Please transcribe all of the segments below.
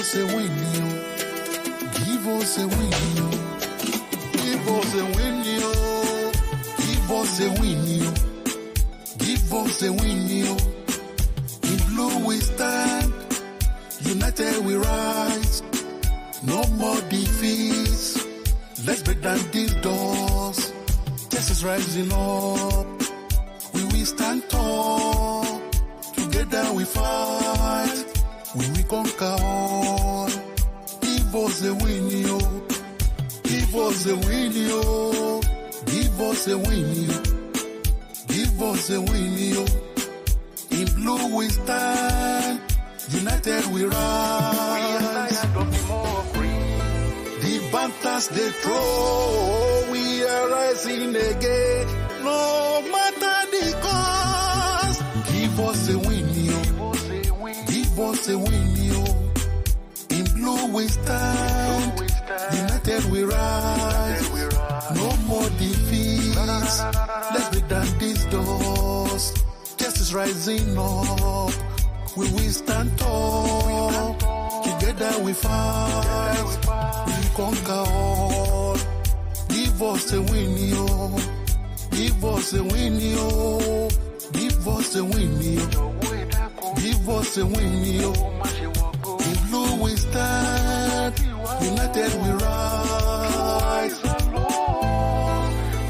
us a win, give us a win, give us a win, give us a win, give us a win. In blue we stand, united we rise. No more defeats. Let's break down these doors. Justice rising up. We will stand tall. Together we fight. We will conquer all. Give us a win, yo. Give us a win, yo. Give us a win, yo. Give us a win, yo. In blue we stand. United we rise. The banters they throw, we are rising again. No matter the cost, give us a win, yo. Give us a win, yo. In blue we stand, united we rise. No more defeats. Let's break down these doors. Justice rising up. We will stand tall. Together we fight. We conquer all. Give us a win, yo. Give us a win, yo. Give us a win, yo. Give us a win, yo. In blue we stand. United we rise.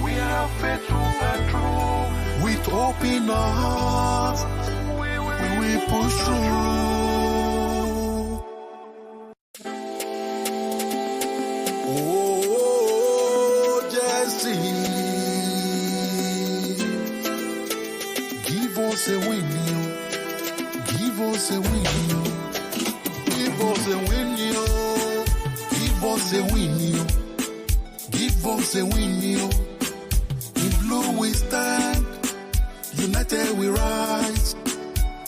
We are faithful and true. With hope in our hearts. We push through. Oh, Jesse, give us a win, yo. Give us a win, yo. Give us a win, yo. Give us a win, yo. Give us a win, yo. In blue we stand, united we rise.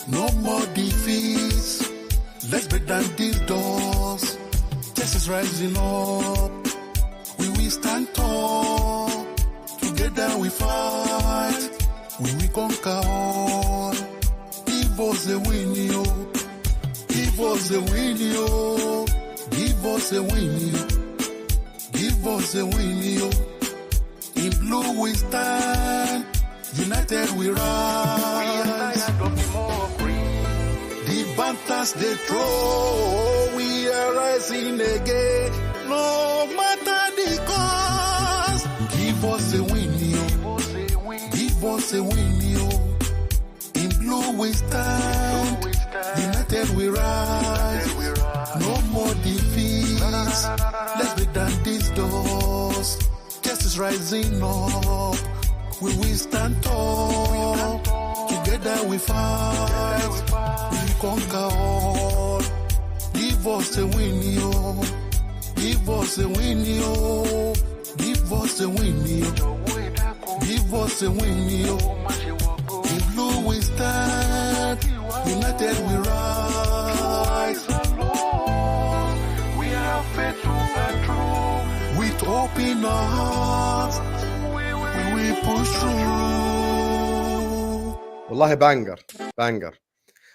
No more defeats. Let's break down these doors. Justice rising up. We will stand tall. Together we fight. We will conquer all. Give us a win, yo. Give us a win, yo. Give us a win, yo. Give us a win, yo. In blue we stand. United we rise. The banters they throw, we are rising again. No matter the cost, give us a win, yo. Give us a win, yo. In blue we stand, united we rise. No more defeats. Let's break down these doors. Justice rising up. We will stand tall. Together we fight. We conquer all. Give us a win, yo. Give us a win, yo. Give us a win, yo. Give us a win, yo. In blue we stand. United we rise. We are faithful and true. With hope in our hearts. We push through. Wallahi banger.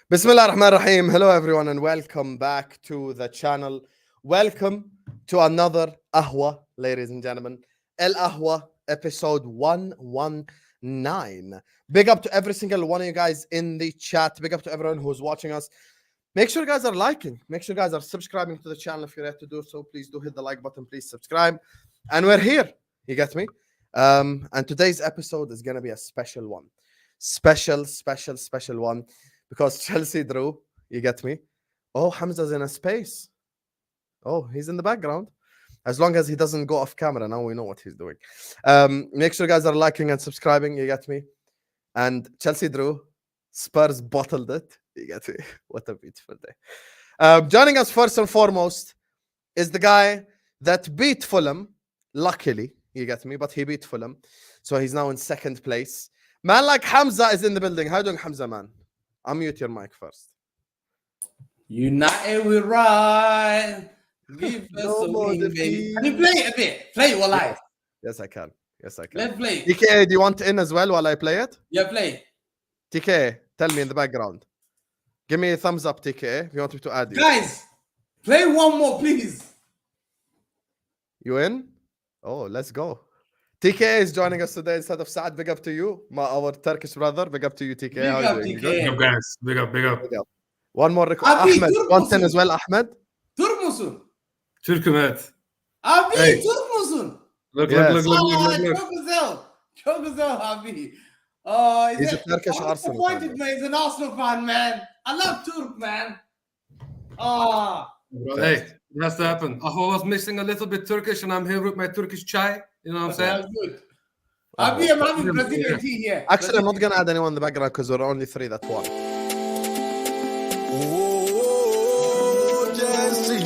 Bismillah ar-Rahman ar-Rahim. Hello everyone and welcome back to the channel. Welcome to another Ahwa, ladies and gentlemen. El Ahwa episode 119. Big up to every single one of you guys in the chat. Big up to everyone who's watching us. Make sure you guys are liking. Make sure you guys are subscribing to the channel. If you're yet to do so, please do hit the like button. Please subscribe. And we're here. You get me? And today's episode is going to be a special one. Special one. Because Chelsea drew. You get me? Oh, Hamza's in a space. Oh, he's in the background. As long as he doesn't go off camera, now we know what he's doing. Make sure you guys are liking and subscribing. You get me? And Chelsea drew. Spurs bottled it. You get me? What a beautiful day. Joining us first and foremost is the guy that beat Fulham. Luckily, you get me? But he beat Fulham. So he's now in second place. Man like Hamza is in the building. How you doing, Hamza, man? Unmute your mic first. United we ride. Give us a win, baby. Can you play it a bit? Play it while I. Yes, I can. Let's play. TK, do you want in as well while I play it? Yeah, play. TK, tell me in the background. Give me a thumbs up, TK, if you want me to add you. Guys, Play one more, please. You in? Oh, let's go. TK is joining us today instead of Saad. Big up to you, our Turkish brother. Big up to you, TK. Big How up, are you doing? TK. Big up, guys. Big up, big up. Big up. One more request. Abi, Ahmed, Türk content musun? as well, Ahmed. Türk musun? Türk'üm evet. Abi Hey. Türk musun? Look, Yes. look. Çok güzel. Çok güzel abi. He's a Turkish I'm Arsenal disappointed, fan. man. He's an Arsenal fan, man. I love Turk, man. Hey, it has to happen. Ahwa was missing a little bit Turkish, and I'm here with my Turkish chai. You know what I'm saying? That's good. Abi, I'm having Brazilian tea here. Actually, I'm not going to add anyone in the background because we're only 3 that won. Oh, Chelsea.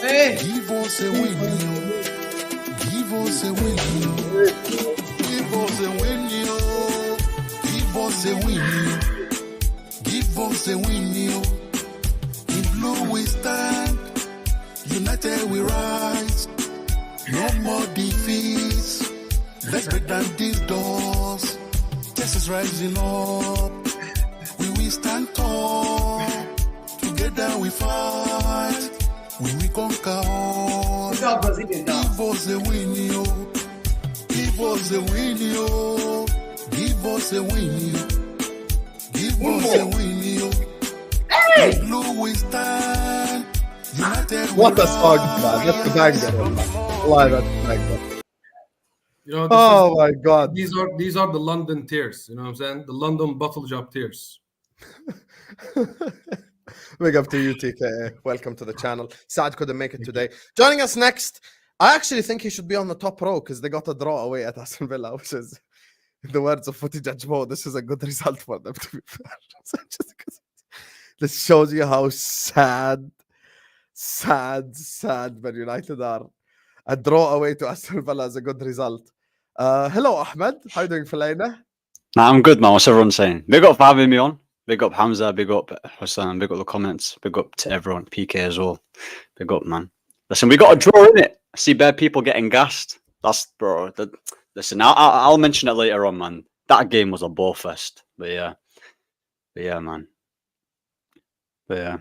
Hey. Give us a win. Give us a win. Give us a win. Give us a win. Give us a win. In blue we stand. United we rise. No more defeats. Let's break down these doors. Chelsea's rising up. We will stand tall. Together we fight. We will conquer all. What's up, Brazilian dog? Give us a win, yo. Give us a win, yo. Give us a win, yo. Give us a win, yo. Hey! Blue we stand. United we What a song, rise. man. That's the banger. Why that's the banger. You know, Oh my God. these are the London tears. You know what I'm saying? The London bottle job tears. Big up to you, TK. Welcome to the channel. Saad couldn't make it today. Joining us next, I actually think he should be on the top row because they got a draw away at Aston Villa, which is, in the words of Footy Judge Mo, this is a good result for them, to be fair. So this shows you how sad Man United are. A draw away to Aston Villa is a good result. Hello, Ahmed. How are you doing, Fellaina? Nah, I'm good, man. What's everyone saying? Big up for having me on. Big up Hamza. Big up Hassan. Big up the comments. Big up to everyone. PK as well. Big up, man. Listen, we got a draw in it. I see bare people getting gassed. That's bro. Listen, I'll mention it later on, man. That game was a ball fest. But yeah, man. But yeah,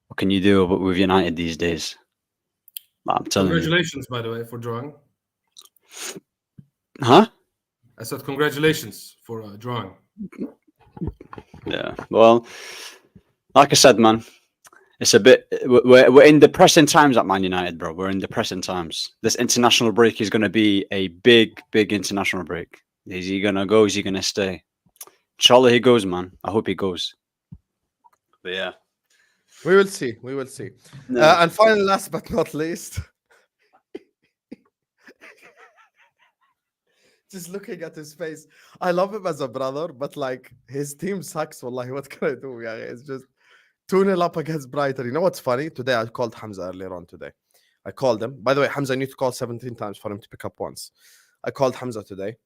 what can you do with United these days? I'm telling you. Congratulations, by the way, for drawing. Huh? I said congratulations for drawing. Yeah. Well, like I said, man, it's a bit. We're in depressing times at Man United, bro. We're in depressing times. This international break is going to be a big international break. Is he going to go? Is he going to stay? Inshallah, he goes, man. I hope he goes. But yeah. We will see. We will see. No. And finally, last but not least, just looking at his face, I love him as a brother, but like his team sucks. Wallahi, what can I do? Yeah, it's just 2-0 up against Brighton. You know what's funny? Today I called Hamza earlier on today. I called him. By the way, Hamza, I need to call 17 times for him to pick up once. I called Hamza today,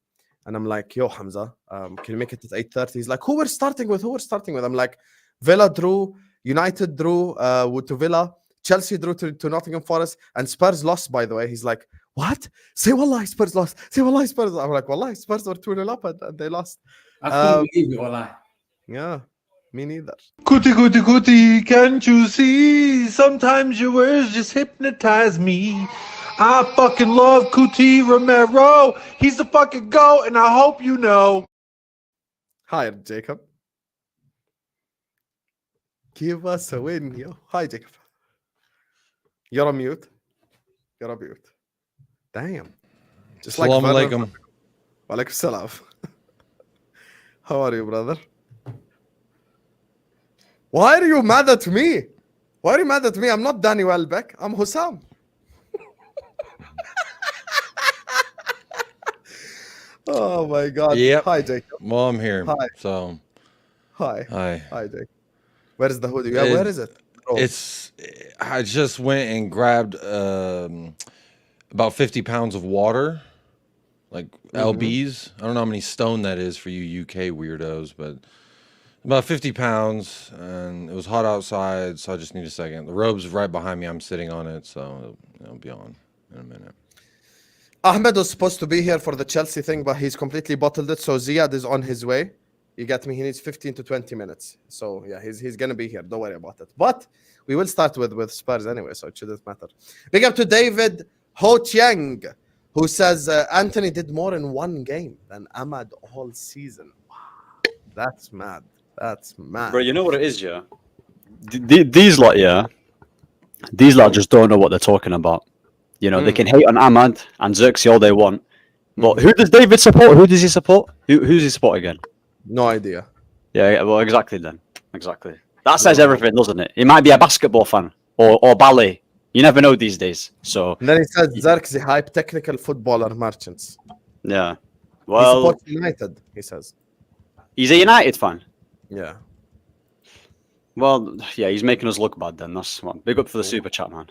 and I'm like, "Yo, Hamza, can you make it at 8:30?" He's like, "Who we're starting with? Who we're starting with?" I'm like, "Villa drew, United drew to Villa, Chelsea drew to Nottingham Forest, and Spurs lost." By the way, he's like, "What? Say wallahi, Spurs lost. Say wallahi, Spurs." I'm like, "Wallahi, Spurs were 2-0 up and they lost." I couldn't believe it, wallahi. Yeah, me neither. Kuti, can't you see? Sometimes your words just hypnotize me. I fucking love Kuti Romero. He's the fucking GOAT, and I hope you know. Hi, Jacob. Give us a win, yo. Hi, Jacob. You're on mute. You're on mute. Damn. Just like Salam Werner. alaikum. Walaikum salam. How are you, brother? Why are you mad at me? Why are you mad at me? I'm not Danny Welbeck. I'm Hussam. Oh my God. Yep. Hi, Jacob. Well, I'm here. Hi. So, Hi. hi. Hi, Jacob. Where is the hoodie? Yeah, where is it? Oh. I just went and grabbed about 50 pounds of water, like LBs. I don't know how many stone that is for you UK weirdos, but about 50 pounds, and it was hot outside, so I just need a second. The robe's right behind me. I'm sitting on it, so it'll be on in a minute. Ahmed was supposed to be here for the Chelsea thing, but he's completely bottled it. So Ziad is on his way. You get me? He needs 15 to 20 minutes. So yeah, he's gonna be here. Don't worry about it. But we will start with Spurs anyway, so it shouldn't matter. Big up to David Ho Chiang, who says Anthony did more in one game than Ahmad all season. Wow, that's mad. That's mad. Bro, you know what it is, yeah? These lot, yeah, these lot just don't know what they're talking about. You know, they can hate on Ahmad and Xerxes all they want. But who does David support? Who does he support? Who's he support again? No idea. Yeah, well, exactly then. Exactly. That says everything, doesn't it? He might be a basketball fan or ballet. You never know these days. So And then he says Xerxes hype technical footballer merchants. yeah. He Well, supports United, he says. he's a United fan. Yeah. Well, yeah, he's making us look bad then. That's one. Big up for the super chat, man.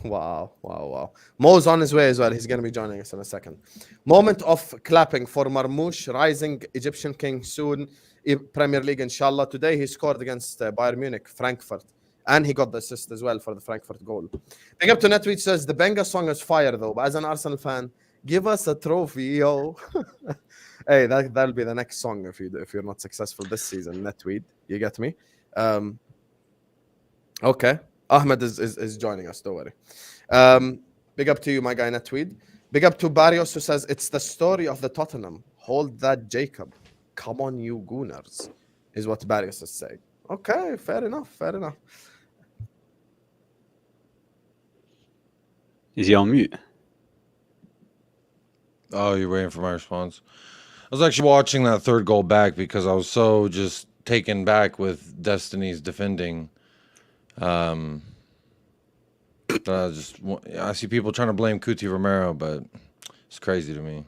Wow. Mo's on his way as well. He's going to be joining us in a second. Moment of clapping for Marmoush, rising Egyptian king soon. Premier League, inshallah. Today he scored against Bayern Munich, Frankfurt. And he got the assist as well for the Frankfurt goal. Big up to Netweet says, the Benga song is fire though. But as an Arsenal fan, give us a trophy, yo. Hey, that'll be the next song if you're not successful this season, Netweed. You get me? Okay. Ahmed is joining us, don't worry. Big up to you, my guy, Netweed. Big up to Barrios, who says, it's the story of the Tottenham. Hold that, Jacob. Come on, you gooners, is what Barrios is saying. Okay, fair enough. Is he on mute? Oh, you're waiting for my response. I was actually watching that third goal back because I was so just taken back with Destiny's defending. I see people trying to blame Cuti Romero, but it's crazy to me.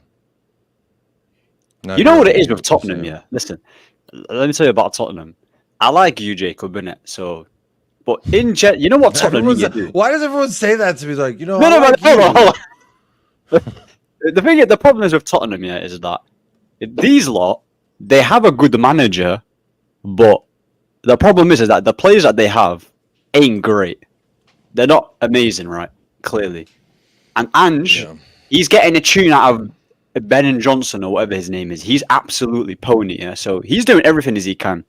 You know what it is with Tottenham, yeah? Listen, let me tell you about Tottenham. I like you, Jacob, innit? So, but you know what Tottenham need to do? Why does everyone say that to me? Like, you know, hold on. The problem is with Tottenham, yeah, is that these lot, they have a good manager, but the problem is that the players that they have ain't great. They're not amazing, right? Clearly. And Ange, he's getting a tune out of Ben and Johnson or whatever his name is. He's absolutely pony, yeah? So he's doing everything as he can.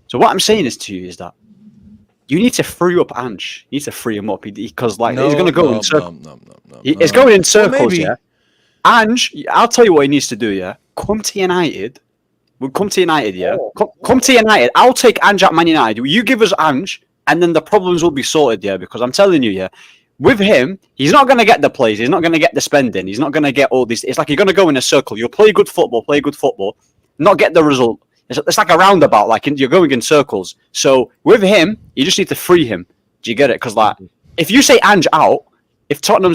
So what I'm saying is to you is that you need to free up Ange. You need to free him up because he's going to go in circles. He's going in circles, yeah? Ange, I'll tell you what he needs to do, yeah? Come to United. We'll come to United, yeah? Come to United. I'll take Ange at Man United. You give us Ange, and then the problems will be sorted, yeah? Because I'm telling you, yeah, with him, he's not going to get the plays. He's not going to get the spending. He's not going to get all this. It's like you're going to go in a circle. You'll play good football, not get the result. It's like a roundabout, like you're going in circles. So with him, you just need to free him. Do you get it? Because like, if you say Ange out, if Tottenham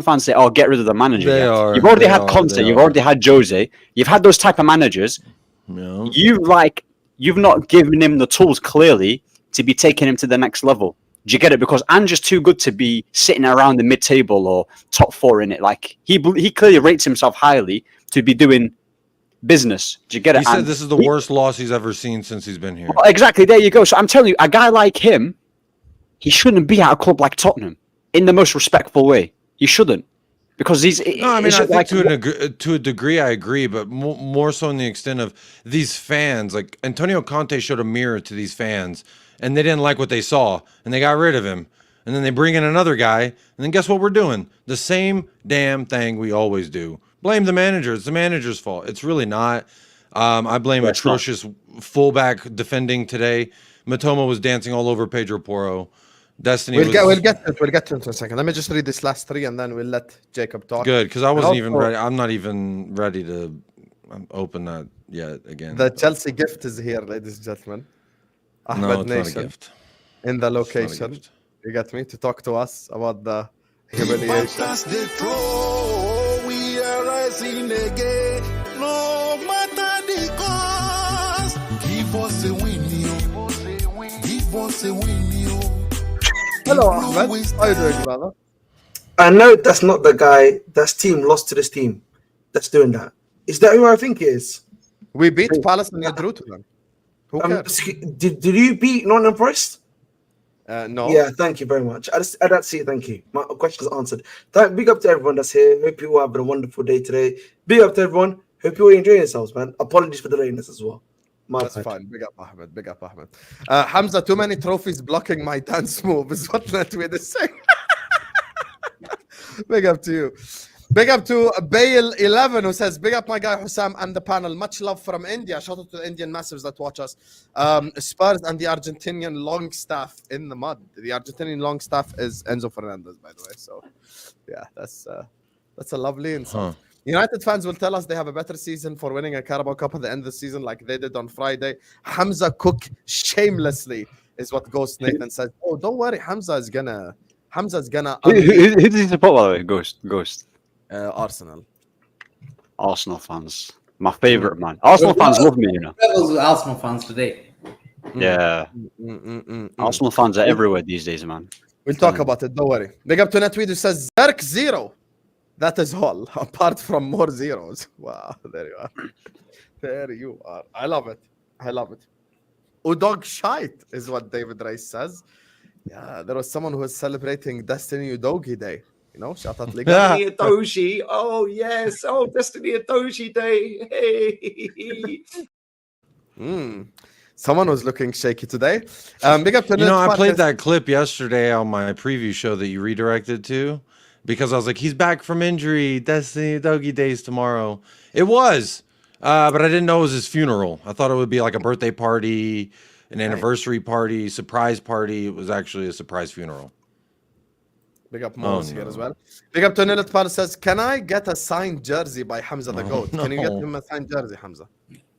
fans say, "Oh, get rid of the manager," you've already had Conte, you've already had Jose, you've had those type of managers. Yeah. You've not given him the tools clearly to be taking him to the next level. Do you get it? Because Ange is too good to be sitting around the mid-table or top four in it. Like he clearly rates himself highly to be doing business. Do you get it? He said this is the worst loss he's ever seen since he's been here. Well, exactly. There you go. So I'm telling you, a guy like him, he shouldn't be at a club like Tottenham in the most respectful way. He shouldn't, because he's. No, I mean, I think to a degree, I agree, but more so in the extent of these fans. Like Antonio Conte showed a mirror to these fans, and they didn't like what they saw, and they got rid of him. And then they bring in another guy, and then guess what we're doing? The same damn thing we always do. Blame the manager. It's the manager's fault. It's really not. I blame atrocious fullback defending today. Matoma was dancing all over Pedro Porro. Destiny. We'll get to it in a second. Let me just read this last three, and then we'll let Jacob talk. Good, because I wasn't even ready. I'm not even ready to open that yet again. The Chelsea gift is here, ladies and gentlemen. Ahmed Nation, not a gift. In the location. You get me? To talk to us about the humiliation. We are rising again. No matter the cost. Give us a win, Give us a win, Hello, Ahmed. How are you doing, brother? I know that's not the guy. That's team lost to this team that's doing that. Is that who I think it is? We beat Palace and you drew to them. Who cares? Did you beat Nottingham Forest? No. Yeah, thank you very much. I don't see it. Thank you. My question is answered. Big up to everyone that's here. Hope you all have a wonderful day today. Big up to everyone. Hope you all enjoy yourselves, man. Apologies for the lateness as well. My That's bad. fine. Big up Ahmed. Big up Ahmed. Hamza, too many trophies blocking my dance move is what Netweed is saying. Big up to you. Big up to Bale11 who says, big up my guy Hussam and the panel. Much love from India. Shout out to the Indian massives that watch us. Spurs and the Argentinian long staff in the mud. The Argentinian long staff is Enzo Fernandez, by the way. So, yeah, that's a lovely insult. Huh. United fans will tell us they have a better season for winning a Carabao Cup at the end of the season like they did on Friday. Hamza cook shamelessly is what Ghost Nathan says. Oh, don't worry. Hamza's gonna Who does he support, by the way? Ghost. Arsenal. Arsenal fans. My favourite, man. Arsenal fans love me, you know. Rebels with Arsenal fans today. Yeah. Arsenal fans are everywhere these days, man. We'll talk about it. Don't worry. Big up to Netweed who says Zerk 0. That is all, apart from more zeros. Wow, there you are. There you are. I love it. I love it. Udog shite is what David Rice says. Yeah, there was someone who was celebrating Destiny Udogi Day. You know, shout out Liga. Destiny Adoshi. Oh, yes. Oh, Destiny Adoshi Day. Hey. Someone was looking shaky today. Big up to I played that clip yesterday on my preview show that you redirected to because I was like, he's back from injury. Destiny Doggy Days tomorrow. It was, but I didn't know it was his funeral. I thought it would be like a birthday party, an anniversary party, surprise party. It was actually a surprise funeral. Big up Morris here as well. Big up to Nilet Pal says, can I get a signed jersey by Hamza the GOAT? Can you get him a signed jersey, Hamza?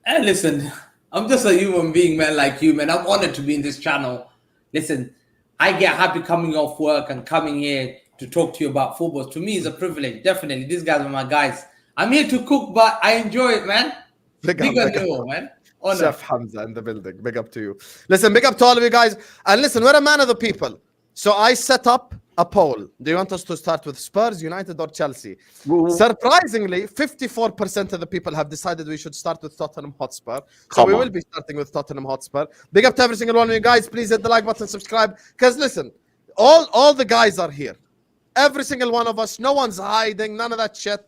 Hey, listen, I'm just a human being, man, like you, man. I'm honored to be in this channel. Listen, I get happy coming off work and coming here to talk to you about football. To me, it's a privilege. Definitely, these guys are my guys. I'm here to cook, but I enjoy it, man. Big up, man. Honor. Chef Hamza in the building. Big up to you. Listen, big up to all of you guys. And listen, we're a man of the people. So I set up a poll. Do you want us to start with Spurs, United, or Chelsea? Surprisingly, 54% of the people have decided we should start with Tottenham Hotspur. So we will be starting with Tottenham Hotspur. Big up to every single one of you guys. Please hit the like button, subscribe. Because listen, all the guys are here. Every single one of us. No one's hiding. None of that shit.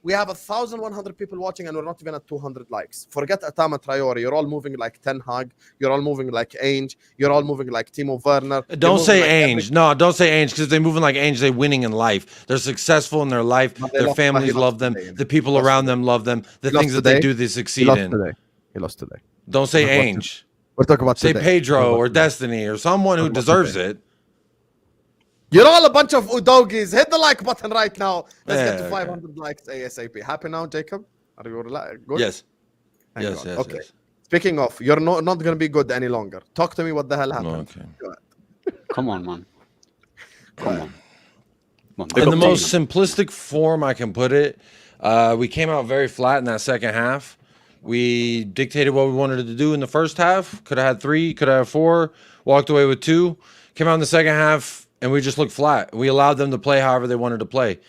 We have 1,100 people watching and we're not even at 200 likes. Forget Atama Traore. You're all moving like Ten Hag. You're all moving like Ainge. You're all moving like Timo Werner. Don't say Ainge. No, don't say Ainge because they're moving like Ainge. They're winning in life. They're successful in their life. Their families love them. The people around them love them. The things that they do, they succeed in. He lost today. Don't say Ainge. We're talking about say today. Pedro or Destiny or someone who deserves it. You're all a bunch of Udogis. Hit the like button right now. Let's get to 500 likes ASAP. Happy now, Jacob? Are you good? Yes. Yes. Okay. Yes. Speaking of, you're not going to be good any longer. Talk to me what the hell happened. Okay. Come on, man. Come on. In the most simplistic form I can put it, we came out very flat in that second half. We dictated what we wanted to do in the first half. Could have had 3, could have had 4, walked away with 2. Came out in the second half, and we just looked flat. We allowed them to play however they wanted to play.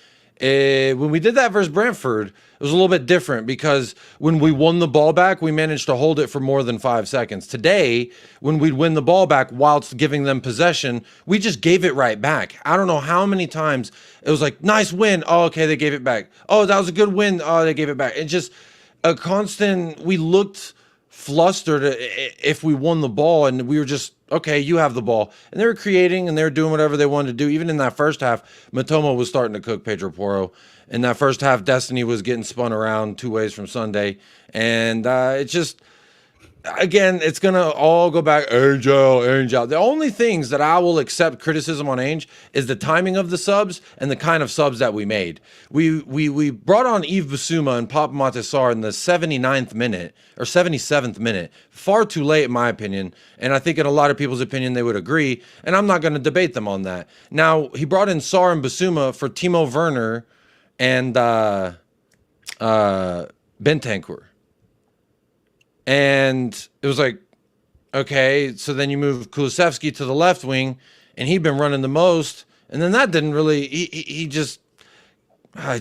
When we did that versus Brentford, it was a little bit different because when we won the ball back, we managed to hold it for more than 5 seconds. Today, when we'd win the ball back whilst giving them possession, we just gave it right back. I don't know how many times it was like, nice win. Oh, okay, they gave it back. Oh, that was a good win. Oh, they gave it back. It's just a constant, we looked flustered if we won the ball and we were just, okay, you have the ball. And they were creating and they were doing whatever they wanted to do. Even in that first half, Matoma was starting to cook Pedro Porro. In that first half, Destiny was getting spun around 2 ways from Sunday. And it's just, again, it's going to all go back, Angel. The only things that I will accept criticism on Ainge is the timing of the subs and the kind of subs that we made. We brought on Yves Bissouma and Papa Montessar in the 79th minute or 77th minute. Far too late, in my opinion. And I think in a lot of people's opinion, they would agree. And I'm not going to debate them on that. Now, he brought in Sar and Bissouma for Timo Werner and Bentancur. And it was like, okay, so then you move Kulusevski to the left wing, and he'd been running the most, and then that didn't really. I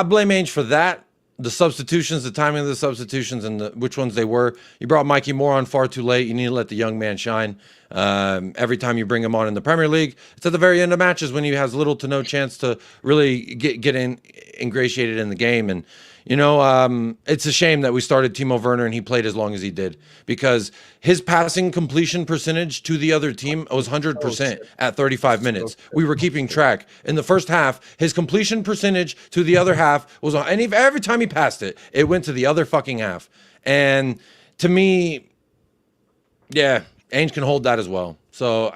blame Ainge for that. The substitutions, the timing of the substitutions, and which ones they were. You brought Mikey Moore on far too late. You need to let the young man shine. Every time you bring him on in the Premier League, it's at the very end of matches when he has little to no chance to really get ingratiated in the game. And It's a shame that we started Timo Werner and he played as long as he did, because his passing completion percentage to the other team was 100% at 35 minutes. We were keeping track. In the first half, his completion percentage to the other half was, and every time he passed it, it went to the other fucking half. And to me, yeah, Ainge can hold that as well. So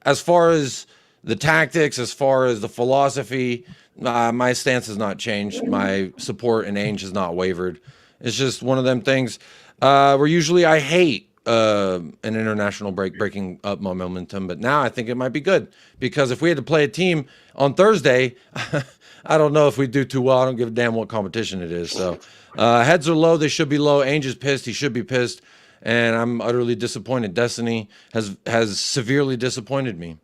as far as the tactics, as far as the philosophy, my stance has not changed. My support in Ainge has not wavered. It's just one of them things where usually I hate an international break breaking up my momentum, but now I think it might be good, because if we had to play a team on Thursday, I don't know if we do too well. I don't give a damn what competition it is. So heads are low. They should be low. Ainge is pissed. He should be pissed. And I'm utterly disappointed. Destiny has severely disappointed me.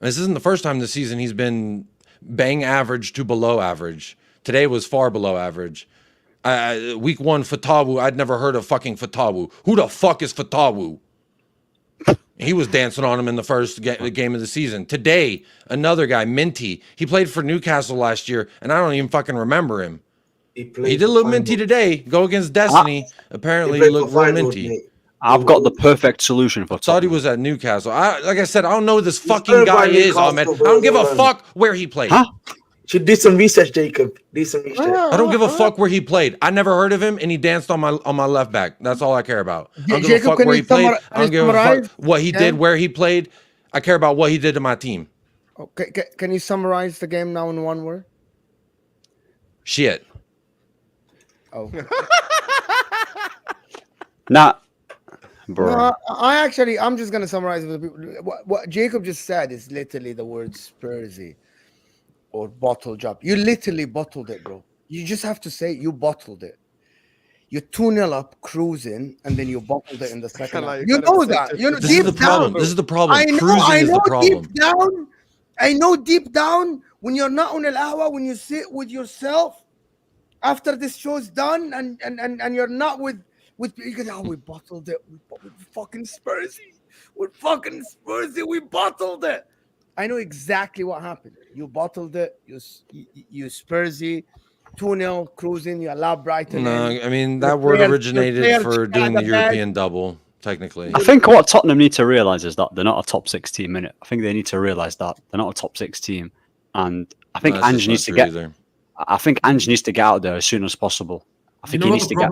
This isn't the first time this season he's been bang average to below average. Today was far below average. Week 1, Fatawu. I'd never heard of fucking Fatawu. Who the fuck is Fatawu? He was dancing on him in the first game of the season. Today, another guy, Minty. He played for Newcastle last year, and I don't even fucking remember him. He did a little minty today. Go against Destiny. Apparently, he looked real minty. I've got the perfect solution for Saudi was at Newcastle. Like I said, I don't know who this fucking guy is, Ahmed. I don't give a fuck where he played. Huh? Should do some research, Jacob. Do some research. I don't give a fuck where he played. I never heard of him, and he danced on my left back. That's all I care about. I don't give a fuck where he played. I don't give a fuck what he did, where he played. I care about what he did to my team. Okay, can you summarize the game now in one word? Shit. Oh. Nah. Bro. No, I'm just gonna summarize what Jacob just said is literally the word Spursy or bottle job. You literally bottled it, bro. You just have to say you bottled it. You 2-0 up, cruising, and then you bottled it in the second half. You know that. You know, this is the problem. This is the problem. I know the problem. Deep down, I know deep down when you're not on Ahwa, when you sit with yourself after this show's done, and you're not with you go, we bottled it. We fucking Spursy. We're fucking Spursy. We bottled it. I know exactly what happened. You bottled it. You Spursy. 2-0 cruising. You allow Brighton. No, I mean that word originated for doing the European double. Technically, I think what Tottenham need to realise is that they're not a top 6 team in it. I think they need to realise that they're not a top 6 team, and I think Ange needs to get. I think Ange needs to get out there as soon as possible. I think he needs to get.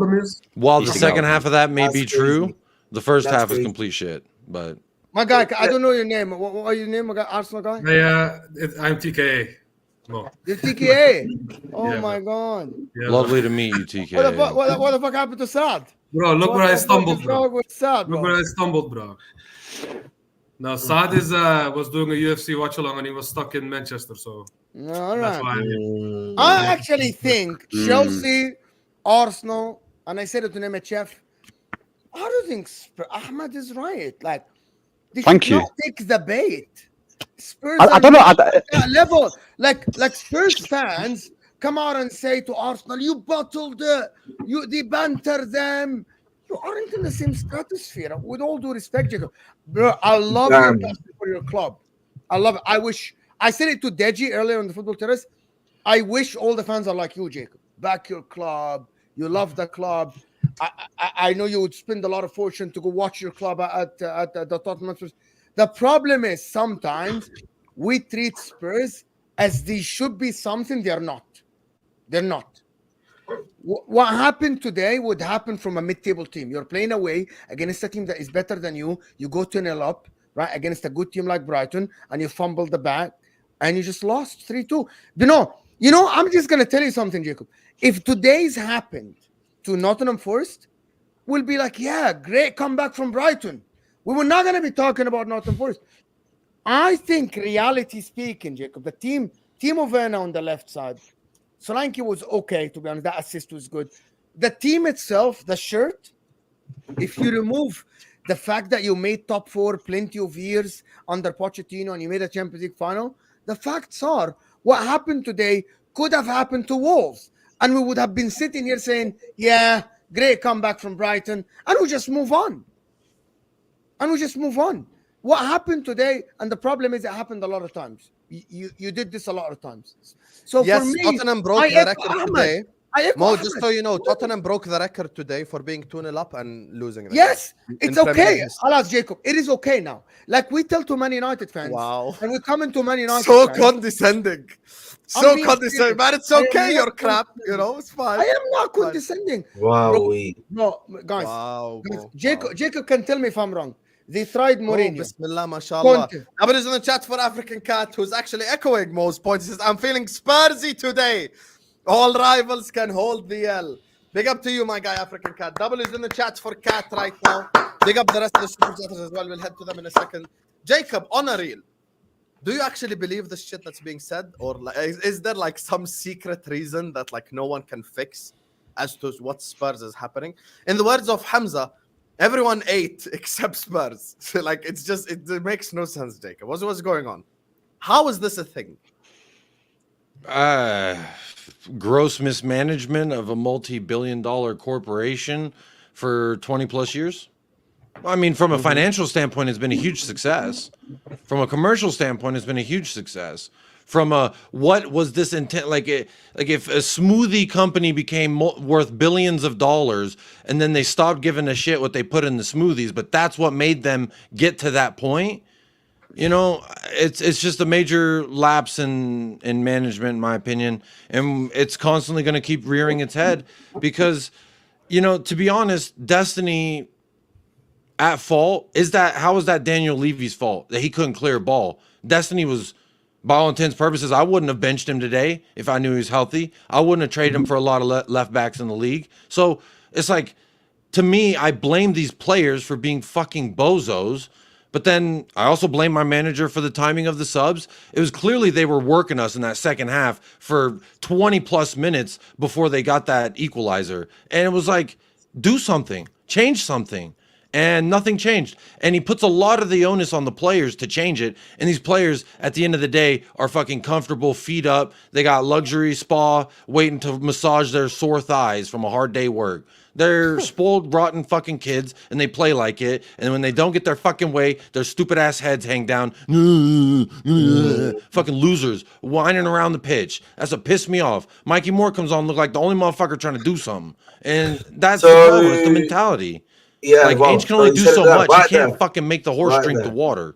While the second half of that may be true, the first half is complete shit. But my guy, I don't know your name. What are your name, my guy? Arsenal guy? Yeah, I'm TKA. No. You're TKA. Oh my god. Yeah, lovely to meet you, TKA. What the fuck happened to Saad? Bro, look where I stumbled, bro. Saad, look where I stumbled, bro. Now Saad was doing a UFC watch along and he was stuck in Manchester, so all that's right. why I actually think Chelsea, Arsenal, and I said it to name a chef. I don't think Ahmed is right. Like, they Thank should you. not take the bait. Spurs I don't know. that level. Like Spurs fans come out and say to Arsenal, "You bottled it. They banter them." You aren't in the same stratosphere. With all due respect, Jacob, bro, I love your passion for your club. I love it. I said it to Deji earlier on the Football Terrace. I wish all the fans are like you, Jacob. Back your club. You love the club. I know you would spend a lot of fortune to go watch your club at the Tottenham. The problem is sometimes we treat Spurs as they should be something they're not. They're not. What happened today would happen from a mid-table team. You're playing away against a team that is better than you. You go 2-0 up, right, against a good team like Brighton, and you fumble the bag, and you just lost 3-2. You know, I'm just going to tell you something, Jacob. If today's happened to Nottingham Forest, we'll be like, yeah, great comeback from Brighton. We were not going to be talking about Nottingham Forest. I think, reality speaking, Jacob, the team of Werner on the left side, Solanke was okay, to be honest. That assist was good. The team itself, the shirt, if you remove the fact that you made top 4 plenty of years under Pochettino and you made a Champions League final, the facts are what happened today could have happened to Wolves. And we would have been sitting here saying, yeah, great comeback from Brighton. And we just move on. What happened today, and the problem is it happened a lot of times. You did this a lot of times. So Yes, for me, Tottenham broke I the echo record Ahmed. today. I echo Mo, just Ahmed. so you know, Tottenham broke the record today for being 2-0 up and losing. the Yes, game it's in Premier okay. League history. Alas, Jacob, it is okay now. Like we tell to Man United fans, Wow. and we come into Man United So fans, condescending. I'm So being condescending. serious. Man, it's I am okay, not you're crap. condescending. You know, it's fine. I am not Fine. condescending. Wow. No, guys, Wow. guys, Mo, Jacob, wow. Jacob can tell me if I'm wrong. They tried Oh, Mourinho. Bismillah, mashallah. Conte. Nobody's in the chat for African Cat, who's actually echoing Mo's point. He says, I'm feeling Spursy today. All rivals can hold the L. Big up to you, my guy, African Cat. Double is in the chat for Cat right now. Big up the rest of the Superchats as well. We'll head to them in a second. Jacob, on a reel, do you actually believe this shit that's being said? Or like, is there like some secret reason that like no one can fix as to what Spurs is happening? In the words of Hamza, everyone ate except Spurs. So like it's just it makes no sense, Jacob. What's going on? How is this a thing? Gross mismanagement of a multi-billion-dollar corporation for 20 plus years. I mean, from a financial standpoint, it's been a huge success. From a commercial standpoint, it's been a huge success. From a what was this intent? Like if a smoothie company became worth billions of dollars, and then they stopped giving a shit what they put in the smoothies, but that's what made them get to that point. You know, it's just a major lapse in management, in my opinion, and it's constantly going to keep rearing its head because, you know, to be honest, Destiny at fault how is that Daniel Levy's fault that he couldn't clear a ball? Destiny was, by all intents and purposes, I wouldn't have benched him today if I knew he was healthy. I wouldn't have traded him for a lot of left backs in the league. So it's like, to me, I blame these players for being fucking bozos. But then I also blame my manager for the timing of the subs. It was clearly they were working us in that second half for 20 plus minutes before they got that equalizer. And it was like, do something, change something. And nothing changed. And he puts a lot of the onus on the players to change it. And these players, at the end of the day, are fucking comfortable, feet up. They got luxury spa waiting to massage their sore thighs from a hard day work. They're spoiled, rotten fucking kids, and they play like it. And when they don't get their fucking way, their stupid ass heads hang down. Fucking losers whining around the pitch. That's what pissed me off. Mikey Moore comes on, look like the only motherfucker trying to do something. And that's the mentality. Yeah, like well, Ainge can only do so much. He can't fucking make the horse drink the water.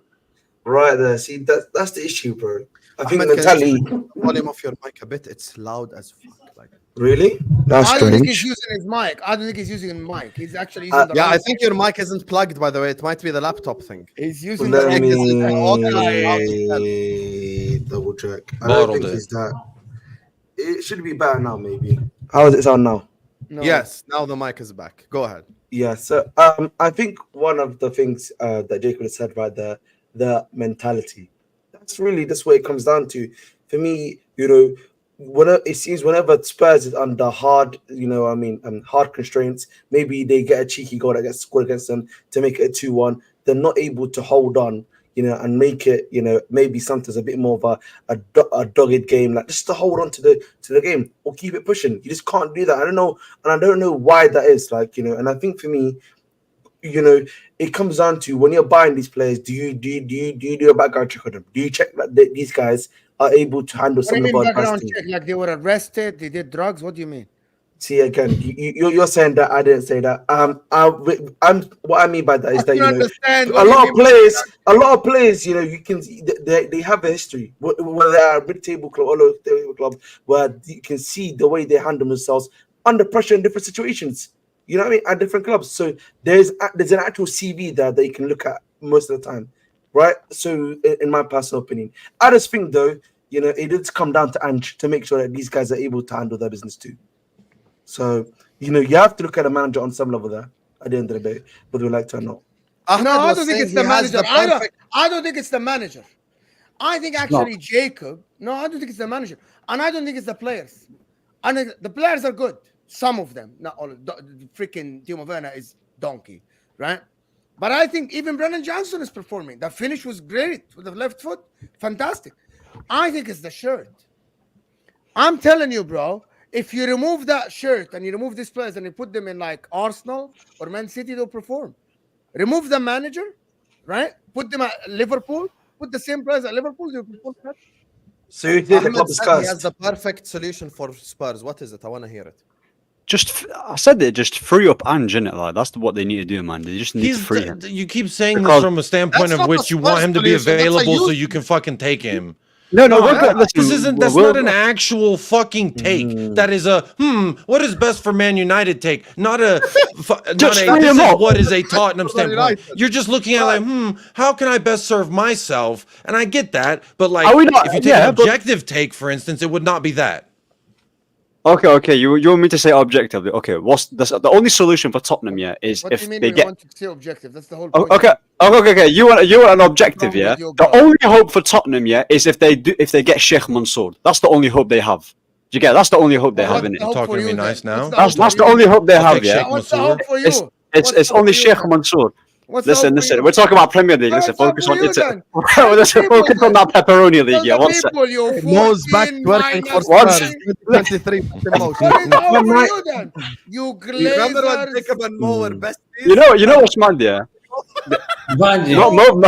Right there. See, that's the issue, bro. I think Ahmed, mentally. Volume of your mic a bit. It's loud as fuck. Like Really? That's I don't think he's strange. using his mic. I don't think he's using a mic. He's actually using the yeah, right I think your mic isn't plugged. By the way, it might be the laptop thing. He's using Let the me double check. I don't Bottled think it. it's that. It should be better now, maybe. How does it sound now? No. Yes, now the mic is back. Go ahead. Yeah, so I think one of the things that Jacob has said right there, the mentality. That's really what it comes down to. For me, you know, whenever Spurs is under hard, hard constraints, maybe they get a cheeky goal that gets scored against them to make it a 2-1. They're not able to hold on, and make it, maybe sometimes a bit more of a dogged game, like just to hold on to the game or keep it pushing. You just can't do that. I don't know why that is. And I think for me, it comes down to when you're buying these players, do you do a background check on them? Do you check that these guys are able to handle What do some you of mean our background adversity? check? Like they were arrested, they did drugs? What do you mean? See, again, you're saying that I didn't say that. What I mean by that is that understand a what lot you of mean players, you can see they have a history. Whether they're a mid-table club or low-table club, where you can see the way they handle themselves under pressure in different situations. You know what I mean? At different clubs. So there's an actual CV there that you can look at most of the time, right? So in my personal opinion, I just think though, it does come down to Ange to make sure that these guys are able to handle their business too. So, you have to look at a manager on some level there at the end of the day, whether we like to or not. Ahmed No, I was don't think saying it's the he has manager. perfect- I don't think it's the manager. I think actually Jacob. No, I don't think it's the manager, and I don't think it's the players. I think the players are good. Some of them, not all. The freaking Timo Werner is donkey, right? But I think even Brennan Johnson is performing. The finish was great with the left foot, fantastic. I think it's the shirt. I'm telling you, bro. If you remove that shirt and you remove these players and you put them in like Arsenal or Man City, they'll perform. Remove the manager, right? Put them at Liverpool. Put the same price at Liverpool. So you think the Ahmed club is said he has cursed? the perfect solution for Spurs. What is it? I want to hear it. I said it. Just free up Ange, innit? Like that's what they need to do, man. They just need to free him. You keep saying Because this from a standpoint that's of not which a you want Spurs him to be solution, that's a available so youth- you can fucking take him. No, This that's not an actual fucking take. That is a what is best for Man United take, not a Just not a free this him is up. what is a Tottenham For Man standpoint. United. You're just looking at like how can I best serve myself? And I get that, but like Are we not- if you take yeah, an but- objective take, for instance, it would not be that. Okay. You want me to say objectively? Okay, what's the only solution for Tottenham? Yeah, is What do if you mean they we get. want to say objective? That's the whole Oh, point. okay. You want an objective, wrong yeah? with your The God? only hope for Tottenham, yeah, is if they get Sheikh Mansour. That's the only hope they have. Do you get? That's the only hope they Well, have what's in the it. hope Talking for to me you nice then? now? What's That's hope the for only you? hope they I'll have, take yeah. Sheikh What's the Mansour. hope for you? It's What's the only hope for you Sheikh then? Mansour. What's the hope for Listen. you? We're talking about Premier League. Listen, What's up focus for on you it. then? Listen, people focus then? on that pepperoni Tell league. Yeah, the one sec. people you're Mo's back 14 working for minus One Spurs. 2023. What is hope for you then? You You remember when Glazers. Jacob and Mo were besties? You know what's mad, yeah? Banji. You're Mo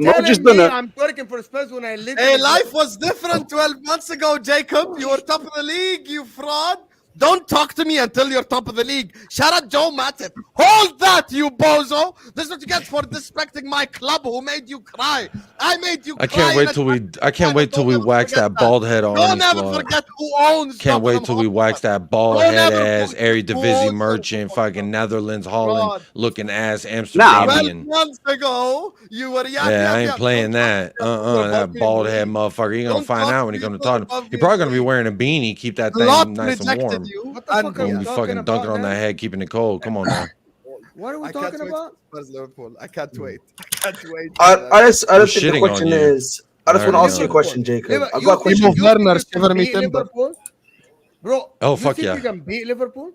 telling just me done it. I'm working for Spurs when I live. Hey, life was different 12 months ago, Jacob. You were top of the league, you fraud. Don't talk to me until you're top of the league. Shout out Joe Matip. Hold that, you bozo. This is what you get for disrespecting my club who made you cry. I made you cry. I can't wait till we wax that bald head on. Don't ever forget who owns Can't wait till we wax that bald Don't head ever ass forget Airy who Divisie owns merchant, the fucking Netherlands, Holland Fraud. looking ass 12 Amsterdamian. months ago, you were Yeah, I ain't playing that. That bald head motherfucker. You're gonna Don't find talk out when he to come to people Tottenham. above He's you, probably gonna be please. wearing a beanie, keep that Lot thing nice and rejected warm. you. What the fuck are Gonna we be talking fucking dunking about on that then? head, keeping it cold. Come on now. What are we I can't talking wait about? for Spurs Liverpool. I can't wait. I can't wait. I just We're think the shitting question on you. is. I just I want to already ask you a know. question, Jacob. I got a You question. think Timo Werner, you can shiver me beat timber. Liverpool? Bro, Oh, you fuck think yeah. you can beat Liverpool?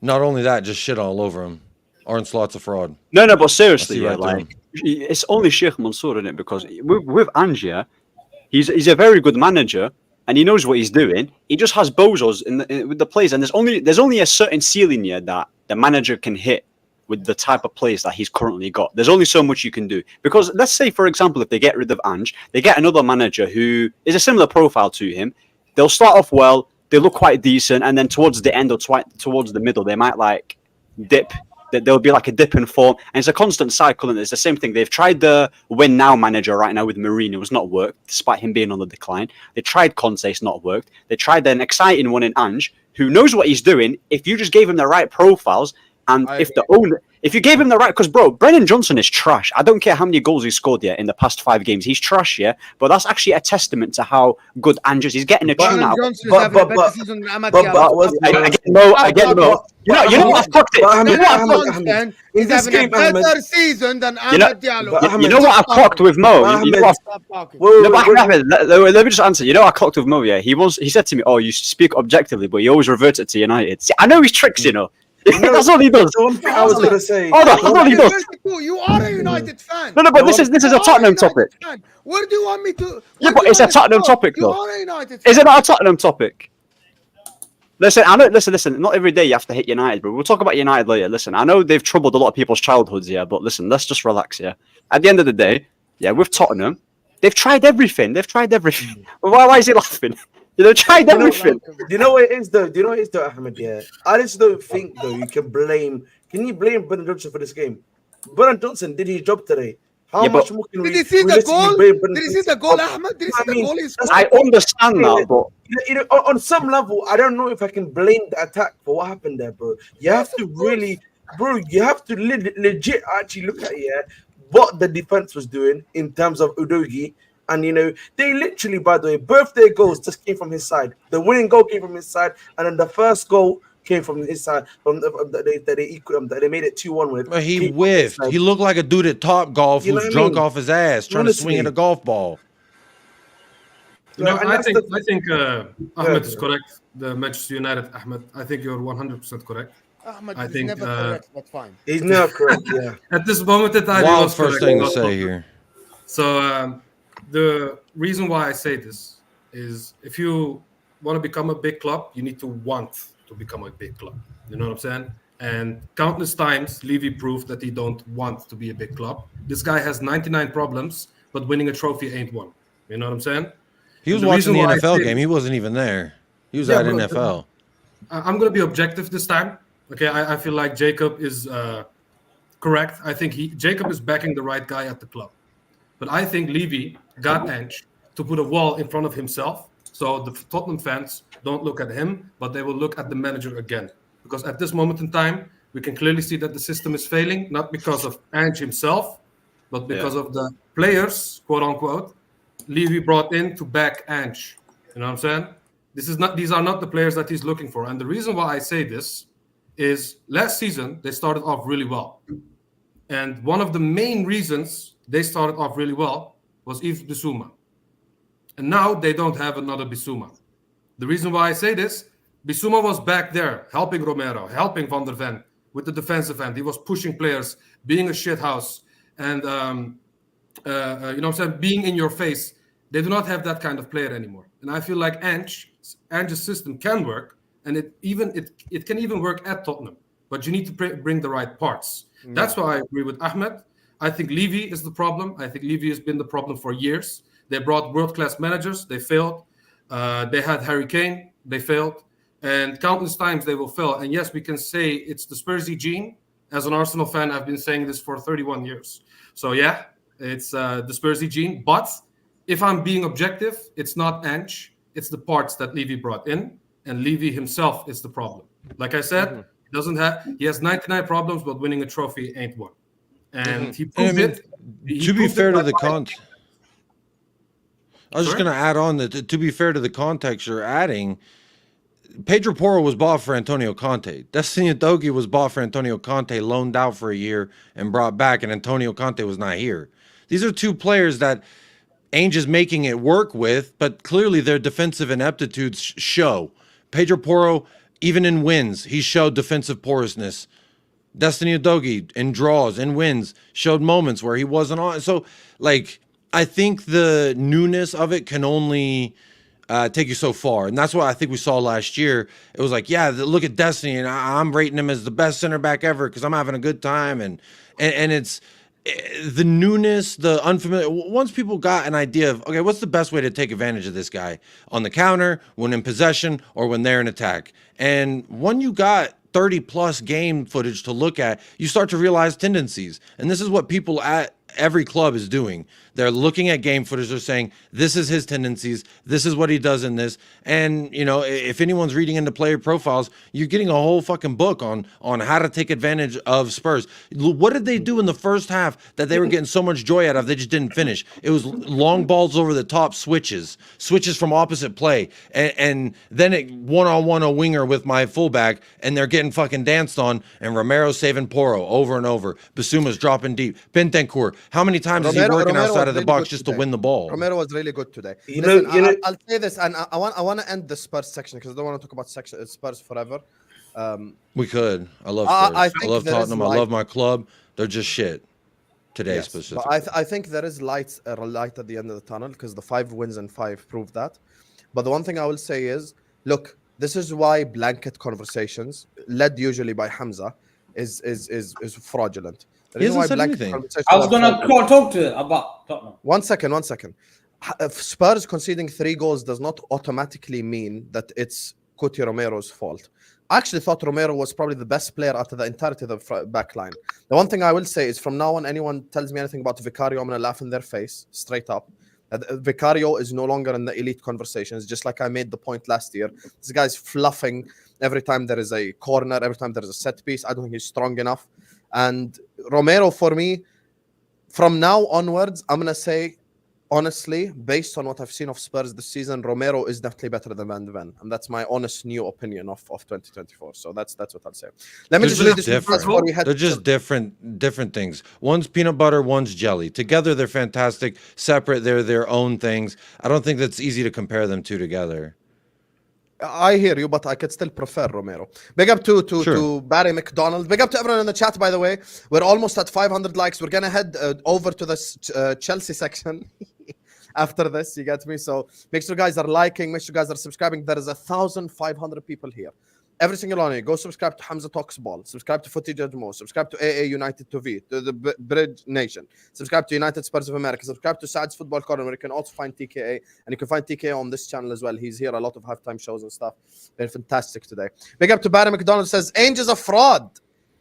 Not only that, just shit all over him. Arne Slot's a fraud. No, but seriously, see yeah, right through like it's only Sheikh Mansour in it because with Ange, yeah, he's a very good manager and he knows what he's doing. He just has bozos with the players, and there's only a certain ceiling here that the manager can hit with the type of players that he's currently got. There's only so much you can do because let's say, for example, if they get rid of Ange, they get another manager who is a similar profile to him. They'll start off well, they look quite decent, and then towards the end or towards the middle, they might like dip. There'll be like a dip in form, and it's a constant cycle. And it's the same thing. They've tried the win now manager right now with Mourinho, it's not worked, despite him being on the decline. They tried Conte, it's not worked. They tried an exciting one in Ange, who knows what he's doing. If you just gave him the right profiles, and if you gave him the right, because bro, Brennan Johnson is trash. I don't care how many goals he's scored yet in the past 5 games. He's trash, yeah. But that's actually a testament to how good Ange is. He's getting a tune out. Johnson is having a better season than Ahmed Chelsea. I get no. You know what? I've cocked it. Johnson In is this having a game, Ahmed, better season than Ahmed Diallo. You know what I've clocked with Mo? You know what? Stop talking. No, but Ahmed, let me just answer. You know, I clocked with Mo. Yeah, he said to me, "Oh, you speak objectively, but he always reverted to United." See, I know his tricks, you know. That's all he does. The one thing I was gonna say. Hold on, that's all he does. You are a United fan. No, but this is a Tottenham topic. Where do you want me to? Yeah, but it's a Tottenham topic, You though. are a United fan. Is it not a Tottenham topic? Listen, I know. Listen. Not every day you have to hit United, but we'll talk about United later. Listen, I know they've troubled a lot of people's childhoods, yeah. But listen, let's just relax, yeah. At the end of the day, yeah, with Tottenham, they've tried everything. Why is he laughing? They tried everything. Do you know what it is though? Ahmed? Yeah, I just don't think though you can blame. Can you blame Brennan Johnson for this game? Brennan Johnson did his job today. How much more can we? Did you see the goal? Did you see the goal, Ahmed? Did you see the goal? I understand that, but on some level, I don't know if I can blame the attack for what happened there, bro. You have to really, bro. You have to legit actually look at what the defense was doing in terms of Udogie. And they literally, by the way, both their goals just came from his side. The winning goal came from his side, and then the first goal came from his side. They made it 2-1 with. But he whiffed. He looked like a dude at Top Golf who's drunk off his ass, trying to swing at a golf ball. I think Ahmed is correct. The Manchester United Ahmed. I think you're 100% correct. Ahmed I is think, never correct, but fine. He's never correct. Yeah. At this moment in time, he Wild was first correct. thing to say here. So the reason why I say this is if you want to become a big club, you need to want to become a big club. You know what I'm saying? And countless times, Levy proved that he don't want to be a big club. This guy has 99 problems, but winning a trophy ain't one. You know what I'm saying? He was And the watching reason the why I NFL say- game. He wasn't even there. He was Yeah, at bro, NFL. I'm going to be objective this time. Okay, I feel like Jacob is correct. I think Jacob is backing the right guy at the club. But I think Levy got Ange to put a wall in front of himself, so the Tottenham fans don't look at him, but they will look at the manager again. Because at this moment in time, we can clearly see that the system is failing, not because of Ange himself, but because of the players, quote unquote, Levy brought in to back Ange. You know what I'm saying? These are not the players that he's looking for. And the reason why I say this is last season they started off really well. And one of the main reasons they started off really well was Yves Bissouma. And now they don't have another Bissouma. The reason why I say this, Bissouma was back there helping Romero, helping Van der Ven with the defensive end. He was pushing players, being a shithouse, and you know what I'm saying, being in your face. They do not have that kind of player anymore. And I feel like Ange's system can work, and it can even work at Tottenham. But you need to bring the right parts. That's why I agree with Ahmed. I think Levy is the problem. I think Levy has been the problem for years. They brought world-class managers. They failed. They had Harry Kane. They failed. And countless times they will fail. And yes, we can say it's the Spursy gene. As an Arsenal fan, I've been saying this for 31 years. So yeah, it's the Spursy gene. But if I'm being objective, it's not Ange. It's the parts that Levy brought in. And Levy himself is the problem. Like I said, he has 99 problems, but winning a trophy ain't one. And he proved it. To be fair to the context, I was just going to add on that to be fair to the context you're adding, Pedro Porro was bought for Antonio Conte. Destiny Udogie was bought for Antonio Conte, loaned out for a year and brought back, and Antonio Conte was not here. These are two players that Ainge is making it work with, but clearly their defensive ineptitudes show. Pedro Porro, even in wins, he showed defensive porousness. Destiny Udogie, in draws, in wins, showed moments where he wasn't on. So, like, I think the newness of it can only take you so far. And that's what I think we saw last year. It was like, yeah, look at Destiny, and I'm rating him as the best center back ever because I'm having a good time. And it's the newness, the unfamiliar. Once people got an idea of, okay, what's the best way to take advantage of this guy? On the counter, when in possession, or when they're in attack. And when you got 30-plus game footage to look at, you start to realize tendencies. And this is what people at every club is doing. They're looking at game footage. They're saying, this is his tendencies. This is what he does in this. And, you know, if anyone's reading into player profiles, you're getting a whole fucking book on how to take advantage of Spurs. What did they do in the first half that they were getting so much joy out of? They just didn't finish. It was long balls over the top, switches from opposite play. And then it one-on-one a winger with my fullback, and they're getting fucking danced on, and Romero saving Porro over and over. Basuma's dropping deep. Bentancur, how many times is he working outside of the box just to win the ball? Romero was really good today. I'll say this, and I want to end the Spurs section because I don't want to talk about Spurs forever. We could. I love Spurs. I love Tottenham. I love my club. They're just shit today, specifically. But I think there is light at the end of the tunnel because the 5 wins and 5 prove that. But the one thing I will say is, look, this is why blanket conversations, led usually by Hamza, is fraudulent. He hasn't said anything. I was going to talk to about Tottenham. One second. If Spurs conceding 3 goals does not automatically mean that it's Cuti Romero's fault. I actually thought Romero was probably the best player out of the entirety of the back line. The one thing I will say is from now on, anyone tells me anything about Vicario, I'm going to laugh in their face, straight up. Vicario is no longer in the elite conversations, just like I made the point last year. This guy's fluffing every time there is a corner, every time there is a set piece. I don't think he's strong enough. And Romero, for me, from now onwards, I'm going to say, honestly, based on what I've seen of Spurs this season, Romero is definitely better than Van de Ven. And that's my honest new opinion of 2024. So that's what I'll say. Let me just read this before we head. They're just different things. One's peanut butter, one's jelly. Together, they're fantastic. Separate, they're their own things. I don't think that's easy to compare them two together. I hear you, but I could still prefer Romero. Big up to Barry McDonald. Big up to everyone in the chat, by the way. We're almost at 500 likes. We're going to head over to the Chelsea section after this. You get me? So make sure you guys are liking. Make sure you guys are subscribing. There is 1,500 people here. every single one of you, go subscribe to Hamza Talks Ball, subscribe to Footy Judge Mo, subscribe to AA United TV, to the Bridge Nation, subscribe to United Spurs of America, subscribe to Saad's Football Corner, where you can also find TKA, and you can find TKA on this channel as well. He's here a lot of halftime shows and stuff. They're fantastic today. Big up to Barry McDonald, says Ainge is a fraud.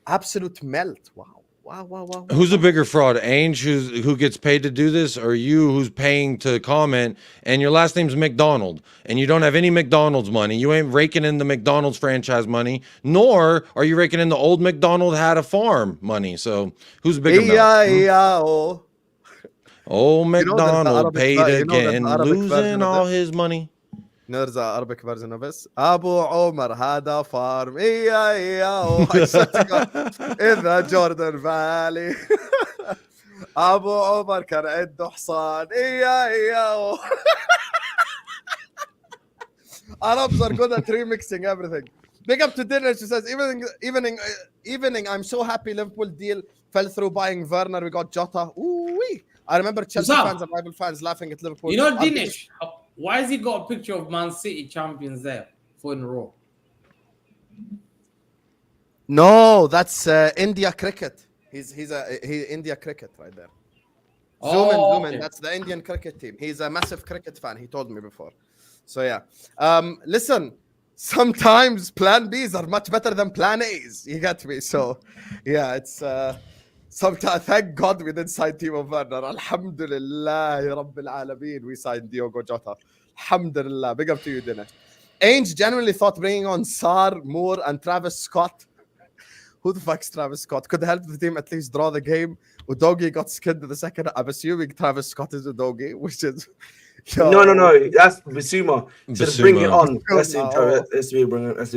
Absolute melt. Wow. Wow. Who's a bigger fraud? Ainge, who gets paid to do this, or you who's paying to comment, and your last name's McDonald, and you don't have any McDonald's money? You ain't raking in the McDonald's franchise money, nor are you raking in the old McDonald had a farm money. So who's bigger? Oh, McDonald paid again, losing all his money. There's an Arabic version of this. Abu Omar hada farm. In the Jordan Valley. Abu Omar كان عنده حصان. Arabs are good at remixing everything. Big up to Dinner. She says, evening. I'm so happy Liverpool deal fell through buying Werner. We got Jota. Ooh-wee. I remember Chelsea fans and rival fans laughing at Liverpool. You know, Dinesh, why has he got a picture of Man City champions there 4 in a row? No, that's India cricket. He's India cricket right there. Zoom in. That's the Indian cricket team. He's a massive cricket fan. He told me before. So yeah. Listen, sometimes plan Bs are much better than plan As. You get me? So yeah, it's sometimes, thank God we didn't sign Timo Werner. Alhamdulillah, Rabbil Alameen, we signed Diogo Jota. Alhamdulillah. Big up to you, Dinesh. Ainge genuinely thought bringing on Sarr, Moore, and Travis Scott. Who the fuck's Travis Scott? Could help the team at least draw the game. Udogie got skinned in the second. I'm assuming Travis Scott is Udogie, which is... No. That's Bissouma. Just bring it on. Let's do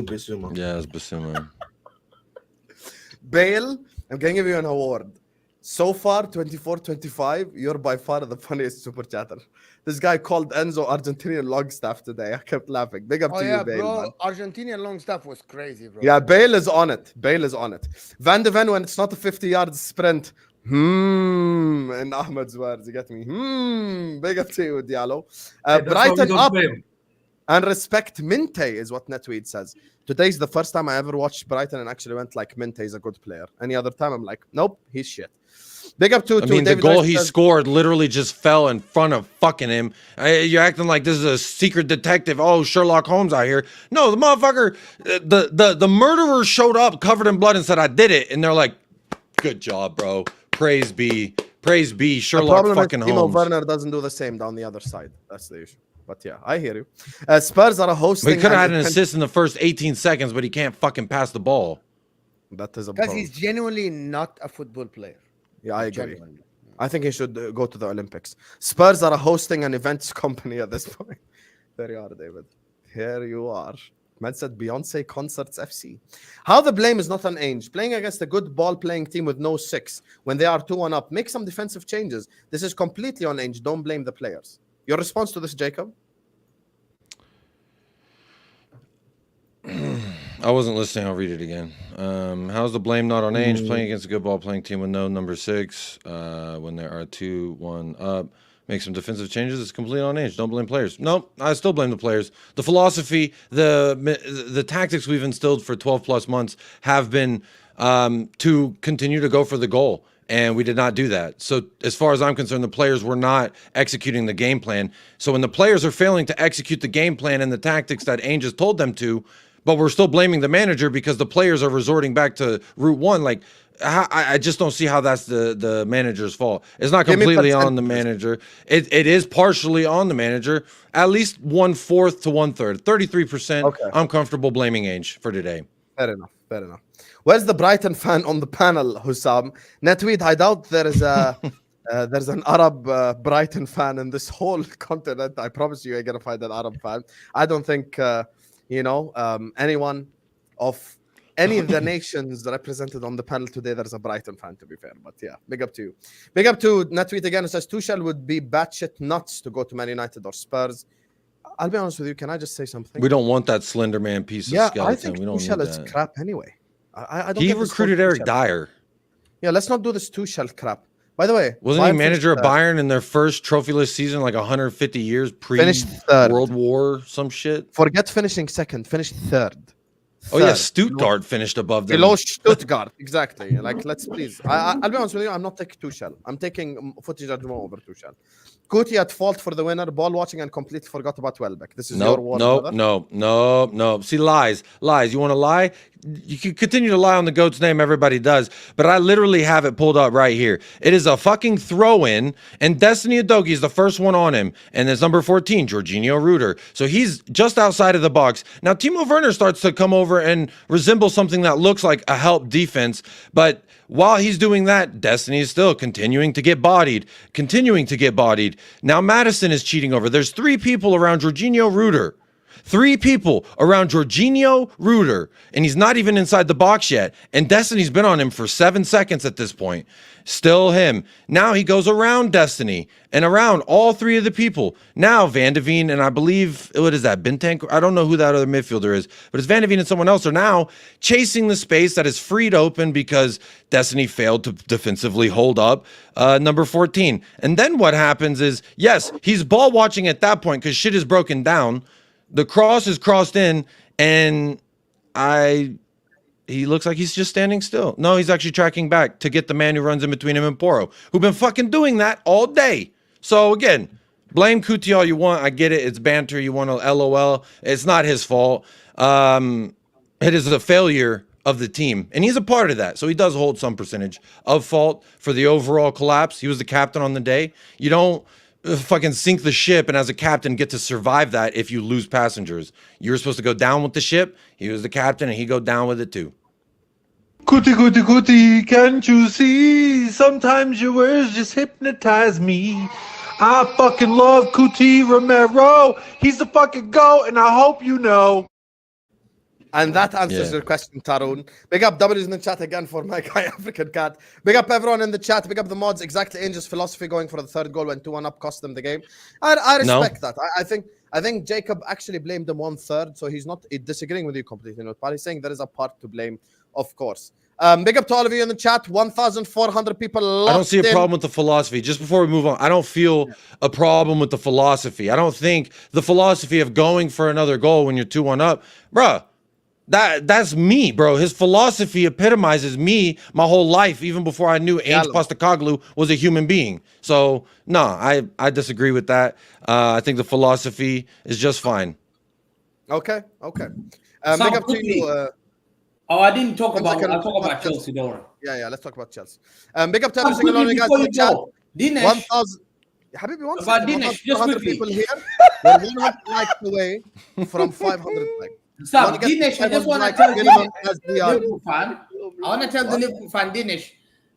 Bissouma. Yeah, it's Bissouma. Bale, I'm going to give you an award. So far, 24-25, you're by far the funniest super chatter. This guy called Enzo Argentinian Longstaff today. I kept laughing. Big up to you, Bale. Bro. Man. Argentinian Longstaff was crazy, bro. Yeah, Bale is on it. Van de Ven, when it's not a 50-yard sprint, in Ahmed's words, you get me? Big up to you, Diallo. Brighton up and respect Minte is what Netweed says. Today's the first time I ever watched Brighton and actually went like Minte is a good player. Any other time I'm like, nope, he's shit. Big up to I mean, the goal he scored literally just fell in front of fucking him. You're acting like this is a secret detective. Oh, Sherlock Holmes out here. No, the motherfucker, the murderer showed up covered in blood and said, I did it. And they're like, good job, bro. Praise be Sherlock fucking Holmes. Timo Werner doesn't do the same down the other side. That's the issue. But yeah, I hear you. Spurs are a hosting. He could have had an assist in the first 18 seconds, but he can't fucking pass the ball. That is a because problem. he's genuinely not a football player. Yeah, I agree. I think he should go to the Olympics. Spurs are a hosting an events company at this point. There you are, David. Here you are. Man said Beyonce Concerts FC. How the blame is not on Ainge. Playing against a good ball-playing team with no 6 when they are 2-1 up. Make some defensive changes. This is completely on Ainge. Don't blame the players. Your response to this, Jacob? I wasn't listening. I'll read it again. How's the blame not on Ainge? Playing against a good ball-playing team with no number 6 when there are 2-1 up. Make some defensive changes. It's completely on Ainge. Don't blame players. Nope, I still blame the players. The philosophy, the tactics we've instilled for 12+ months have been to continue to go for the goal. And we did not do that. So as far as I'm concerned, the players were not executing the game plan. So when the players are failing to execute the game plan and the tactics that Ainge has told them to, but we're still blaming the manager because the players are resorting back to route one. Like, I just don't see how that's the manager's fault. It's not completely on the manager. It is partially on the manager. At least 1/4 to 1/3, 33%. Okay. I'm comfortable blaming Ainge for today. Fair enough. Where's the Brighton fan on the panel, Hussam? Netweed, I doubt there is a there's an Arab Brighton fan in this whole continent. I promise you, you're gonna find an Arab fan. I don't think anyone of any of the nations represented on the panel today, there's a Brighton fan, to be fair. But yeah, big up to you. Big up to Netweet again, who says Tuchel would be batshit nuts to go to Man United or Spurs. I'll be honest with you. Can I just say something? We don't want that slender man piece of skeleton. I think we don't Tuchel need is that. crap anyway. I don't he recruited Eric Dyer. Yeah, let's not do this Tuchel crap. By the way, wasn't he manager of Bayern in their first trophyless season, like 150 years pre-World War, some shit? Forget finishing second, finished third. Oh yeah, third. Stuttgart finished above them. Below Stuttgart, exactly. Like, let's please. I'll be honest with you. I'm not taking Tuchel. I'm taking footage judgment over Tuchel. Kuti at fault for the winner. Ball watching and completely forgot about Welbeck. This is your war, brother. No. See, lies. You want to lie? You can continue to lie on the GOAT's name. Everybody does. But I literally have it pulled up right here. It is a fucking throw-in, and Destiny Udogie is the first one on him. And there's number 14, Jorginho Ruder. So he's just outside of the box. Now, Timo Werner starts to come over and resemble something that looks like a help defense. But while he's doing that, Destiny is still continuing to get bodied. Now, Madison is cheating over. There's 3 people around Jorginho Ruder. 3 people around Jorginho Ruder, and he's not even inside the box yet. And Destiny's been on him for 7 seconds at this point. Still him. Now he goes around Destiny and around all 3 of the people. Now Van de Veen and I believe, what is that, Bintang? I don't know who that other midfielder is, but it's Van de Veen and someone else are now chasing the space that is freed open because Destiny failed to defensively hold up number 14. And then what happens is, yes, he's ball watching at that point because shit is broken down. The cross is crossed in, and he looks like he's just standing still. No, he's actually tracking back to get the man who runs in between him and Poro, who've been fucking doing that all day. So again, blame Kuti all you want. I get it. It's banter. You want to LOL. It's not his fault. It is a failure of the team, and he's a part of that. So he does hold some percentage of fault for the overall collapse. He was the captain on the day. You don't fucking sink the ship and as a captain get to survive that if you lose passengers. You're supposed to go down with the ship. He was the captain and he go down with it too. Kuti, can't you see? Sometimes your words just hypnotize me. I fucking love Kuti Romero. He's the fucking GOAT, and I hope you know. And that answers your question, Tarun. Big up W's in the chat again for my guy, African Cat. Big up everyone in the chat. Big up the mods. Exactly Angel's philosophy going for the 3rd goal when 2-1 up cost them the game. I respect that. I think Jacob actually blamed them 1/3, so he's not disagreeing with you completely. But he's saying there is a part to blame, of course. Big up to all of you in the chat. 1,400 people. I don't see a problem with the philosophy. Just before we move on, I don't feel a problem with the philosophy. I don't think the philosophy of going for another goal when you're 2-1 up, bruh. That's me, bro. His philosophy epitomizes me my whole life, even before I knew Ange Postecoglou was a human being. So, no, I disagree with that. I think the philosophy is just fine. Okay. Big up to you. I didn't talk about. I'll talk about Chelsea, don't worry. Yeah. Let's talk about Chelsea. Big up to every single one of you guys in the chat. Dinesh. 1,000. Habibi, About Dinesh, just quickly. People here. We're 100 likes away from 500 likes. Stop, Dinesh. I just want to tell the Liverpool fan. I want to tell the Liverpool fan, Dinesh,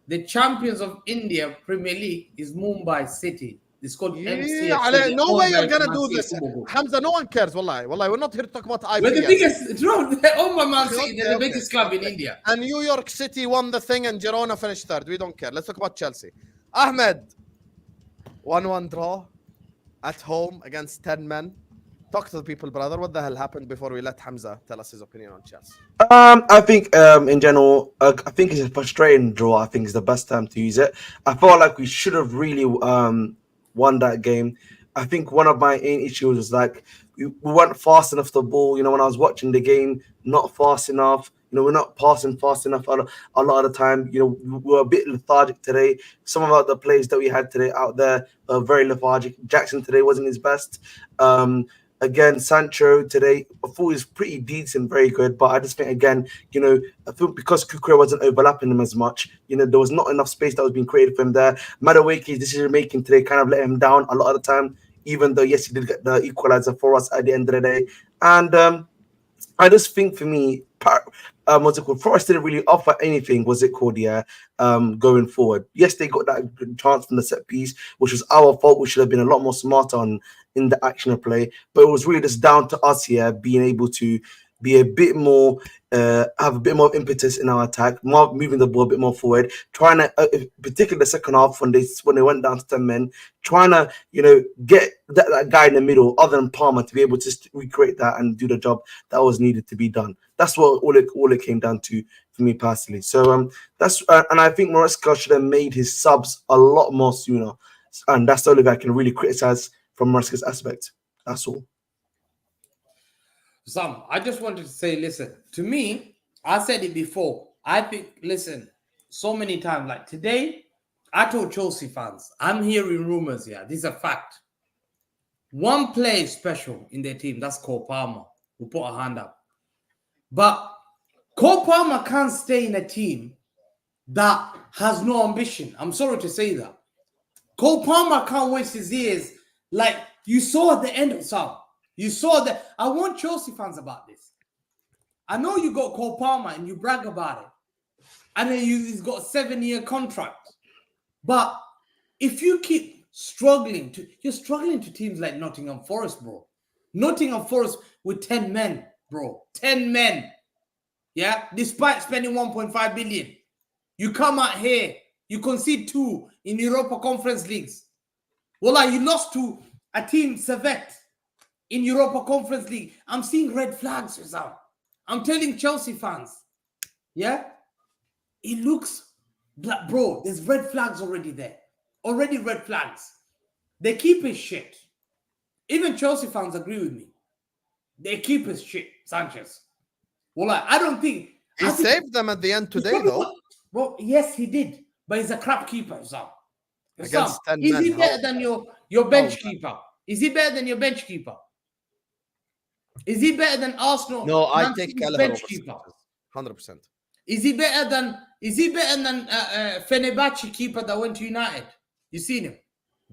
the champions of India Premier League is Mumbai City. It's called MCF. No way you're gonna do this, Hamza. No one cares. Wallahi, we're not here to talk about IPL. We're the biggest. Man City, they're the biggest club in India. And New York City won the thing, and Girona finished 3rd. We don't care. Let's talk about Chelsea. Ahmed, 1-1 draw at home against 10 men. Talk to the people, brother. What the hell happened before we let Hamza tell us his opinion on Chelsea? I think in general, I think it's a frustrating draw. I think it's the best time to use it. I felt like we should have really won that game. I think one of my main issues was like we weren't fast enough the ball. You know, when I was watching the game, not fast enough. You know, we're not passing fast enough a lot of the time. You know, we were a bit lethargic today. Some of the plays that we had today out there are very lethargic. Jackson today wasn't his best. Again, Sancho today, I thought he was pretty decent, very good. But I just think, again, you know, I think because Kukure wasn't overlapping him as much, you know, there was not enough space that was being created for him there. Madueke's decision-making today kind of let him down a lot of the time, even though, yes, he did get the equalizer for us at the end of the day. And I just think for me, what's it called? Forest didn't really offer anything, going forward. Yes, they got that good chance from the set piece, which was our fault. We should have been a lot more smart on in the action of play. But it was really just down to us here being able to be a bit more, have a bit more impetus in our attack, moving the ball a bit more forward, trying to, particularly the second half when they went down to 10 men, trying to, you know, get that guy in the middle, other than Palmer, to be able to recreate that and do the job that was needed to be done. That's what all it came down to for me personally. So that's and I think Maresca should have made his subs a lot more sooner, and that's the only thing I can really criticize from Maresca's aspect. That's all. I just wanted to say, listen, to me, I said it before. I think, listen, so many times, like today, I told Chelsea fans, I'm hearing rumors here. This is a fact. One player is special in their team. That's Cole Palmer, who put a hand up. But Cole Palmer can't stay in a team that has no ambition. I'm sorry to say that. Cole Palmer can't waste his years. Like you saw at the end of some. You saw that. I want Chelsea fans about this. I know you got Cole Palmer and you brag about it. And then he's got a 7-year contract. But if you keep struggling you're struggling to teams like Nottingham Forest, bro. Nottingham Forest with 10 men, bro. 10 men. Yeah, despite spending 1.5 billion. You come out here, you concede 2 in Europa Conference Leagues. Well, you lost to a team, Servette, in Europa Conference League. I'm seeing red flags, Rizal. I'm telling Chelsea fans, yeah, it looks black, bro. There's red flags already there. Already red flags. They keep his shit. Even Chelsea fans agree with me. They keep his shit, Sanchez. Well, I don't think... He saved them at the end today, though. Bro, yes, he did. But he's a crap keeper, Sam. Against 10 is men, he better than your bench keeper? Is he better than your bench keeper? Is he better than Arsenal? No, I take bench keeper. 100%. Is he better than Fenerbahce keeper that went to United? You seen him?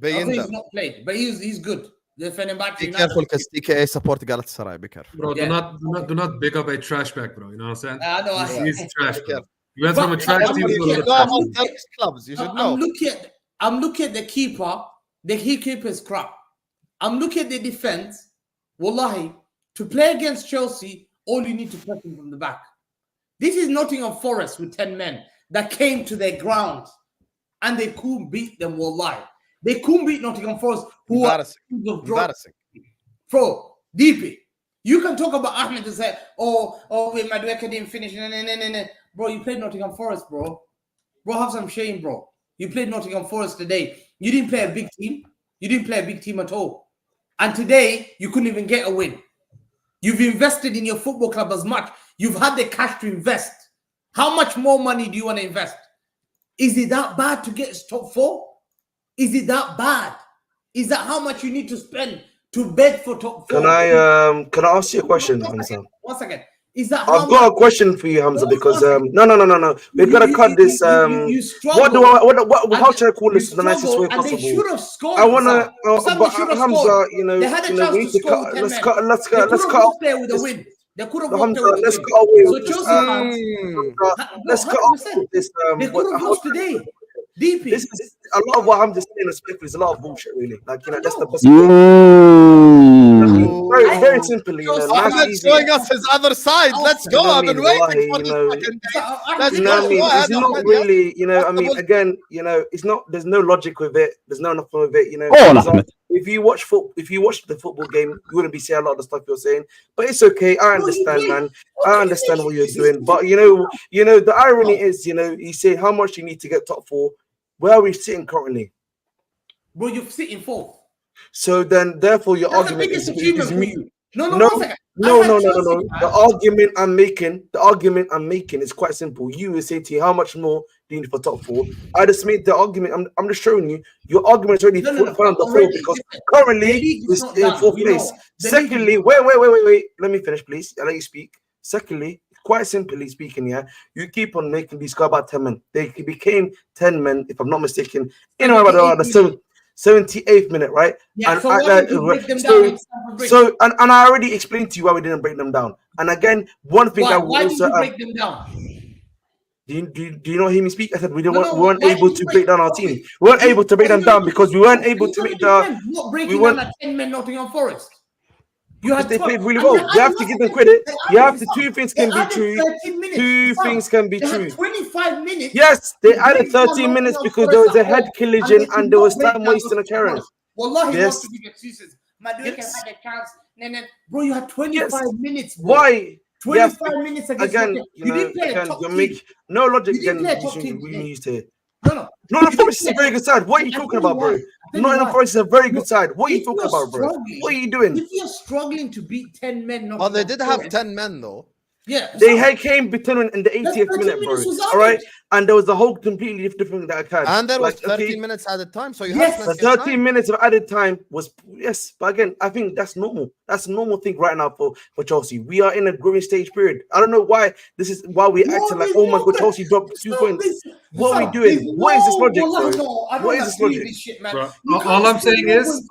He's not played, but he's good. The Fenerbahce. Be careful because TKA support Galatasaray. Be careful. Bro, do not big up a trash bag, bro. You know what I'm saying? I know. He's trash. You went from a trash team to a trash clubs. You should know. I'm looking at the keeper. The keeper is crap. I'm looking at the defense. Wallahi, to play against Chelsea, all you need to press him from the back. This is Nottingham Forest with 10 men that came to their ground and they couldn't beat them. Wallahi, they couldn't beat Nottingham Forest. Who Embarrassing. Bro, DP, you can talk about Ahmed and say, wait, Madueke didn't finish. No. Bro, you played Nottingham Forest, bro. Bro, have some shame, bro. You played Nottingham Forest today. You didn't play a big team. You didn't play a big team at all. And today, you couldn't even get a win. You've invested in your football club as much. You've had the cash to invest. How much more money do you want to invest? Is it that bad to get top 4? Is it that bad? Is that how much you need to spend to beg for top 4? Can I ask you a question, Hamza? 1 second. Is that I've got a question for you, Hamza, because no. We're gonna cut this. How should I call this the nicest way possible? They should have scored. I wanna, but Hamza, they had a chance to score. Let's cut there with a win. They could have Hamza, let's cut away. So Chelsea fans, let's cut off this. They could have lost today. DP. This is a lot of what I'm just saying. Respectfully, is a lot of bullshit, really. Like that's the best. Very simply, Ahmed's showing us his other side. Let's go. I've been waiting for this fucking day. Let's go. It's not really, again, it's not. There's no logic with it. There's no nothing with it. If you watch the football game, you wouldn't be saying a lot of the stuff you're saying. But it's okay. I understand, man. I understand what you're doing. But the irony is, you say how much you need to get top 4. Where are we sitting currently? Bro, you're sitting 4th. So then, therefore, your argument is me. No. The argument I'm making is quite simple. You will say to you, how much more do you need for top 4? I just made the argument. I'm just showing you. Your argument is already found the 4 because currently it's in 4th place. Secondly, wait. Let me finish, please. I'll let you speak. Secondly, quite simply speaking, you keep on making these go about 10 men. They became 10 men, if I'm not mistaken, in about the 78th minute, right? Yeah, and I I already explained to you why we didn't break them down. And again, one thing why did you break them down? Do you not hear me speak? I said we weren't able to break down our team. We weren't able to break them down because we weren't able to make the. Not breaking down a 10 men Nottingham Forest. They played really well. You have to give them credit. You have to. Two things can be true. 25 minutes. Yes, they added 13 minutes because there was a head collision and there was time wasting occurrence. Wallahi, yes. Not to give excuses. Madueke had a chance. Bro, you had 25 minutes. Bro. Why? 25 minutes again. You didn't play a top team. No logic. You didn't play a top team. No. Nottingham Forest is a very good side. What are you talking about, bro? Nottingham Forest is a very good side. What are you talking about, bro? What are you doing? If you're struggling to beat 10 men, Well, they did have 10 men though. Yeah, They came between in the 80th minute, bro. All right, and there was a whole completely different that occurred. And there was like, 13 minutes added time, so you Yes, have the 13 minutes of added time was but again, I think that's normal. That's a normal thing right now for Chelsea. We are in a growing stage period. I don't know why this is why we acting like, oh my god, Chelsea dropped 2 points. What are we doing? What is this logic, bro? What is this logic? Bro, all I'm saying is,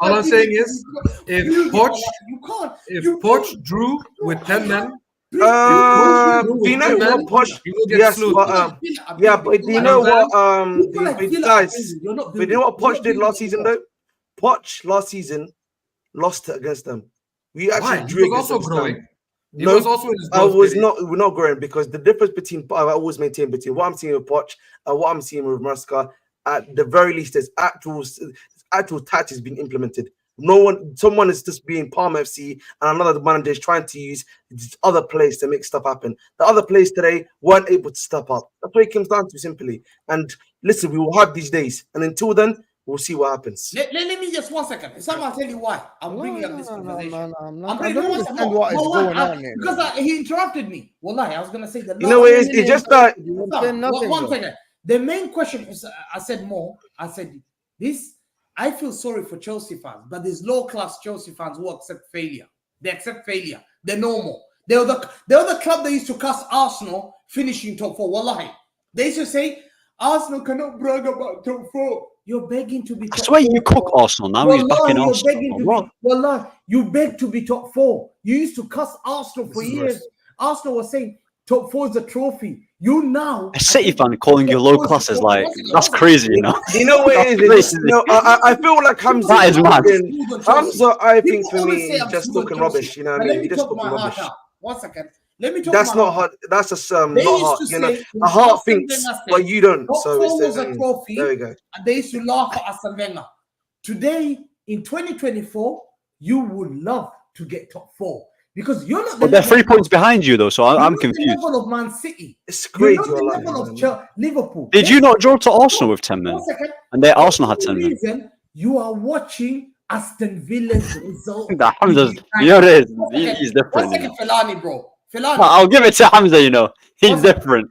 if Poch drew with 10 men. Do you know what Poch? Yes, but do you know what guys? But you know what Poch did last season though? Poch last season lost against them. We actually drew against them. Growing. No, we're not growing because the difference between I always maintain between what I'm seeing with Poch and what I'm seeing with Maresca, at the very least, there's actual tactics being implemented. Someone is just being Palm FC, and another manager is trying to use this other players to make stuff happen. The other players today weren't able to step up. That's what it comes down to, simply. And listen, we will have these days, and until then, we'll see what happens. Let me just 1 second. I'll tell you why I'm bringing up this conversation. I don't understand what is going on here. Because he interrupted me. Wallahi, I was going to say that. You know, it's just that. 1 second. The main question is, I said this. I feel sorry for Chelsea fans, but there's low-class Chelsea fans who accept failure. They accept failure. They're normal. They're the club that used to cuss Arsenal finishing top 4. Wallahi. They used to say, Arsenal cannot brag about top 4. You're begging to be top 4. I swear you cook Arsenal. Now he's back in Arsenal. Wallahi, you beg to be top 4. You used to cuss Arsenal for years. Arsenal was saying, top 4 is a trophy. You now a City fan calling you low class is like that's crazy, you know. You know what it is? I feel like Hamza. That is mad. Hamza, I think for me, is just talking rubbish. You know what I mean? He's just talking rubbish. 1 second. Let me talk. That's not hard. That's just not hard. You know, a heart thinks, but you don't. So it's a trophy. There we go. And they used to laugh at Aston Wenger. Today, in 2024, you would love to get top 4. Because you're not. But they're 3 points behind you, though, so I'm confused. The level of Man City. It's crazy. You're not the level of Liverpool. Did you not draw to Arsenal with 10 men? And they Arsenal had 10 men. You are watching Aston Villa's result. Hamza's, you know what it is? He's different. 1 second, Fellaini, bro. Fellaini. I'll give it to Hamza, you know. He's different.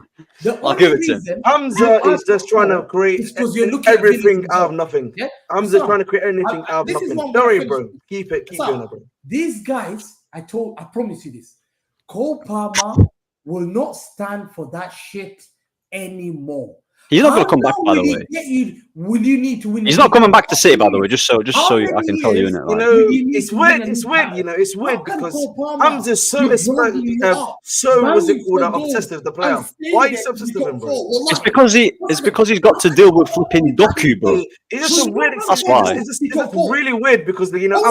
I'll give it to him. Hamza is just trying to create everything out of nothing. Yeah? Hamza's trying to create anything out of nothing. Don't worry, bro. Keep doing it, bro. These guys, I promise you this. Cole Palmer will not stand for that shit anymore. He's not going to come back, by the way. Will you need to win? He's not coming back to City, by the way. Just so I can tell you, innit? You know, it's weird. It's weird. You know, it's weird because Hamza's so obsessed with the player. Why are you so obsessed with him, bro? It's because he's got to deal with flipping Doku, bro. It's just a weird. That's why. It's just really weird because you know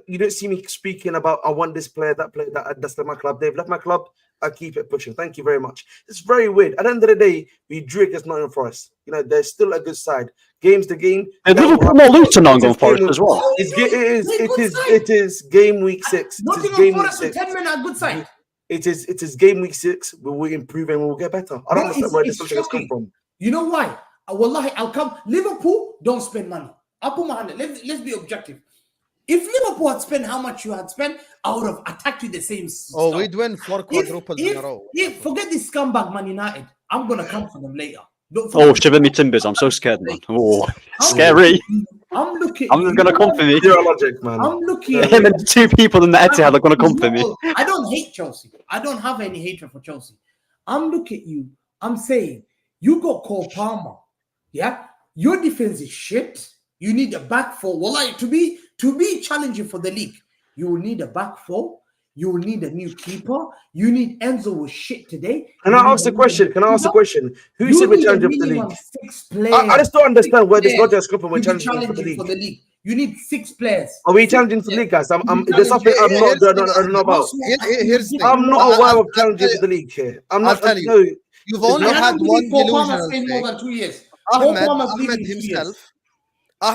you don't see me speaking about I want this player, that that's left my club. They've left my club. I keep it pushing. Thank you very much. It's very weird. At the end of the day, we drew against Nottingham Forest. You know, they're still a good side. Game's the game. And Liverpool not lose to Nottingham Forest as well. It is game week 6. Nottingham Forest with 10 men are a good side. It is game week 6. We will improve and we will get better. I don't understand where this has come from. You know why? Wallahi, I'll come. Liverpool don't spend money. I'll put my hand. Let's be objective. If Liverpool had spent how much you had spent, I would have attacked you the same stuff. We'd win 4 quadruples in a row. Forget this scumbag Man United. I'm going to come for them later. Shiver me timbers. I'm so scared, man. Oh, scary. I'm just going to come for me. You're a logic, man. I'm looking at him and 2 people in the Etihad are going to come for me. I don't hate Chelsea. I don't have any hatred for Chelsea. I'm looking at you. I'm saying, you got Cole Palmer. Yeah? Your defense is shit. You need a back four. Wallahi, to be challenging for the league, you will need a back four. You will need a new keeper. You need Enzo was shit today. Can I ask a question? Who said we're challenging for the league? I just don't understand where this logic has come from. We're challenging for the league. You need 6 players. Are we challenging for the league, guys? There's something I don't know about. I'm not aware of challenging for the league here. I'll tell you. You've only had one delusional thing. More than 2 years. Ahmed himself.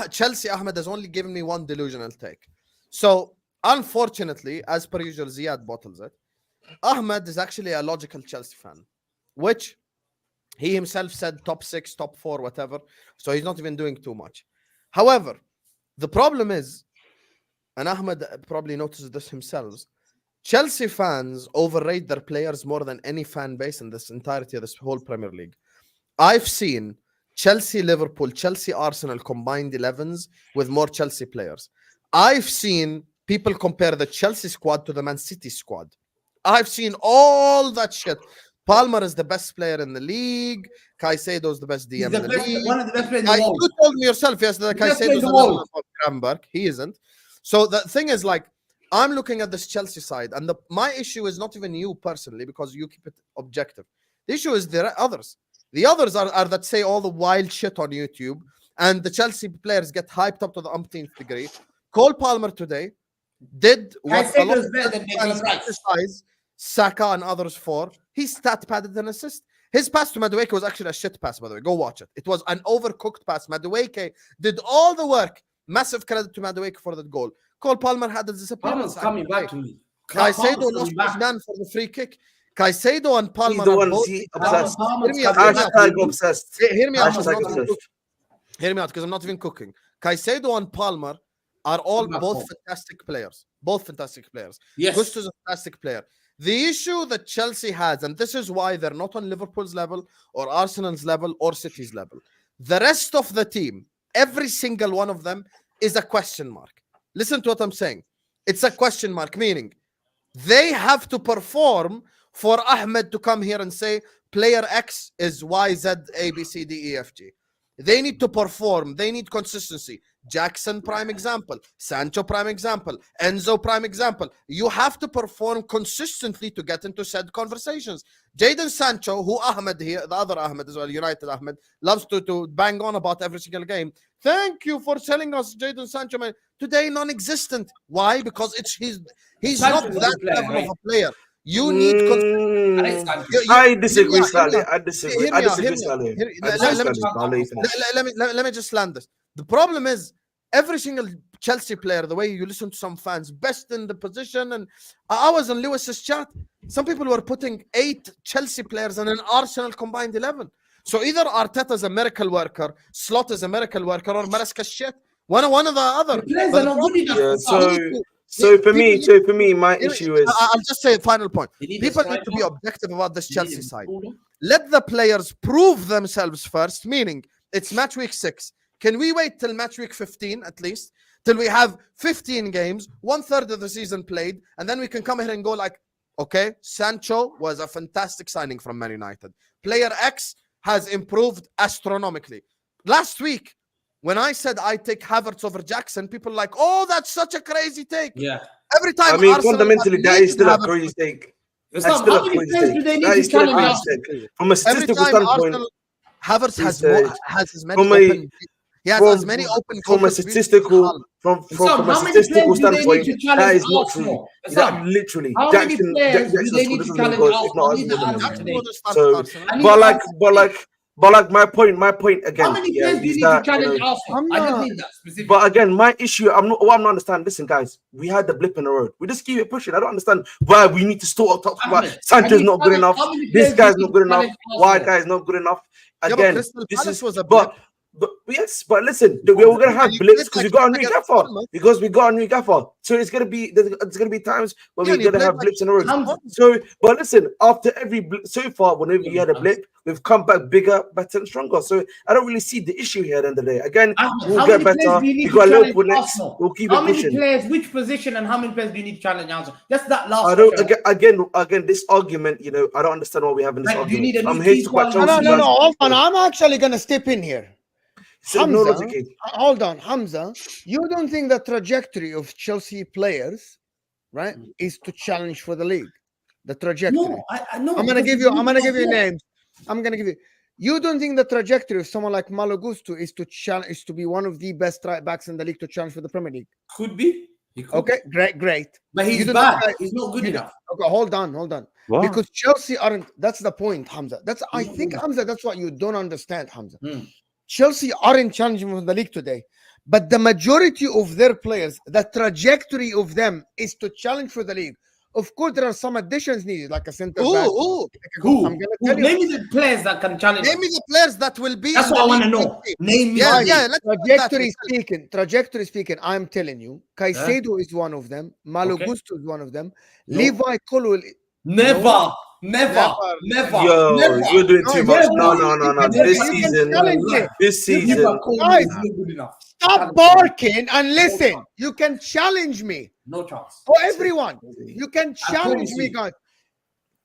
Chelsea Ahmed has only given me one delusional take. So, unfortunately, as per usual, Ziad bottles it. Ahmed is actually a logical Chelsea fan, which He himself said top 6, top 4, whatever. So he's not even doing too much. However, the problem is, and Ahmed probably noticed this himself, Chelsea fans overrate their players more than any fan base in this entirety of this whole Premier League. I've seen Chelsea, Liverpool, Chelsea, Arsenal combined 11s with more Chelsea players. I've seen people compare the Chelsea squad to the Man City squad. I've seen all that shit. Palmer is the best player in the league. Caicedo is the best DM in the league. One of the best players in the world. You told me yourself yesterday that Caicedo is the level of Gravenberch. He isn't. So the thing is, like, I'm looking at this Chelsea side, and my issue is not even you personally, because you keep it objective. The issue is there are others. The others are that say all the wild shit on YouTube, and the Chelsea players get hyped up to the umpteenth degree. Cole Palmer today did what a lot of fans criticize Saka and others for. He stat padded an assist. His pass to Madueke was actually a shit pass, by the way. Go watch it. It was an overcooked pass. Madueke did all the work. Massive credit to Madueke for that goal. Cole Palmer had a disappearance. Coming back to me. Caicedo lost his man for the free kick. Caicedo and Palmer the are one both obsessed. Hashtag obsessed. Hear me out. Hashtag obsessed. Hear me out, because I'm not even cooking. Caicedo and Palmer are both fantastic players. Both fantastic players. Yes. Gusto's a fantastic player. The issue that Chelsea has, and this is why they're not on Liverpool's level or Arsenal's level or City's level. The rest of the team, every single one of them, is a question mark. Listen to what I'm saying. It's a question mark, meaning they have to perform for Ahmed to come here and say player X is Y, Z, A, B, C, D, E, F, G. They need to perform. They need consistency. Jackson, prime example. Sancho, prime example. Enzo, prime example. You have to perform consistently to get into said conversations. Jadon Sancho, who Ahmed here, the other Ahmed as well, United Ahmed, loves to bang on about every single game. Thank you for selling us Jadon Sancho, man. Today, non-existent. Why? Because he's not that level of a player. You need I disagree, Saleh. I disagree. Saleh. Let me just land this. The problem is every single Chelsea player, the way you listen to some fans, best in the position. And I was on Lewis's chat. Some people were putting 8 Chelsea players and an Arsenal combined 11. So either Arteta's a miracle worker, Slot is a miracle worker, or Maresca's shit. One of the other. The players are not good enough. So for me, my issue is. I'll just say a final point. People need to be objective about this Chelsea side. Let the players prove themselves first, meaning it's match week 6. Can we wait till match week 15 at least? Till we have 15 games, 1/3 of the season played, and then we can come here and go like, okay, Sancho was a fantastic signing from Man United. Player X has improved astronomically. Last week, when I said I take Havertz over Jackson, people are like, oh, that's such a crazy take. Yeah. Every time. I mean, fundamentally, that is still a crazy take. It's not how many players do they need to challenge Arsenal? From a statistical standpoint, Havertz has as many open. He has as many open. From a statistical standpoint, that is not true. That literally, Jackson doesn't score Arsenal. But like my point again. How many players do you need to challenge Arsenal? I just need that specific. But again, my issue, I'm not understanding. Listen, guys, we had the blip in the road. We just keep it pushing. I don't understand why we need to talk about Sancho's not good enough. This guy's not good enough. Why guy's not good enough? Again, this is But yes, but listen, we're gonna have blips because we got a new gaffer. Because we got a new gaffer, so it's gonna be times when we're gonna have blips in the road. So, but listen, after every so far, whenever you had a blip, we've come back bigger, better, and stronger. So I don't really see the issue here at the end of the day. Again, we'll get better. We got Liverpool next. We'll keep it pushing. How many players? Which position and how many players do you need to challenge Arsenal? Just that last. I don't. Again, this argument. I don't understand why we have this argument. I'm here to quite. No. Hold on. I'm actually gonna step in here. Hamza, hold on, Hamza. You don't think the trajectory of Chelsea players, right, is to challenge for the league? The trajectory. No, no. I'm gonna give you names. I'm gonna give you. You don't think the trajectory of someone like Malo Gusto is to challenge, is to be one of the best right backs in the league to challenge for the Premier League? Could be. Okay, great. But he's bad. He's not good enough. Okay, hold on. What? Because Chelsea aren't. That's the point, Hamza. I think Hamza. That's what you don't understand, Hamza. Chelsea aren't challenging for the league today, but the majority of their players, the trajectory of them is to challenge for the league. Of course, there are some additions needed, like a center Who? back. Who? Who? I'm gonna tell you. Name me the players that can challenge. Name me the players that will be. That's in what I the want to league know. team. Name me. Yeah, the yeah. league. Let's put that. Trajectory speaking, I'm telling you, Caicedo is one of them. Malo Okay. Gusto is one of them. No. Levi Colwell. Never. Yo, you're doing too much. No. This season, Guys, stop barking and listen. You can challenge me. No chance. For everyone, you can challenge me, you. guys.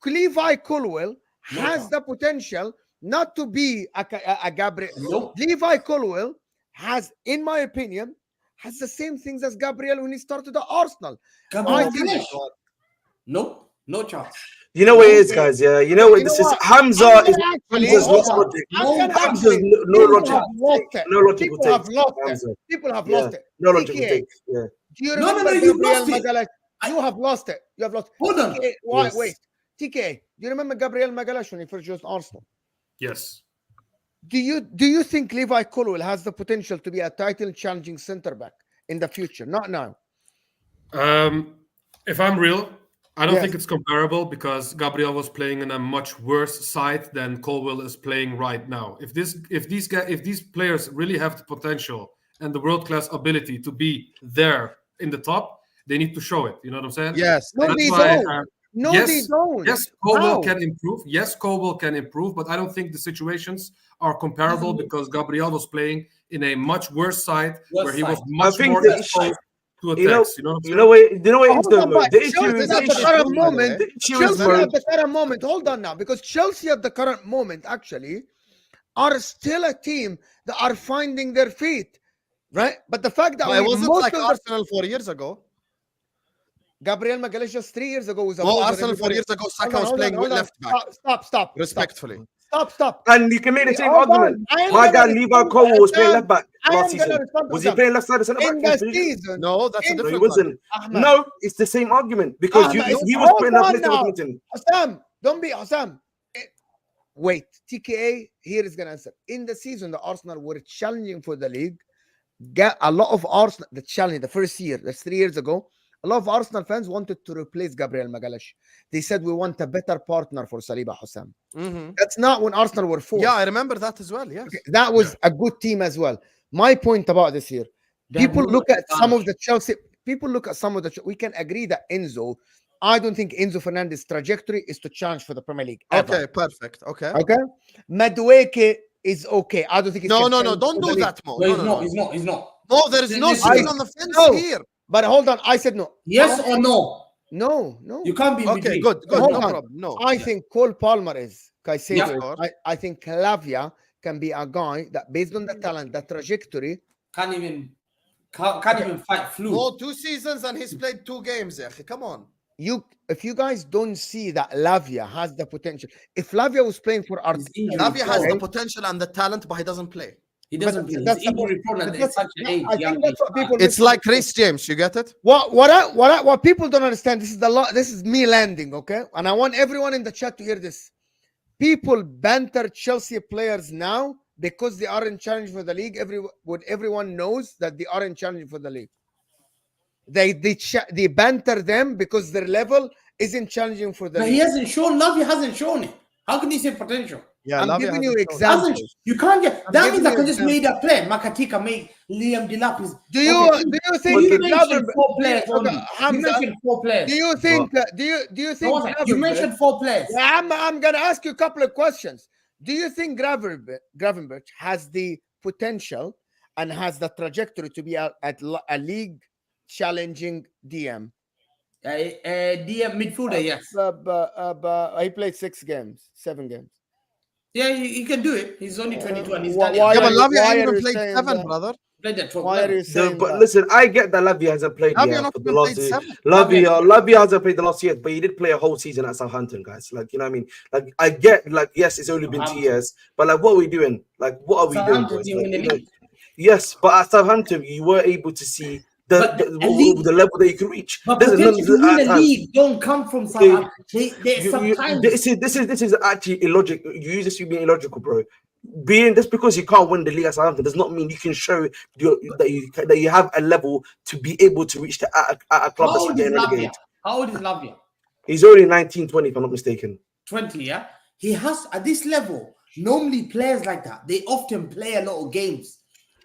Levi Colwell has the potential not to be a Gabriel. Nope. Levi Colwell has, in my opinion, has the same things as Gabriel when he started at Arsenal. Gabriel Finish. Nope. No chance. You know what it is, guys. Yeah, you know what this is. Hamza's lost logic. Hamza's no logic. No logical take. People have lost it. No logical take. Yeah. Do you remember you lost it. Magalhaes? You have lost it. You have lost it. Hold on. TK, wait. TK, do you remember Gabriel Magalhaes when he first joined Arsenal? Yes. Do you think Levi Colwell has the potential to be a title challenging centre back in the future? Not now. If I'm real, I don't think it's comparable because Gabriel was playing in a much worse side than Colwell is playing right now. If these players really have the potential and the world-class ability to be there in the top, they need to show it. You know what I'm saying? Yes. No, they don't. They don't. Yes, Colwell can improve. Yes, Colwell can improve, but I don't think the situations are comparable because Gabriel was playing in a much worse side where he was much more exposed to attacks. You know what it is though. Chelsea at the current moment. Hold on now, because Chelsea at the current moment actually are still a team that are finding their feet, right? But the fact that it wasn't like Arsenal 4 years ago. Gabriel Magalhaes just 3 years ago was Arsenal 4 years ago. Saka was playing with left back. Stop. Respectfully. Stop. And you can make the same argument. My guy Levi Colwell was playing left back last season. Was he playing left side or centre back? In the season. No, that's a different. No, he wasn't. No, it's the same argument because he was playing left back. Hassan, don't be Hassan. Wait, TKA here is gonna answer. In the season, the Arsenal were challenging for the league. A lot of Arsenal, the first year, that's 3 years ago. A lot of Arsenal fans wanted to replace Gabriel Magalhaes. They said we want a better partner for Saliba Hussam. That's not when Arsenal were fourth. Yeah, I remember that as well. Yes, okay, that was a good team as well. My point about this here, people look at some of the Chelsea. We can agree that Enzo. I don't think Enzo Fernandez's trajectory is to challenge for the Premier League. Ever. Okay, perfect. Okay. Madueke is okay. I don't think. No. Don't do that, Mo. He's not. No, there is no skin on the fence here. But hold on, I said no. Yes or no? No. You can't be okay. Good. No problem. No. I think Cole Palmer is Caicedo. I think Lavia can be a guy that, based on the talent, the trajectory, can't even fight flu. No, 2 seasons and he's played 2 games. Come on. If you guys don't see that Lavia has the potential, if Lavia was playing for Arsenal, Lavia has the potential and the talent, but he doesn't play. He doesn't play. He's injury prone at such an age. I think that's what people. It's like Chris James. You get it? What people don't understand. This is me landing, okay? And I want everyone in the chat to hear this. People banter Chelsea players now because they aren't challenging for the league. Everyone knows that they aren't challenging for the league. They banter them because their level isn't challenging for the league. He hasn't shown. Lavia hasn't shown it. How can he say potential? Yeah, I'm giving you examples. You can't get that means I can just made a play. Makatika made Liam Delap is. Do you think you mentioned 4 players? You mentioned 4 players. Do you think? You mentioned 4 players. I'm gonna ask you a couple of questions. Do you think Gravenberch has the potential and has the trajectory to be a league challenging DM? DM midfielder, yes. He played 7 games. Yeah, he can do it. He's only 22 and he's done it. Yeah, but Lavia ain't even played 7, brother. But listen, I get that Lavia hasn't played yet for the last year. Lavia hasn't played the last year, but he did play a whole season at Southampton, guys. Like, you know what I mean? Like, I get, like, yes, it's only been 2 years, but like, what are we doing? Like, what are we doing? Boys? Like, yes, but at Southampton, you were able to see the level that you can reach. But the league don't come from Southampton. This is actually illogical. You use this to be illogical, bro. Just because you can't win the league at Southampton does not mean you can show that you have a level to be able to reach at a club that's getting relegated. How old is Lavia? He's only 19, 20, if I'm not mistaken. 20, yeah? He has, at this level, normally players like that, they often play a lot of games.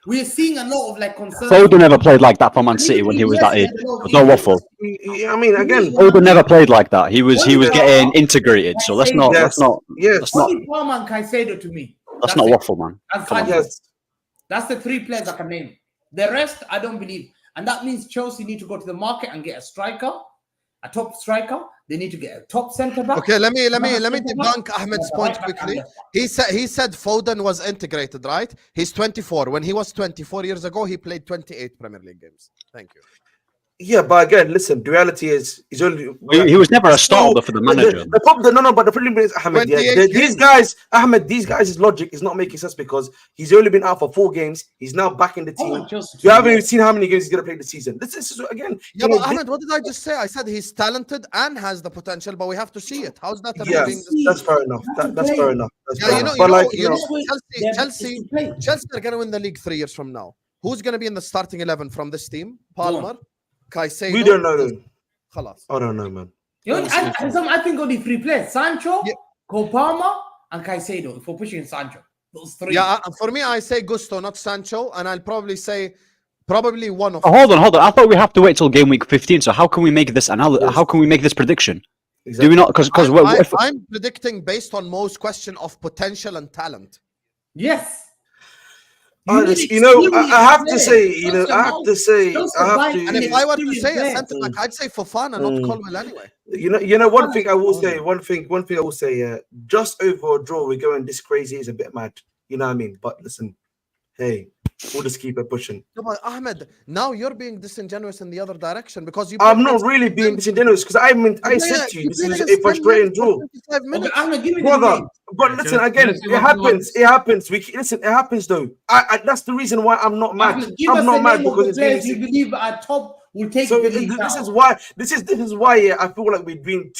We're seeing a lot of like concerns. Foden never played like that for Man City when he was that age. No waffle. I mean, again, Foden never played like that. He was getting integrated. So let's not Only Palmer and Caicedo to me. That's not waffle, man. That's the 3 players I can name. The rest, I don't believe. And that means Chelsea need to go to the market and get a striker, a top striker. They need to get a top centre back. Okay, let me debunk Ahmed's point quickly. He said Foden was integrated, right? He's 24. When he was 24 years ago, he played 28 Premier League games. Thank you. Yeah, but again, listen. The reality is, he's only. He was never a starter for the manager. The problem, but the problem is Ahmed. Yeah, these guys, his logic is not making sense because he's only been out for 4 games. He's now back in the team. You haven't even seen how many games he's gonna play this season. This is again. Yeah, but Ahmed, what did I just say? I said he's talented and has the potential, but we have to see it. How's that? That's fair enough. That's fair enough. Chelsea are gonna win the league 3 years from now. Who's gonna be in the starting 11 from this team? Palmer. Caicedo. We don't know them. Khalas. I don't know, man. I think only 3 players: Sancho, Palmer, and Caicedo. If we're pushing Sancho, those 3. Yeah, for me, I say Gusto, not Sancho, and I'll probably say one of. Hold on. I thought we have to wait till game week 15. So how can we make this How can we make this prediction? Exactly. Do we not? Because I'm predicting based on Mo's question of potential and talent. Yes. I have to say, and if I were to say a centre back, I'd say Fofana, not Colwell anyway. You know, one thing I will say, just over a draw, we're going this crazy is a bit mad. You know what I mean? But listen, hey, we'll just keep it pushing. No, but Ahmed, now you're being disingenuous in the other direction because I'm not really being disingenuous because I said to you, this is a frustrating draw. Brother, but listen, again, it happens. It happens. It happens though. That's the reason why I'm not mad. I'm not mad because it's you believe are top. We'll take so this is why I feel like we're being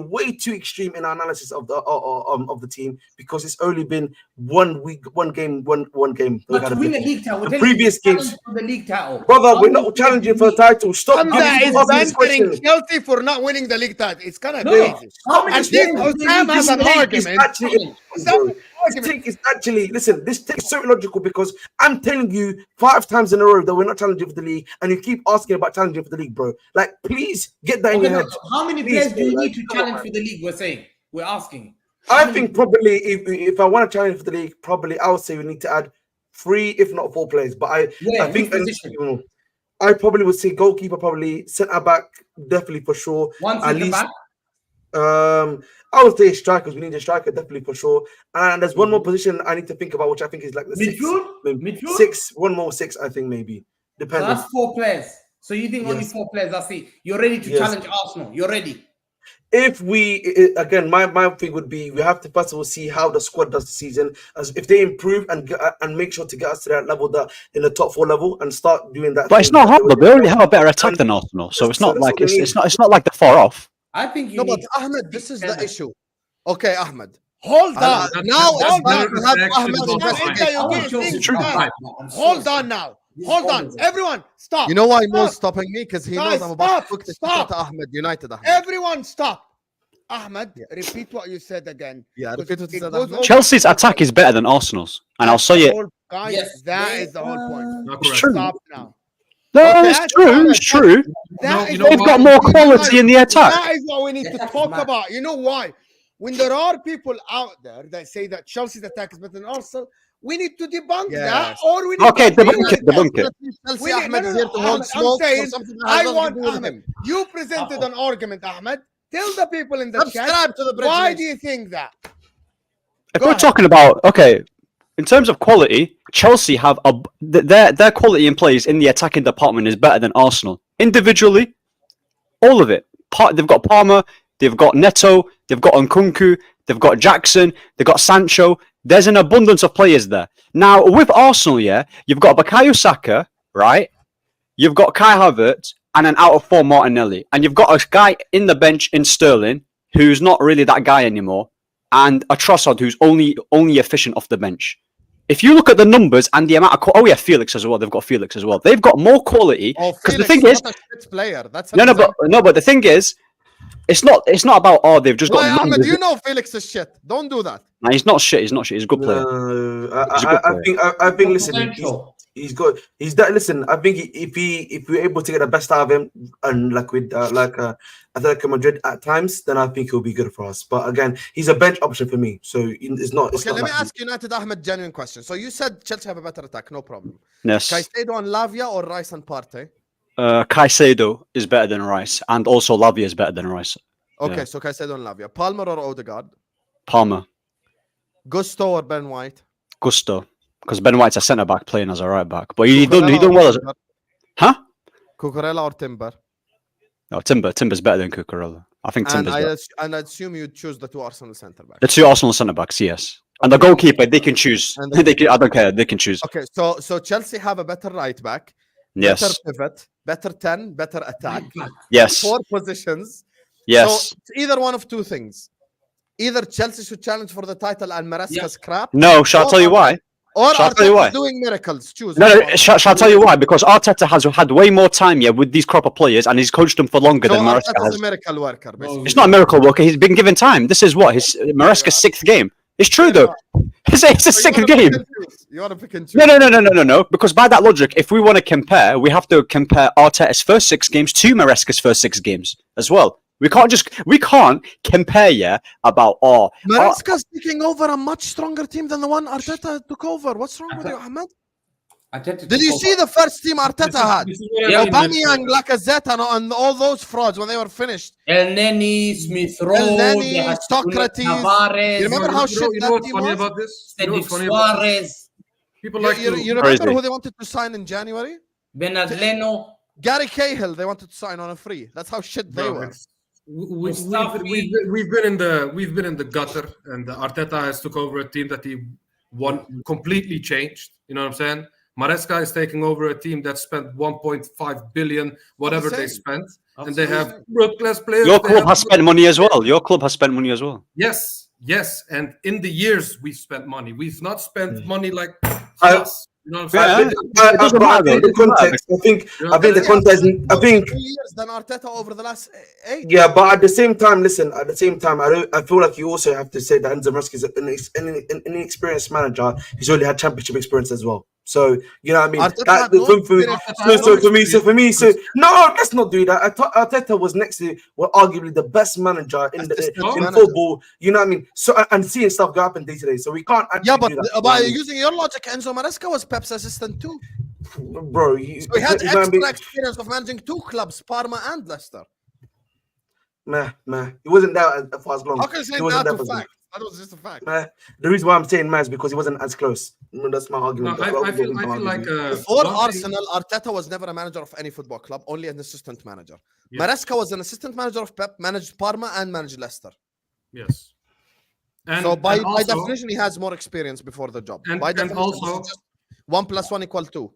way too extreme in our analysis of the team because it's only been 1 week, one game. But to win the league title, the previous games, for the league title. Brother, we're not challenging for the title. Stop bantering Chelsea for not winning the league title. It's kind of crazy. And Sam has an argument. It's actually listen. This thing is so illogical because I'm telling you 5 times in a row that we're not challenging for the league, and you keep asking about challenging for the league, bro. Like, please get that in your head. How many players do you need to challenge for the league? We're asking. I think probably if I want to challenge for the league, probably I would say we need to add 3, if not 4 players. But I think I probably would say goalkeeper, probably centre back, definitely for sure. One centre back. I would say strikers. We need a striker, definitely for sure. And there's one more position I need to think about, which I think is like the midfield. 6, one more 6, I think maybe. Depending. So that's 4 players. So you think only 4 players? That's it. You're ready to challenge Arsenal. You're ready. If again, my thing would be we have to first of all see how the squad does the season, as if they improve and make sure to get us to that level, that in the top 4 level, and start doing that. But it's not hard. They already have a better attack than Arsenal, so it's not like it's not like they're far off. I think but Ahmed, this is the issue. Okay, Ahmed. Hold on. Hold on now. Hold on. Everyone, stop. You know why Mo's stopping me? Because he knows I'm about to cook the shit to Ahmed United. Everyone, stop. Ahmed, repeat what you said again. Yeah, repeat what you said. Chelsea's attack is better than Arsenal's, and I'll say it. Guys, that is the whole point. It's true. Stop now. No, it's true. They've got more quality in the attack. That is what we need to talk about. You know why? When there are people out there that say that Chelsea's attack is better than Arsenal, we need to debunk that, or we need debunk it. Chelsea Ahmed is here to hold smoke. I want Ahmed. You presented an argument, Ahmed. Tell the people in the chat why do you think that? If we're talking about in terms of quality, Chelsea have their quality in players in the attacking department is better than Arsenal. Individually, all of it. They've got Palmer, they've got Neto, they've got Nkunku, they've got Jackson, they've got Sancho. There's an abundance of players there. Now, with Arsenal, you've got Bukayo Saka, right? You've got Kai Havertz and an out-of-form Martinelli. And you've got a guy in the bench in Sterling who's not really that guy anymore. And a Trossard who's only efficient off the bench. If you look at the numbers and the amount of Felix as well. They've got Felix as well. They've got more quality. Because the thing is, player. That's but the thing is, It's not about they've just Why, got. Ahmed, you know Felix is shit. Don't do that. Nah, he's not shit. He's a good player. He's a good player. I think. Listen, Potential. he's good. He's that. Listen, I think if we're able to get the best out of him, and like with Atletico Madrid at times, then I think he'll be good for us. But again, he's a bench option for me, so it's not. Okay, let me ask United Ahmed genuine question. So you said Chelsea have a better attack, no problem. Yes. Caicedo and Lavia or Rice and Partey? Caicedo is better than Rice, and also Lavia is better than Rice. Okay, Yeah. so Caicedo and Lavia. Palmer or Odegaard? Palmer, Gusto or Ben White? Gusto, because Ben White's a centre back playing as a right back, but he done well as huh? Cucurella or Timber? No, Timber's better than Cucurella. I think And Timber's better. I assume you'd choose the two Arsenal centre backs. The two Arsenal centre backs, yes, and the goalkeeper they can choose. And the- I don't care. They can choose. Okay, so Chelsea have a better right back, Yes, better pivot, better 10, better attack, yes, 4 positions. yes. So it's either one of two things. Either Chelsea should challenge for the title and Maresca's crap. No, shall I tell you why? Or Shall I tell you why? Arteta's doing miracles. Choose. No, one. shall I tell you why? Because Arteta has had way more time with these crop of players, and he's coached them for longer So than Maresca Arteta's has. a miracle worker, basically. It's not a miracle worker. He's been given time. This is what his Maresca's 6th game. It's true though. It's a So 6th game. You want to pick and choose. No. Because by that logic, if we want to compare, we have to compare Arteta's first 6 games to Maresca's first 6 games as well. We can't compare about Maresca's taking over a much stronger team than the one Arteta took over. What's wrong with you, Ahmed? Did you see the first team Arteta had? Yeah, Aubameyang, Lacazette, and all those frauds when they were finished. El Neni, Smith Rowe, Elneny, Socrates. Tavares, You remember how shit You know that what's team funny was? about this? You know Cedric what's funny about this? Suarez, People like You to. remember Crazy. who they wanted to sign in January? Benagleno. Gary Cahill. They wanted to sign on a free. That's how shit they Bro, were. it's- we- Mustafi. we've been in the gutter, and Arteta has took over a team that he completely changed. You know what I'm saying? Maresca is taking over a team that spent 1.5 billion, whatever they same. spent, and they have world-class players. your They club have- has spent money as well. Your club has spent money as well. Yes, and in the years we've spent money. We've not spent money like I- us. You know what I'm saying? Yeah. I think the context. I think the context. I think 2 years than Arteta over the last 8. yeah, but at the same time, listen. At the same time, I feel like you also have to say that Enzo Maresca is an inexperienced manager. He's already had championship experience as well. So you know what I mean. Arteta That, had no for me, no, let's not do that. Arteta was next to arguably the best manager in Assistant in manager. football. You know what I mean. So and seeing stuff go happen day to day. So we can't. Actually Yeah, but do that, you know by what I mean? using your logic, Enzo Maresca was Pep's assistant too. Bro, So he had extra experience of managing 2 clubs, Parma and Leicester. Meh. He wasn't there for as long. How can you say He wasn't that there to for as long. fact? That was just a fact. The reason why I'm saying meh is because he wasn't as close. That's my No, argument. I feel like Before one thing- Arsenal, Arteta was never a manager of any football club, only an assistant manager. Yeah. Maresca was an assistant manager of Pep, managed Parma and managed Leicester. Yes. And, So by also- definition, he has more experience before the job. And- By and definition, this is also- just 1 + 1 = 2.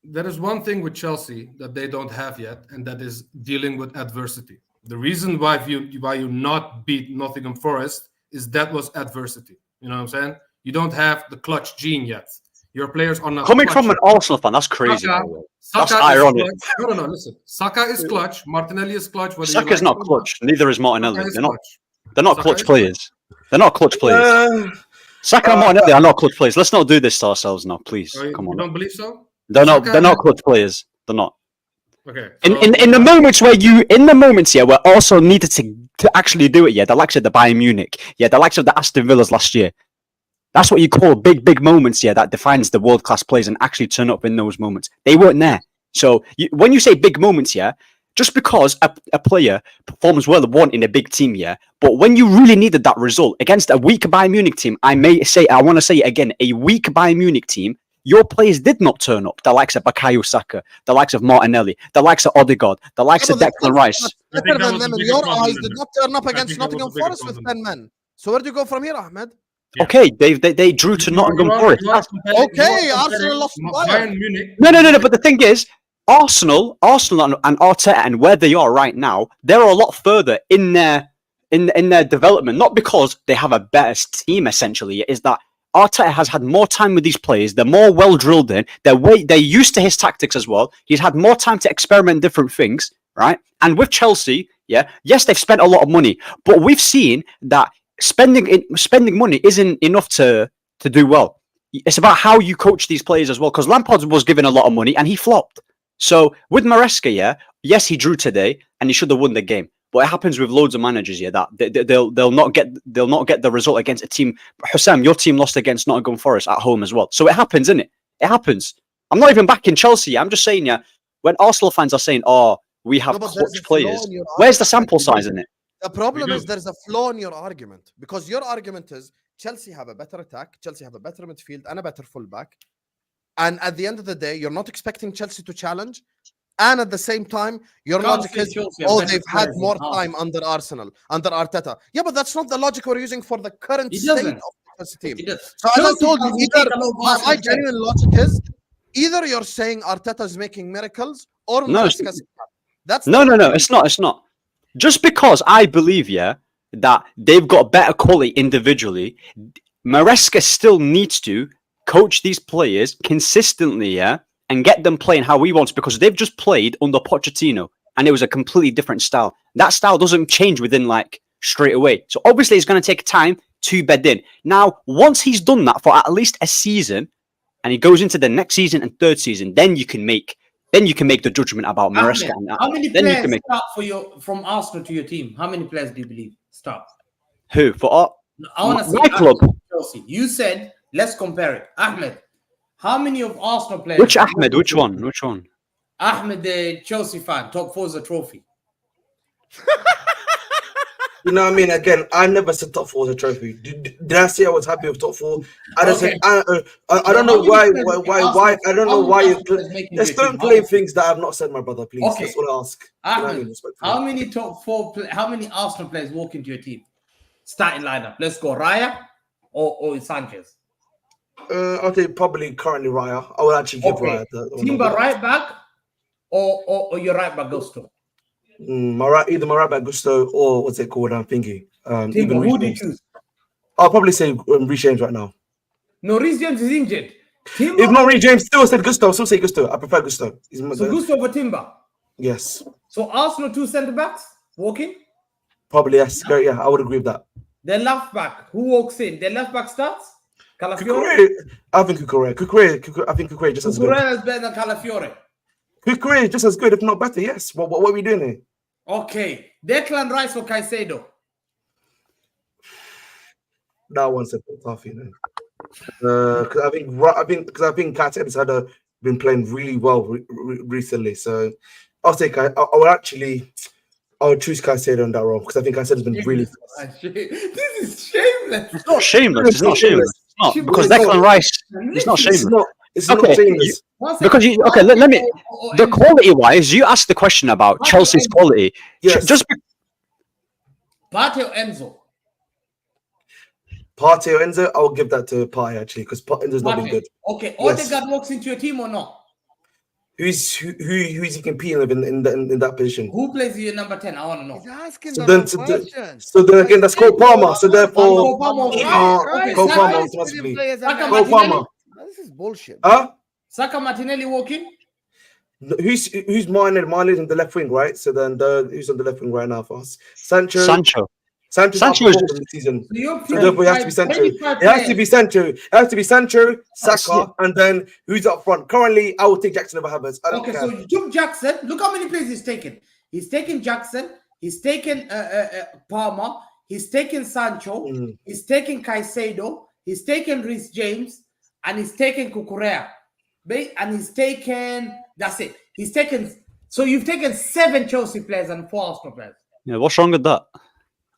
there is one thing with Chelsea that they don't have yet, and that is dealing with adversity. The reason why you not beat Nottingham Forest is that was adversity. You know what I'm saying? You don't have the clutch gene yet. Your players are not Coming clutch. from an Arsenal fan, that's crazy. Saka- by the way. Saka That's is ironic. clutch. No, listen. Saka is clutch. Martinelli is clutch. whether you Saka's like not it or clutch. Neither is Martinelli. Saka is They're not. clutch. They're not Saka clutch is players. They're not clutch players. Saka and Martinelli are not clutch players. Let's not do this to ourselves now, please. Oh, Come you on. don't believe so? They're not. Saka- They're not clutch players. They're not. Okay. In the moments where Arsenal needed to actually do it, yeah, the likes of the Bayern Munich, yeah, the likes of the Aston Villas last year. That's what you call big moments, yeah, that defines the world class players and actually turn up in those moments. They weren't there. So when you say big moments, yeah, just because a player performs well in a big team, yeah, but when you really needed that result against a weak Bayern Munich team, I want to say it again, a weak Bayern Munich team, your players did not turn up. The likes of Bukayo Saka, the likes of Martinelli, the likes of Odegaard, the likes of Declan Rice. I think Better that than was them the in bigger your problem eyes then. did not turn up I against think that was Nottingham the bigger Forest with problem 10 men. So where do you go from here, Ahmed? Yeah. Okay, they drew to Nottingham Forest. Okay, Arsenal lost to Bayern. Bayern Munich. No. But the thing is, Arsenal and Arteta and where they are right now, they're a lot further in their development. Not because they have a better team. Essentially, is that Arteta has had more time with these players. They're more well drilled in. They're used to his tactics as well. He's had more time to experiment different things, right? And with Chelsea, Yeah. Yes, they've spent a lot of money, but we've seen that spending money isn't enough to do well. It's about how you coach these players as well. Because Lampard was given a lot of money and he flopped. So with Maresca, yeah, yes, he drew today and he should have won the game. But it happens with loads of managers, yeah, that they'll not get the result against a team. Hussam, your team lost against Nottingham Forest at home as well. So it happens, innit? It happens. I'm not even backing Chelsea. I'm just saying, yeah, when Arsenal fans are saying, "Oh, we have clutch players," where's the sample size in it? The problem is there's a flaw in your argument, because your argument is Chelsea have a better attack, Chelsea have a better midfield and a better fullback, and at the end of the day, you're not expecting Chelsea to challenge. And at the same time, your logic is, they've had more time under Arsenal, under Arteta. Yeah, but that's not the logic we're using for the current state of the Chelsea team. So as I told you, my genuine logic is, either you're saying Arteta is making miracles, or no, that's no, it's not. Just because I believe, yeah, that they've got better quality individually, Maresca still needs to coach these players consistently, yeah, and get them playing how we want, because they've just played under Pochettino and it was a completely different style. That style doesn't change within straight away. So obviously it's going to take time to bed in. Now, once he's done that for at least a season and he goes into the next season and third season, then you can make the judgment about Maresca. How many players start from Arsenal to your team? How many players do you believe start? Who? For I want to see my club. Chelsea. You said, let's compare it. Ahmed, how many of Arsenal players? Which Ahmed? Which one? Ahmed, the Chelsea fan. Top 4 is a trophy. You know what I mean? Again, I never said top 4 is a trophy. Did I say I was happy with top 4? I just said I don't know why. I don't know why you just don't claim things that I've not said, my brother. Please, that's what I ask. Ahmed, how many top 4? How many Arsenal players walk into your team? Starting lineup. Let's go. Raya or Sanchez. I'll take probably currently Raya. I would actually give Raya Timber right back or your right back Gusto. Either my right back Gusto or what's it called? I'm thinking. Timber, who do you choose? I'll probably say Reece James right now. No, Reece James is injured. Timber, if not Reece James, still said Gusto. Still say Gusto. I prefer Gusto. So Gusto over Timber. Yes. So Arsenal 2 centre backs walking. Probably yes. Yeah, I would agree with that. Their left back, who walks in? Their left back starts. Calafiore? I think Cucurella. I think Cucurella just as good. Cucurella is better than Calafiore. Cucurella just as good, if not better. Yes. What are we doing here? Okay. Declan Rice or Caicedo? That one's a bit tough, you know. Because I think Caicedo's been playing really well recently. So I'll say I would choose Caicedo on that role, because I think Caicedo's been really. This is shameless. It's not shameless. It's not shameless. It's not, because Declan Rice. It's not shameless. It's not shameless. Because let me. The quality wise, you asked the question about Chelsea's quality. Yes. Partey or Enzo? Partey or Enzo? I'll give that to Partey actually, because Enzo's not been good. Okay. Odegaard walks into your team or not? Who is he competing with in that position? Who plays your number 10? I want to know. He's asking so then again, that's Cole Palmer. So therefore, Cole Palmer automatically. Cole Palmer. This is bullshit. Huh? Saka Martinelli walking? Who's Martinelli in the left wing, right? So then who's on the left wing right now for us? Sancho is the season. So therefore, it has to be Sancho. It has to be Sancho, Saka, and then who's up front? Currently, I will take Jackson over Havertz. Okay, so you took Jackson. Look how many players he's taken. He's taken Jackson. He's taken Palmer. He's taken Sancho. He's taken Caicedo. He's taken Reece James, and he's taken Cucurella. And he's taken. That's it. He's taken. So you've taken 7 Chelsea players and 4 Arsenal players. Yeah, what's wrong with that?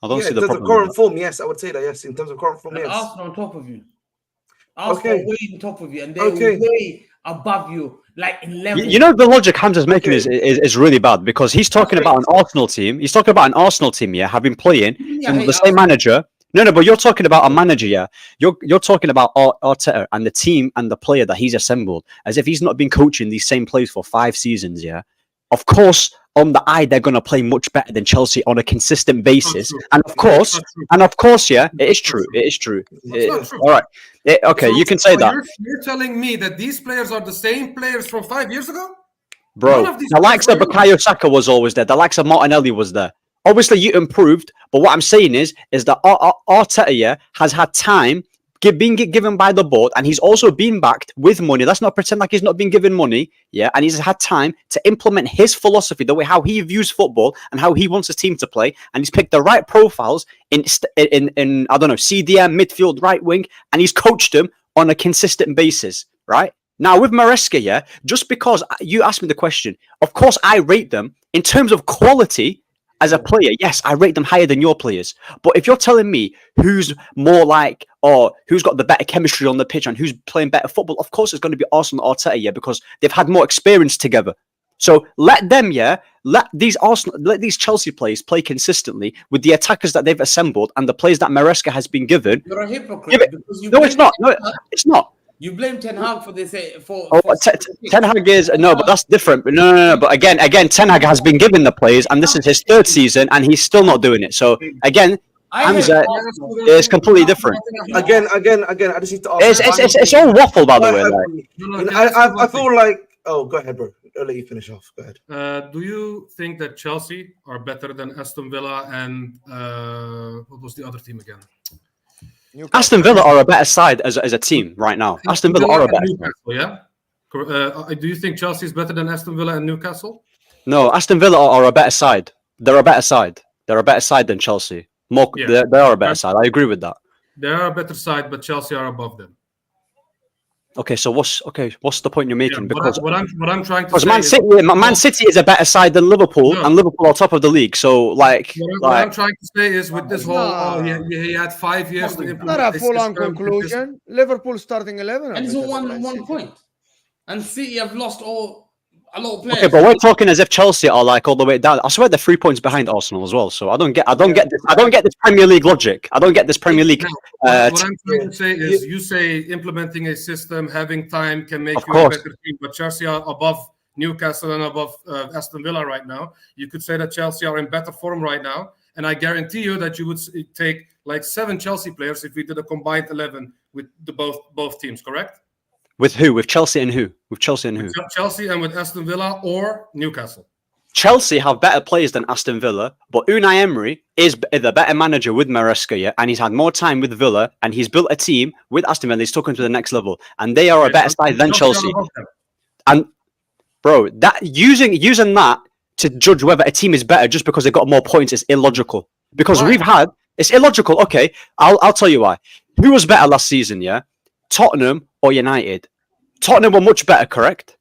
I don't see the problem. In terms of current form, yes, I would say that. Yes, in terms of current form, yes. Arsenal on top of you. Arsenal way on top of you, and they're way above you, like in level. You know, the logic Hamza's making is really bad, because he's talking about an Arsenal team. He's talking about an Arsenal team, yeah, have been playing under the same manager. No, but you're talking about a manager, yeah. You're talking about Arteta and the team and the player that he's assembled, as if he's not been coaching these same players for 5 seasons, yeah. Of course, on the eye, they're going to play much better than Chelsea on a consistent basis. And of course, yeah, it is true. It is true. All right. Okay, so, you can say that. You're telling me that these players are the same players from 5 years ago? Bro, the likes of Bukayo Saka was always there. The likes of Martinelli was there. Obviously, you improved, but what I'm saying is that Arteta has had time being given by the board, and he's also been backed with money. Let's not pretend like he's not been given money, yeah. And he's had time to implement his philosophy, the way how he views football and how he wants his team to play, and he's picked the right profiles in I don't know, CDM, midfield, right wing, and he's coached them on a consistent basis, right? Now with Maresca, yeah, just because you asked me the question, of course I rate them in terms of quality. As a player, yes, I rate them higher than your players. But if you're telling me who's more like, or who's got the better chemistry on the pitch and who's playing better football, of course it's going to be Arsenal or Arteta, yeah, because they've had more experience together. So let them, yeah, let these Chelsea players play consistently with the attackers that they've assembled and the players that Maresca has been given. You're a hypocrite. No, it's not. No, it's not. You blame Ten Hag for this. Ten Hag is no, but that's different. No. But again, Ten Hag has been given the players, and this is his third season, and he's still not doing it. So again, Hamza is completely different. Again. I just need to ask. It's all waffle, by the way. I feel like. Oh, go ahead, bro. I'll let you finish off. Go ahead. Do you think that Chelsea are better than Aston Villa and what was the other team again? Aston Villa are a better side as a team right now. Aston Villa are a better side. Yeah. Do you think Chelsea is better than Aston Villa and Newcastle? No, Aston Villa are a better side. They're a better side. They're a better side than Chelsea. They are a better side. I agree with that. They are a better side, but Chelsea are above them. Okay, so what's the point you're making? Yeah, because what I'm trying to say Man City is a better side than Liverpool, and Liverpool are top of the league. So what I'm trying to say is with this whole, he had 5 years to implement. Not a full-on conclusion. Liverpool starting 11, and it's one point. And City have lost a lot of players. Okay, but we're talking as if Chelsea are like all the way down. I swear they're 3 points behind Arsenal as well. So I don't get this Premier League logic. I don't get this Premier League. What I'm trying to say is, you say implementing a system, having time can make you a better team, but Chelsea are above Newcastle and above Aston Villa right now. You could say that Chelsea are in better form right now, and I guarantee you that you would take like 7 Chelsea players if we did a combined 11 with the both teams, correct? With who? With Chelsea and who? With Chelsea and who? With Chelsea and with Aston Villa or Newcastle. Chelsea have better players than Aston Villa, but Unai Emery is the better manager with Maresca, yeah, and he's had more time with Villa, and he's built a team with Aston Villa. He's taken to the next level, and they are a better side than Chelsea. And bro, that using that to judge whether a team is better just because they got more points is illogical. Because it's illogical. Okay, I'll tell you why. Who was better last season? Yeah, Tottenham or United? Tottenham were much better, correct?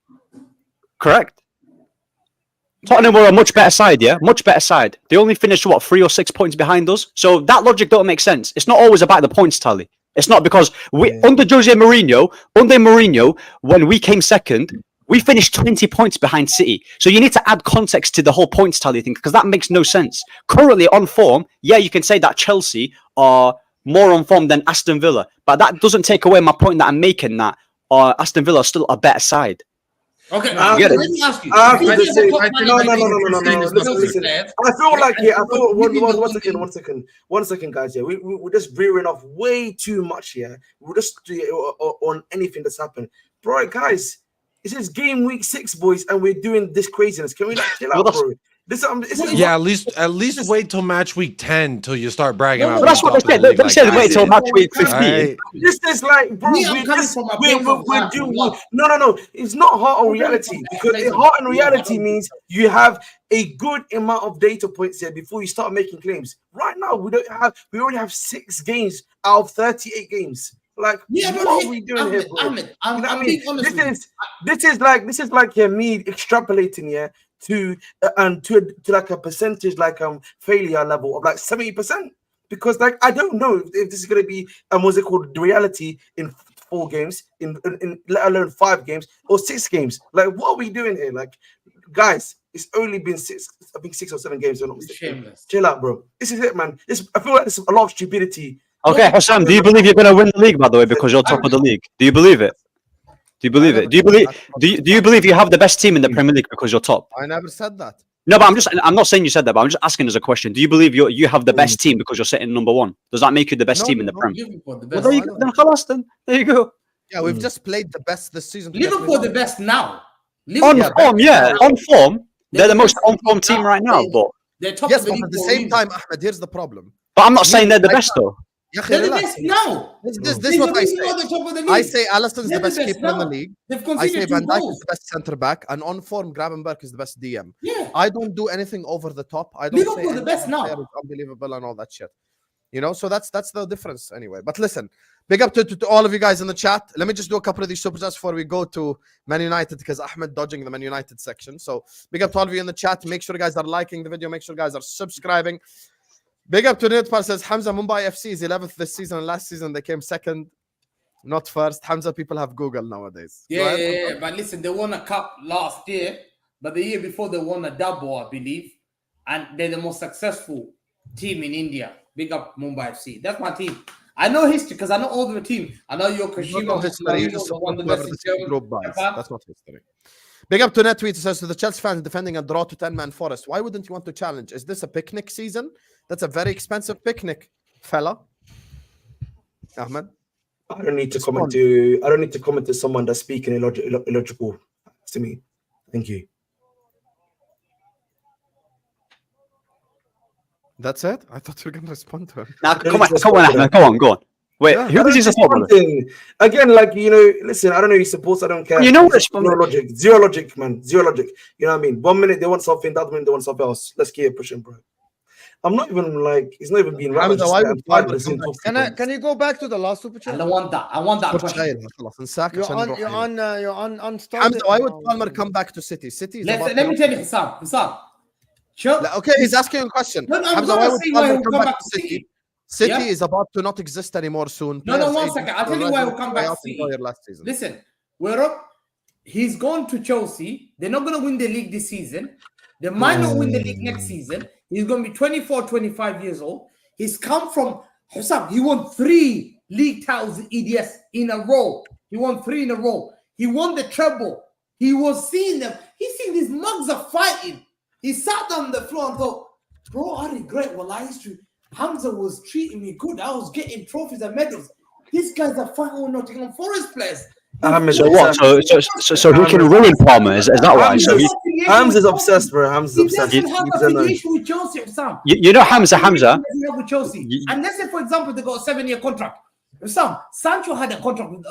Tottenham were a much better side, yeah? Much better side. They only finished, 3 or 6 points behind us? So that logic don't make sense. It's not always about the points tally. It's not because under Mourinho, when we came second, we finished 20 points behind City. So you need to add context to the whole points tally thing, because that makes no sense. Currently on form, yeah, you can say that Chelsea are more on form than Aston Villa, but that doesn't take away my point that I'm making, that Aston Villa are still a better side. Okay, let me ask you. No. I feel like one second, guys. Yeah, we're just veering off way too much here. We're just on anything that's happened, bro. Guys, this is game week 6, boys, and we're doing this craziness. Can we chill out, bro? At least wait till match week 10 till you start bragging about. That's what they said. They said wait till match week 15. Right. This is like, bro, we're doing. No. It's not hard on reality, because hard on reality means you have a good amount of data points here before you start making claims. Right now, we already have 6 games out of 38 games. Like, what are we doing here, bro? This is like me extrapolating to like a percentage failure level of like 70%, because like I don't know if this is going to be the reality in 4 games, in let alone 5 games or 6 games. Like, what are we doing here? Like, guys, it's only been 6 or 7 games. Chill out, bro. This is it, man. I feel like there's a lot of stupidity. Okay, Hassan, do you believe you're going to win the league, by the way, because you're top of the league? Do you believe it? Do you believe you have the best team in the Premier League because you're top? I never said that. No, but I'm not saying you said that, but I'm just asking as a question. Do you believe you have the best team because you're sitting number 1? Does that make you the best team in the Premier? Liverpool the Well, best. there you go. Yeah, we've just played the best this season. Liverpool the best now. On form, they're the most on form team right now. But They're top Yes, of the but league at the for a same reason. time, Ahmed, here's the problem. But I'm not saying they're the best though. Ya akhi, They're the relax. best now. This There's is what a I reason say. why they're top of the league. I say Alisson's They're the best keeper in the now. league. They've I say conceded 2 Van Dijk is goals. the best centre back, and on form, Gravenberch is the best DM. Yeah. I don't do anything over the top. I don't Liverpool say the any best other now. player is unbelievable and all that shit. You know, so that's the difference anyway. But listen, big up to all of you guys in the chat. Let me just do a couple of these super chats before we go to Man United, because Ahmed dodging the Man United section. So big up to all of you in the chat. Make sure you guys are liking the video. Make sure you guys are subscribing. Big up to Nidpar says Hamza, Mumbai FC is 11th this season, and last season they came second, not first. Hamza, people have Google nowadays. Go ahead. Yeah. But listen, they won a cup last year, but the year before they won a double, I believe, and they're the most successful team in India. Big up Mumbai FC. That's my team. I know history because I know all the team. I know Yokoshima. Not history. You just support whoever the City group buys. Japan. That's not history. Big up to NetTweet. It says to the Chelsea fans defending a draw to 10-man Forest. Why wouldn't you want to challenge? Is this a picnic season? That's a very expensive picnic, fella. Ahmed. I don't need to comment to. I don't need to comment to someone that's speaking illogical to me. Thank you. That's it? I thought you were going to respond to him. Now, come on, Ahmed. Go on. Wait, Yeah, who does he support? Again, like, you know, listen, I don't know who he supports, I don't care. You know what's zero logic, man. Zero logic. You know what I mean? 1 minute they want something, the other minute they want something else. Let's keep it pushing, bro. I'm not even like, he's not even being right. Can you go back to the last super chat? I don't want that. I want that question. You're on Hamza, why would Palmer come back to City? City is Let me tell you, Hassan. Sure. Okay, he's asking a question. No, Hamza, why would Palmer come back to City? City Yeah. is about to not exist anymore soon. No, 1 second. I'll tell you why we'll come back to City. Last season. Listen, we're up. He's gone to Chelsea. They're not going to win the league this season. They might not win the league next season. He's going to be 24, 25 years old. He's come from Hussam. He won 3 league titles EDS in a row. He won 3 in a row. He won the treble. He was seeing them. He's seeing these mugs are fighting. He sat on the floor and thought, bro, I regret what I used to. Hamza was treating me good. I was getting trophies and medals. These guys are fighting with Nottingham Forest players. So what? So he can ruin Palmer? Is that right? Hamza's obsessed, bro. Hamza's obsessed. He doesn't have affiliation with Chelsea, Sam. You know Hamza. With Chelsea. And let's say, for example, they got a 7-year contract. Sam, Sancho had a contract with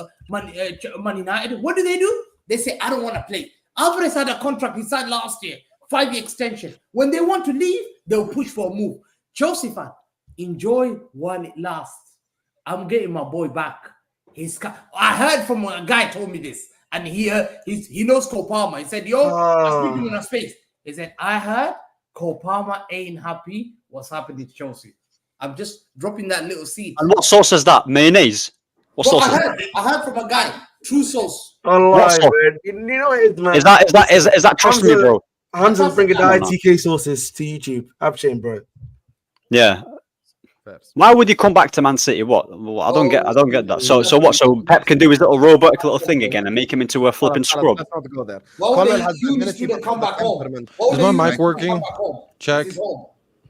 Man United. What do? They say, I don't want to play. Alvarez had a contract he signed last year, 5-year extension. When they want to leave, they'll push for a move. Chelsea fan, enjoy while it lasts. I'm getting my boy back. I heard from a guy told me this, and he knows Cole Palmer. He said, "Yo, I'm speaking in a space." He said, "I heard Cole Palmer ain't happy. What's happening to Chelsea?" I'm just dropping that little seed. And what sauce is that? Mayonnaise? What sauce? I heard from a guy. True sauce. What sauce? You know what it is, man. Is that trust me, bro? Hamza's bringing the ITK sources to YouTube. Shame, bro. Yeah. Why would he come back to Man City? What? I don't get that. So what? So Pep can do his little robotic little thing again and make him into a flipping scrub. Let's not go there. Come back home. Is my mic working? Check.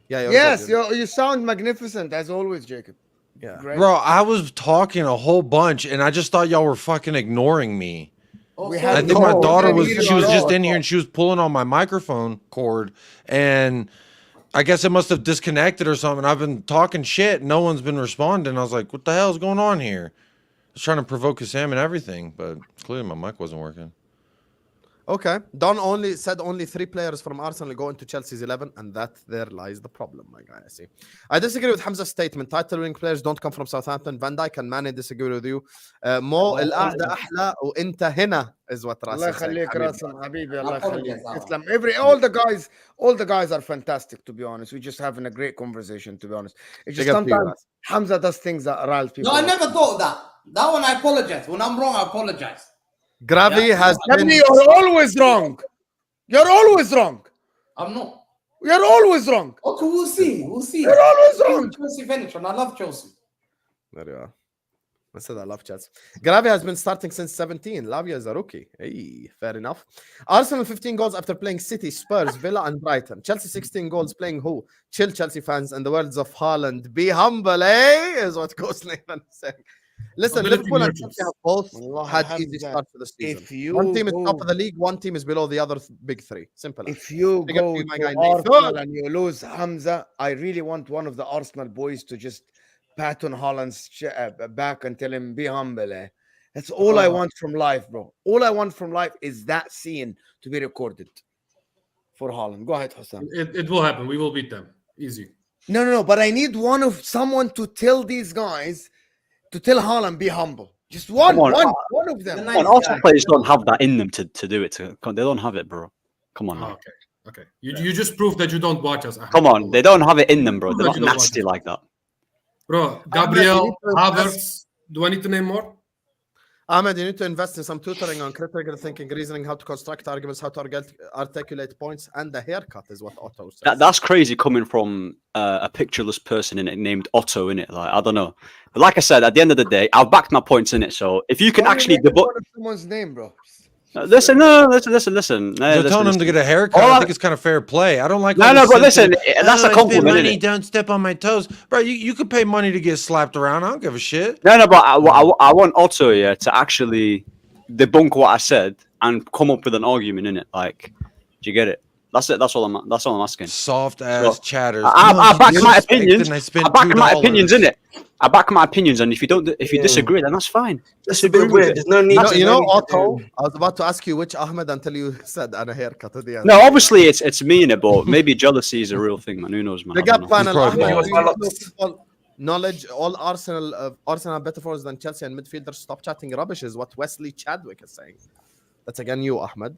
Yeah. Yes, you sound magnificent as always, Jacob. Yeah. Great. Bro, I was talking a whole bunch and I just thought y'all were fucking ignoring me. I think my daughter was just in here and she was pulling on my microphone cord, and I guess it must have disconnected or something. I've been talking shit. No one's been responding. I was like, what the hell is going on here? I was trying to provoke Sam and everything, but clearly my mic wasn't working. Okay. Don said only 3 players from Arsenal go into Chelsea's 11, and that there lies the problem, my guy. I see. I disagree with Hamza's statement. Title-winning players don't come from Southampton. Van Dijk and Mane disagree with you. Mo القعدة أحلى وأنت هنا is what Rasim الله said. يخليك راسم حبيبي الله يخليك تسلم. All the guys are fantastic, to be honest. We're just having a great conversation, to be honest. It's just sometimes Hamza does things that riles people. No, I never thought that. That one I apologize. When I'm wrong, I apologize. Gravi has been... You're always wrong. You're always wrong. I'm not. You're always wrong. Okay, we'll see. You're always wrong. Chelsea finish, and I love Chelsea. There you are. I said I love Chelsea. Gravi has been starting since 17. Lavia is a rookie. Hey, fair enough. Arsenal 15 goals after playing City, Spurs, Villa, and Brighton. Chelsea 16 goals playing who? Chill, Chelsea fans. In the words of Haaland, be humble, eh? Is what Ghost Nathan is saying. Listen, Ability Liverpool and nurtures. Chelsea have both Wallah, had Hamza, easy starts for the season. if you One team is top go- of the league, one team is below the other big three. Simple. as. If you Big up go to you, my to guy, Arsenal Nathan. and you lose Hamza, I really want one of the Arsenal boys to just pat on Haaland's back and tell him, be humble. That's all I want from life, bro. All I want from life is that scene to be recorded for Haaland. Go ahead, Hassan. It will happen. We will beat them. Easy. No. But I need someone to tell these guys, to tell Haaland, be humble. Just one Come on. one of them. The Come on, nice Arsenal guy. players don't have that in them to do it. They don't have it, bro. Come on, Oh, man. okay. You just proved that you don't watch us. Ahmed. Come on, they don't have it in them, bro. They're But not you don't watch nasty it. like that. Bro, you Gabriel, need to Havertz. Do I need to name more? Ahmed, you need to invest in some tutoring on critical thinking, reasoning, how to construct arguments, how to articulate points, and the haircut is what Otto says. That's crazy coming from a pictureless person in it named Otto in it. Like, I don't know. But like I said, at the end of the day, I've backed my points in it. So if you can Why are you actually making debug, fun of someone's name, bro. listen. They're telling him to get a haircut. All I I- think it's kind of fair play. I don't like. No, all no, this but listen, sensitive, that's a "Oh, I spend compliment, money, innit?" don't step on my toes, bro. You could pay money to get slapped around. I don't give a shit. No, but I want Otto to actually debunk what I said and come up with an argument in it. Like, do you get it? That's it. That's all I'm asking. Soft ass So, chatters. I No, back you my disrespect opinions. and I spent I back my $2. opinions in it. I back my opinions, and if you disagree, then that's fine. That's a Disagree bit with weird. it. There's no need. You know, there's you no know need to Otto, do- I was about to ask you which Ahmed until you said and a haircut at the end. No, obviously it's me in it, but maybe jealousy is a real thing, man. Who knows, man? I Big don't up know. panel. probably Ahmed, bald. do you know football knowledge. All Arsenal have better forwards than Chelsea and midfielders. Stop chatting rubbish is what Wesley Chadwick is saying. That's again you, Ahmed.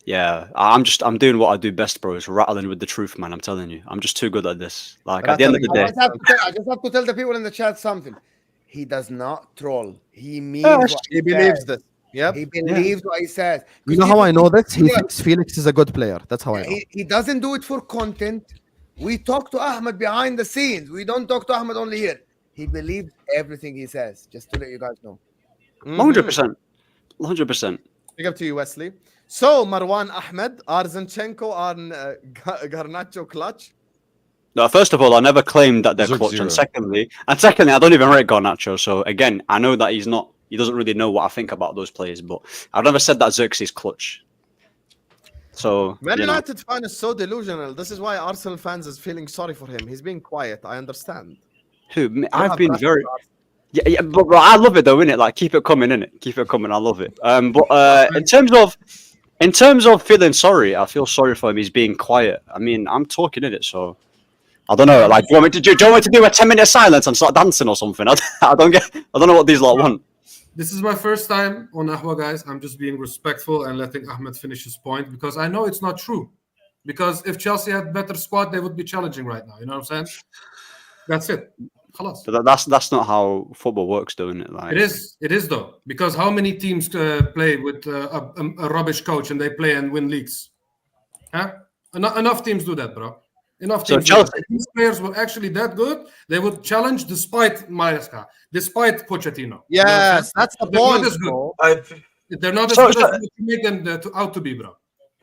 Yeah, I'm doing what I do best, bro. It's rattling with the truth, man. I'm telling you, I'm just too good at this. Like at the end of the Rattling. day, I just have to tell the people in the chat something. He does not troll. He means Yeah, what He believes says. this. Yep. He believes what he says. You know how I know this? He Yeah. thinks Felix is a good player. That's how I know. He doesn't do it for content. We talk to Ahmed behind the scenes. We don't talk to Ahmed only here. He believes everything he says. Just to let you guys know. 100%, 100%. Big up to you, Wesley. So, Marwan Ahmed, Arzinchenko on Garnacho clutch. No, first of all, I never claimed that they're Zero. clutch, and secondly, I don't even rate Garnacho. So again, I know that he doesn't really know what I think about those players, but I've never said that Xerxes clutch. So Man you know. United fan is so delusional. This is why Arsenal fans is feeling sorry for him. He's being quiet. I understand. Who You I've have been that very. for Arsenal. Yeah, but I love it though, innit? Like, keep it coming, innit? Keep it coming. I love it. But in terms of feeling sorry, I feel sorry for him. He's being quiet. I mean, I'm talking in it, so I don't know. Like, do you want me to do a 10-minute silence and start dancing or something? I don't know what these lot want. This is my first time on Ahwa, guys. I'm just being respectful and letting Ahmed finish his point because I know it's not true. Because if Chelsea had better squad, they would be challenging right now. You know what I'm saying? That's it. Khalas. But that's not how football works, though, isn't it? Like, It is though, because how many teams play with a rubbish coach and they play and win leagues? Huh? Enough teams do that, bro. Enough So teams. Do that. Chelsea- If these players were actually that good, they would challenge despite Maresca, despite Pochettino. You know what I'm Yes, saying? that's the They're not point. as good. bro. They're not as So- good so- as you make them out to be, bro.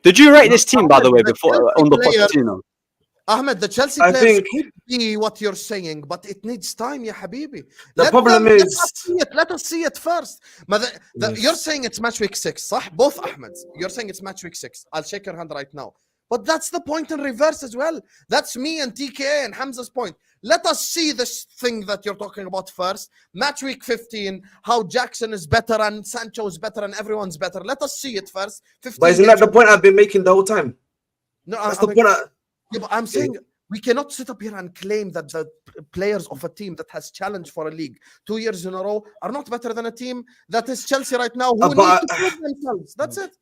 Did you rate this team, by the way, The before Chelsea under player- Pochettino? Ahmed, the Chelsea I players think- could be what you're saying, but it needs time, ya habibi. The Let problem them- is- let us see it first. You're saying it's match week 6, صح? Both Ahmeds. You're saying it's match week 6. I'll shake your hand right now. But that's the point in reverse as well. That's me and TK and Hamza's point. Let us see this thing that you're talking about first. Match week 15, how Jackson is better and Sancho is better and everyone's better. Let us see it first. 15 But isn't that games- the point I've been making the whole time? No, That's the point. yeah, but I'm saying we cannot sit up here and claim that the players of a team that has challenged for a league 2 years in a row are not better than a team that is Chelsea right now who But- need to prove themselves. That's it.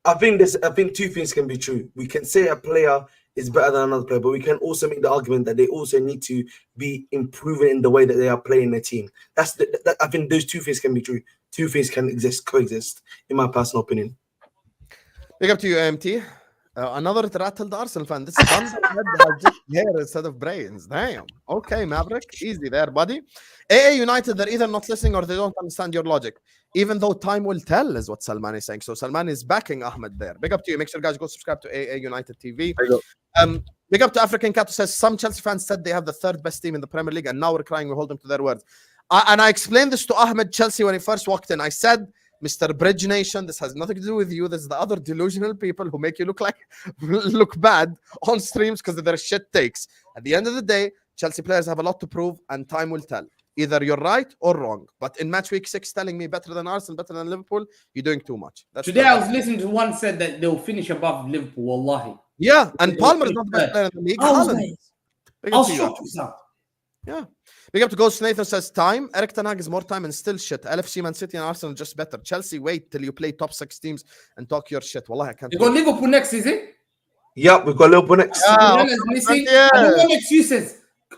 I think two things can be true. We can say a player is better than another player, but we can also make the argument that they also need to be improving in the way that they are playing their team. I think those two things can be true. Two things can coexist, in my personal opinion. Big up to you, AMT. Another rattled Arsenal fan. This Thunderhead has just hair instead of brains. Damn. Okay, Maverick. Easy there, buddy. AA United, they're either not listening or they don't understand your logic. Even though time will tell, is what Salman is saying. So Salman is backing Ahmed there. Big up to you. Make sure guys go subscribe to AA United TV. Big up to African Cat who says some Chelsea fans said they have the third best team in the Premier League and now we're crying we hold them to their words. And I explained this to Ahmed Chelsea when he first walked in. I said, Mr. Bridge Nation, this has nothing to do with you. This is the other delusional people who make you look bad on streams because of their shit takes. At the end of the day, Chelsea players have a lot to prove, and time will tell. Either you're right or wrong. But in match week 6, telling me better than Arsenal, better than Liverpool, you're doing too much. Today I was listening to one said that they'll finish above Liverpool. Wallahi. Yeah, and Palmer is not the best player in the league. I'll shock you, son. Yeah. Big up to Ghost Nathan says time. Eric Ten Hag is more time and still shit. LFC, Man City, and Arsenal just better. Chelsea, wait till you play top 6 teams and talk your shit. Wallah, I can't. You got Liverpool next, is it? Yep, we've got Liverpool next. Cucurella's missing. I don't want excuses.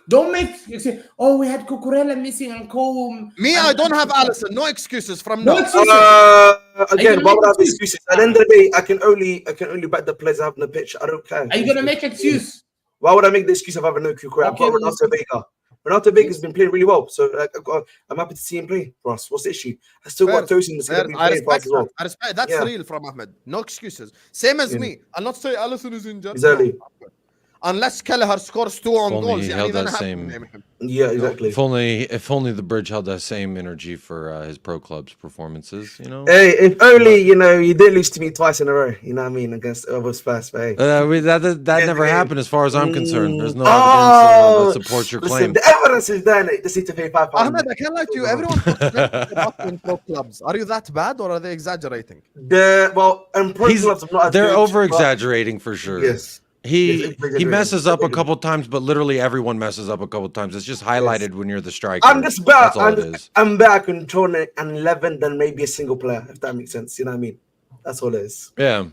Don't make excuses. Oh, we had Cucurella missing and Cole. Me, I don't have Allison. No excuses from no now. excuses. Again, why would I have excuses? At the end of the day, I can only back the players I have on the pitch. I don't care. Are you gonna make excuse? Why would I make the excuse of having no Cucurella? I've got Renato Vega. Renato Vega's been playing really well, so I'm happy to see him play for us. What's the issue? I still got Tosin that's going to be playing for us as well. I respect that's real from Ahmed. No excuses. Same as me. I'll not say Allison is injured. Exactly. Unless Kelleher scores 2 on Only goals. he held that same. Yeah, exactly. If only the Bridge held that same energy for his pro club's performances, you know. Hey, if only you did lose to me twice in a row. You know what I mean, against other Spurs. Hey, that never happened as far as I'm concerned. There's no evidence that supports your claim. The evidence is there. They just need to pay £5. Ahmed, I can't lie to you. Everyone talks in pro clubs. Are you that bad, or are they exaggerating? Pro clubs are not as they're good, over exaggerating for sure. Yes. He messes up a couple times, but literally everyone messes up a couple times. It's just highlighted when you're the striker. I'm just better. That's all it is. I'm better controlling an 11 than maybe a single player, if that makes sense. You know what I mean? That's all it is. Yeah.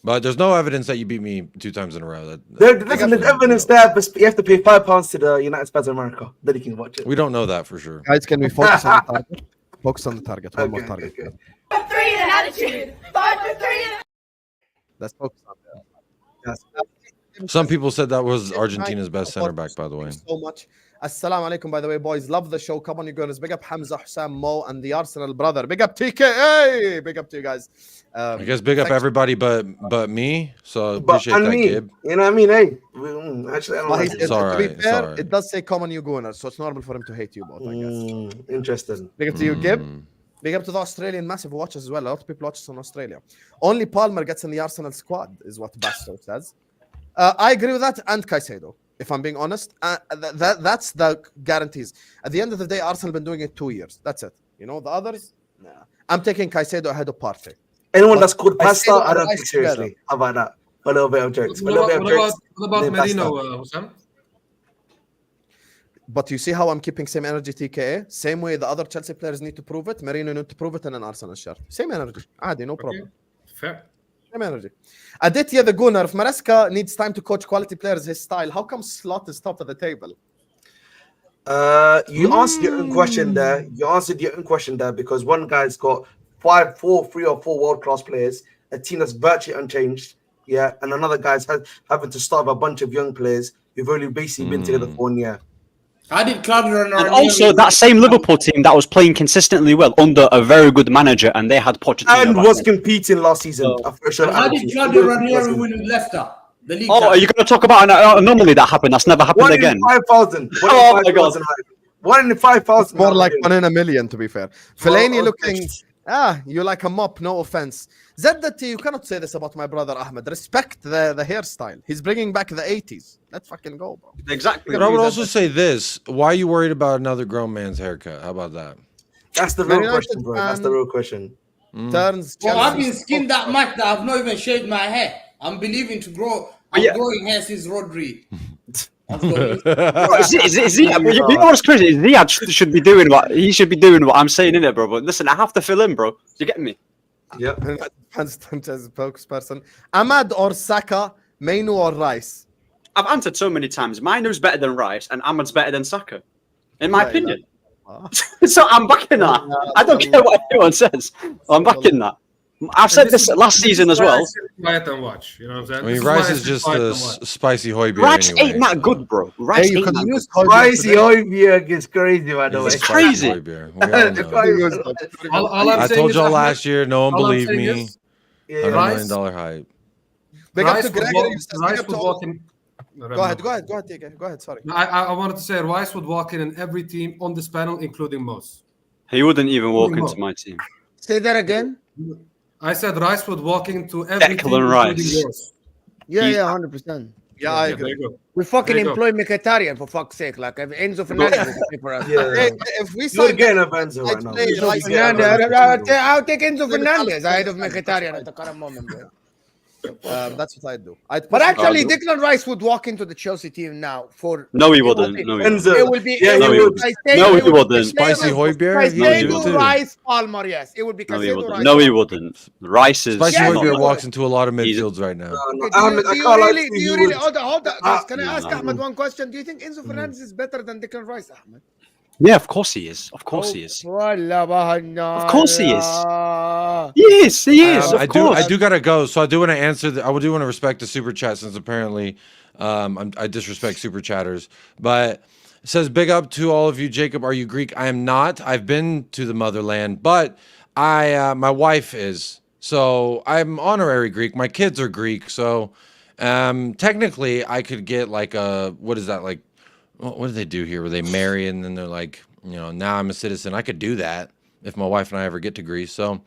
But there's no evidence that you beat me 2 times in a row. There's evidence there, but you have to pay £5 to the United Spurs of America. Then you can watch it. We don't know that for sure. Guys, can we focus on the target? Focus on the target. One more target. Okay. 5 for 3 and attitude. 5 for 3 and Let's focus on that. Some people said that was Argentina's best center back, by the way. Thank you so much. Assalamu alaikum, by the way, boys. Love the show. Come on, you guys. Big up Hamza, Hussam, Mo, and the Arsenal brother. Big up TK. Hey, big up to you guys. I guess big up everybody but me. So appreciate that, Gib. You know what I mean? Hey, actually, I don't know. It's all right. To be fair, it does say come on, you Gunners, so it's normal for him to hate you both, I guess. Interesting. Big up to you, Gib. Big up to the Australian massive watchers as well. A lot of people watch us in Australia. Only Palmer gets in the Arsenal squad, is what Basto says. I agree with that, and Caicedo, if I'm being honest. That's the guarantees. At the end of the day, Arsenal have been doing it 2 years. That's it. You know, the others, nah. I'm taking Caicedo ahead of Partey. Anyone that's called pasta, I don't take seriously. How about that? A little bit of jokes. What about Merino, Hussam? But you see how I'm keeping same energy, TKA? Same way the other Chelsea players need to prove it. Merino need to prove it in an Arsenal shirt. Same energy. No problem. Fair. Same energy. Aditya the Gunner, if Maresca needs time to coach quality players his style, how come Slot is top of the table? You answered your own question there. Because one guy's got 3 or 4 world-class players, a team that's virtually unchanged, and another guy's having to start with a bunch of young players who've only basically been together for 1 year. I did Claudio and also that same Liverpool team that was playing consistently well under a very good manager, and they had Pochettino and was competing last season. How did Claudio Ranieri win with Leicester? The league are you going to talk about an anomaly that happened? That's never happened again. 5,000. Oh my God. 1 in 5,000. More like 1 in a million, to be fair. Fellaini looking... you like a mop, no offense. Zedati, you cannot say this about my brother Ahmed. Respect the hairstyle. He's bringing back the 80s. Let's fucking go, bro. Exactly. But I would also say this. Why are you worried about another grown man's haircut? How about that? That's the real question, bro. That's the real question. Turns. Well, I've been skinned that much that I've not even shaved my hair. I'm believing to grow. I'm growing hair since Rodri. Ziad, you know what's crazy? Ziad should be doing what I'm saying in it, bro. But listen, I have to fill in, bro. You get me? Yep. Sanchez spokesperson. Ahmad or Saka, Mainu or Rice? I've answered so many times. Mainu's better than Rice, and Ahmad's better than Saka, in my opinion. So I'm backing that. I don't care what anyone says. I'm backing that. I've said this last season as well. Quiet and watch. You know what I'm saying? I mean, Rice is just a spicy Højbjerg. Rice anyway, ain't that good, bro. Rice ain't that good. Spicy Højbjerg is crazy, by the way. It's crazy. I told y'all last year, no one believed me. $100 million hype. Big up to Gregory. Go ahead, TK. Go ahead, sorry. I wanted to say Rice would walk in every team on this panel, including Mo's. He wouldn't even walk into my team. Say that again. I said Rice would walk into every team, Declan Rice. including yours. Yeah, 100%. Yeah, I There agree. you go. We fucking There you go. employ Mkhitaryan for fuck's sake. Like if Enzo Fernandez will play for us. Yeah. If we You're sign getting a Benzo right now. play You're Rice- getting a Fernandez, Benzo. I'll take Enzo Fernandez ahead of Mkhitaryan at the current moment, bro. That's what I'd do. But actually, Declan Rice would walk into the Chelsea team now for. No, he wouldn't. No, he wouldn't. Enzo. It will be. Yeah, it no, will he be wouldn't. Caicedo, No, he it will be wouldn't. Spicy Caicedo, Højbjerg, he would do Caicedo, it too. Rice, Palmer. Yes, it would be No, he Caicedo, wouldn't. Rice. No, he Palmer. wouldn't. Rice is Spicy Yeah, not- Højbjerg he walks would. into a lot of He's- midfields right now. Okay, Ahmed, I can't lie to do you you, really? would- Hold on. Guys, can I ask no. Ahmed one question? Do you think Enzo Fernandez is better than Declan Rice, Ahmed? Yeah, of course he is. Of course he is. Of course he is. He is. He is. Of I course. do gotta go. So I do want to answer. I do want to respect the super chat since apparently I disrespect super chatters. But it says big up to all of you. Jacob, are you Greek? I am not. I've been to the motherland, but my wife is. So I'm honorary Greek. My kids are Greek. So technically I could get like a, what is that, like, what do they do here where they marry and then they're like, you know, now I'm a citizen. I could do that if my wife and I ever get to Greece. So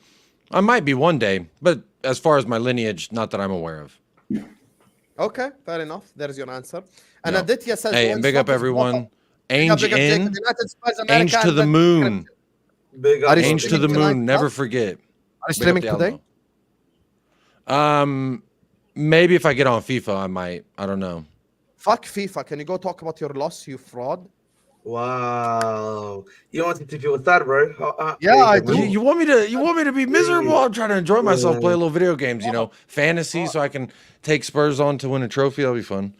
I might be one day, but as far as my lineage, not that I'm aware of. Okay, fair enough. There's your answer. And No. Aditya says, Hey, "When and big up Scott is everyone. bottom." Ainge Big up, in, Jacob. United, Spurs, Ainge America, to the and moon. Big up. Are you Ainge to the streaming tonight, moon. Never huh? forget. Are you Big up streaming the today? Alamo. Maybe if I get on FIFA, I might. I don't know. Fuck FIFA. Can you go talk about your loss, you fraud? Wow. You wanted to feel sad, bro? Yeah, I do. You want me to? You want me to be miserable? I'm trying to enjoy myself, Yeah. play a little video games. You know, fantasy, so I can take Spurs on to win a trophy. That'll be fun.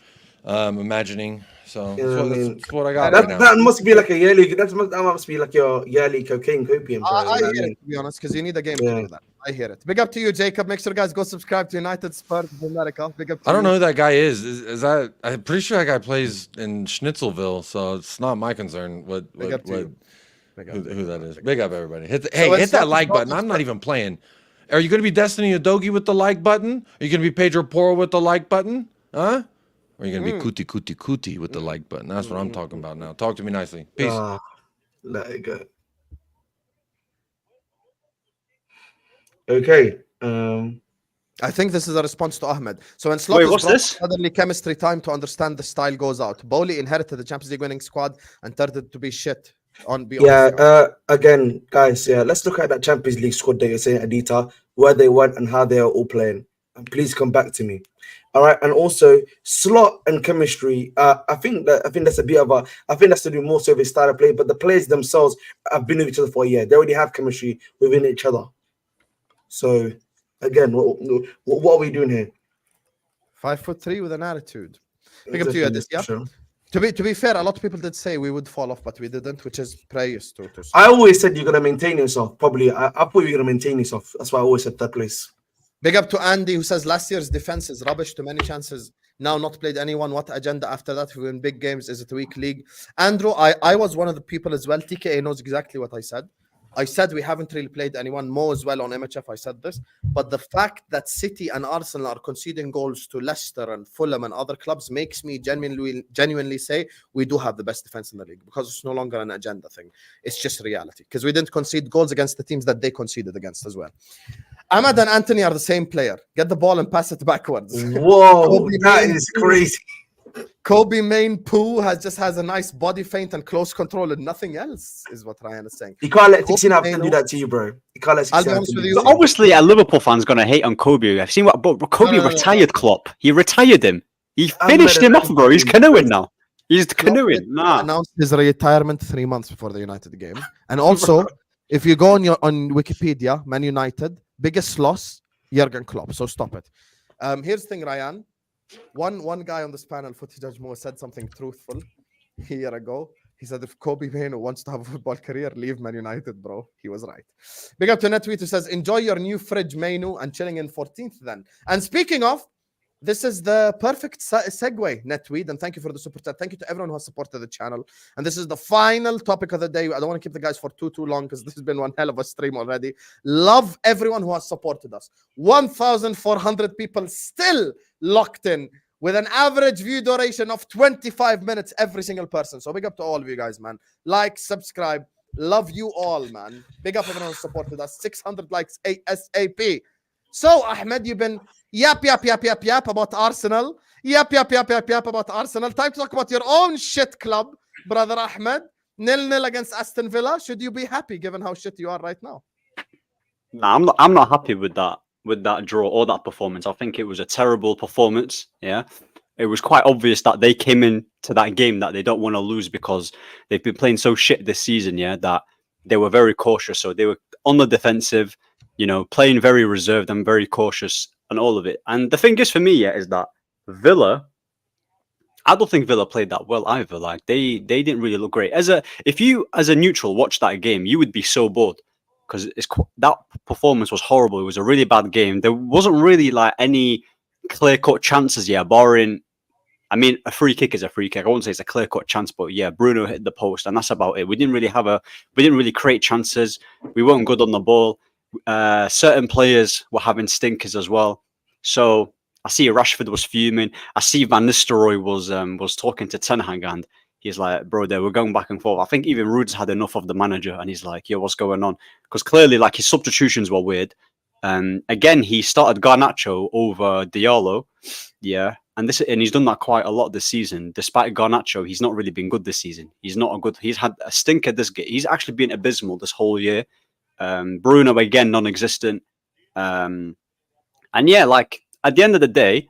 Imagining. So Yeah, I mean, that's what I got That, right now. that must be like a yearly. That must be like your yearly copium. Bro, I you know what hear mean? it, to be honest, because you need a game Yeah. to do that. I hear it. Big up to you, Jacob. Make sure guys go subscribe to United Spurs of America. Big up to I don't you. know who that guy is. Is that? I'm pretty sure that guy plays in Schnitzelville, so it's not my concern. Big up to you. Big up. Who that is? Big up everybody. Hit when hit that Saad like is button. I'm not even playing. Are you going to be Destiny Udogi with the like button? Are you going to be Pedro Porro with the like button? Huh? Or are you going to be Kuti with the like button? That's what I'm talking about now. Talk to me nicely. Peace. Let it go. Okay. I think this is a response to Ahmed. So when Slot Wait, is what's brought, this? suddenly chemistry time to understand the style goes out. Bowley inherited the Champions League winning squad and turned it to be shit. Again, guys, let's look at that Champions League squad that you're saying, Adita, where they went and how they are all playing. And please come back to me. All right, and also slot and chemistry. I think that's a bit of a. I think that's to do more so with style of play. But the players themselves have been with each other for a year. They already have chemistry within each other. So again, what are we doing here? 5'3" with an attitude. Big up to you, Adis. Yeah. Sure. To be fair, a lot of people did say we would fall off, but we didn't, which is praise to. I always said you're gonna maintain yourself. Probably, I thought you're gonna maintain yourself. That's why I always said that place. Big up to Andy, who says last year's defense is rubbish. Too many chances. Now not played anyone. What agenda after that? We win big games. Is it a weak league? Andrew, I was one of the people as well. TKA knows exactly what I said. I said we haven't really played anyone. Mo as well on MHF. I said this. But the fact that City and Arsenal are conceding goals to Leicester and Fulham and other clubs makes me genuinely say we do have the best defense in the league, because it's no longer an agenda thing. It's just reality, because we didn't concede goals against the teams that they conceded against as well. Ahmed and Anthony are the same player. Get the ball and pass it backwards. Whoa, that is crazy. Kobe Main Poo has a nice body feint and close control and nothing else, is what Ryan is saying. You can't let Kobe 16 do that to you, bro. You can't let I'll be 16 honest do with that you. to But obviously, a Liverpool fan's going to hate on Kobe. I've seen what Kobe No. retired Klopp. He retired him. He I'm finished better him than off, bro. He's Kobe. canoeing now. He's canoeing. Klopp Nah. announced his retirement 3 months before the United game. And also, if you go on Wikipedia, Man United, biggest loss, Jurgen Klopp. So stop it. Here's the thing, Ryan. One guy on this panel, Footy Judge Mo, said something truthful a year ago. He said, if Kobe Mainoo wants to have a football career, leave Man United, bro. He was right. Big up to Netweet, who says, enjoy your new fridge, Mainoo, and chilling in 14th then. And speaking of, this is the perfect segue, Netweed, and thank you for the super chat. Thank you to everyone who has supported the channel. And this is the final topic of the day. I don't want to keep the guys for too long, because this has been one hell of a stream already. Love everyone who has supported us. 1,400 people still locked in with an average view duration of 25 minutes every single person. So big up to all of you guys, man. Like, subscribe. Love you all, man. Big up everyone who supported us. 600 likes ASAP. So, Ahmed, you've been yap about Arsenal. Yap about Arsenal. Time to talk about your own shit club, brother Ahmed. 0-0 against Aston Villa. Should you be happy given how shit you are right now? Nah, I'm not happy with that draw or that performance. I think it was a terrible performance. Yeah, it was quite obvious that they came into that game that they don't want to lose because they've been playing so shit this season. Yeah, that they were very cautious. So they were on the defensive, you know, playing very reserved and very cautious and all of it. And the thing is for me, yeah, is that Villa, I don't think Villa played that well either. Like they didn't really look great. If you as a neutral watch that game, you would be so bored because that performance was horrible. It was a really bad game. There wasn't really like any clear-cut chances, yeah, barring, I mean, a free kick is a free kick. I won't say it's a clear-cut chance, but yeah, Bruno hit the post and that's about it. We didn't really create chances. We weren't good on the ball. Certain players were having stinkers as well. So I see Rashford was fuming. I see Van Nistelrooy was talking to Ten Hag and he's like, bro, they were going back and forth. I think even Ruud's had enough of the manager and he's like, yo, what's going on? Because clearly, like, his substitutions were weird. Again, he started Garnacho over Diallo. Yeah. And he's done that quite a lot this season. Despite Garnacho, he's not really been good this season. He's had a stinker this game. He's actually been abysmal this whole year. Bruno, again, non-existent. And yeah, like, at the end of the day,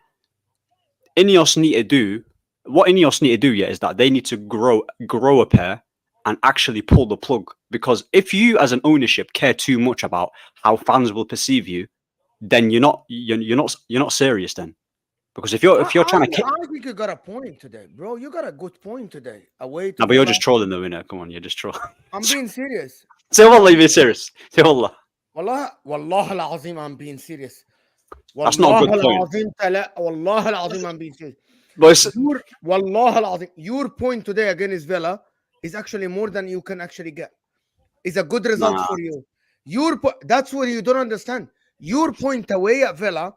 what Ineos need to do, yeah, is that they need to grow a pair and actually pull the plug. Because if you, as an ownership, care too much about how fans will perceive you, then you're not serious. Then, because if you're trying to, I think you got a point today, bro. You got a good point today. Away. No, but you're just trolling the winner. Come on, you're just trolling. I'm being serious. Say wallah, you being serious. Say wallah. Wallah al-azim, I'm being serious. That's not a good point. Wallah al-azim, I'm being serious. Wallah al-azim, your point today against Villa is actually more than you can actually get. It's a good result for you. That's what you don't understand. Your point away at Villa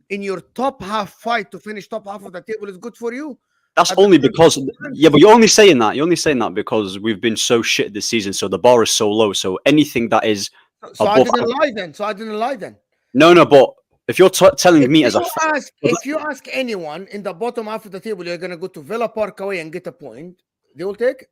in your top half fight to finish top half of the table is good for you. That's only because, yeah, but you're only saying that because we've been so shit this season. So the bar is so low. So anything that is So I didn't lie then. No, but if you're telling me if you ask anyone in the bottom half of the table, you're gonna go to Villa Park away and get a point, they will take it.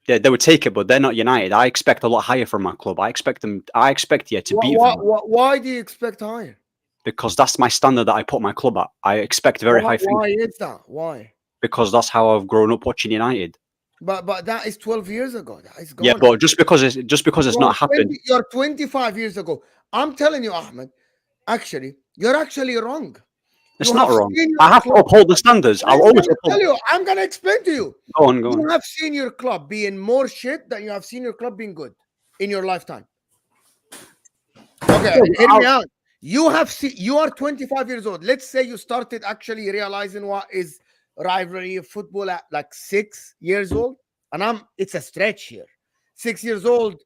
Yeah, they would take it, but they're not United. I expect a lot higher from my club. I expect to beat them. Why do you expect higher? Because that's my standard that I put my club at. I expect very high things. Why is that? Why? Because that's how I've grown up watching United. But that is 12 years ago. That is gone. Yeah, but just because it's not happened. You're 25 years ago. I'm telling you, Ahmed, you're actually wrong. It's not wrong. I have to uphold the standards. I'll always uphold. I'm going to explain to you. Go on. You have seen your club being more shit than you have seen your club being good in your lifetime. Okay, hear me out. You are 25 years old. Let's say you started actually realizing what is rivalry of football at like 6 years old. And it's a stretch here. 6 years old,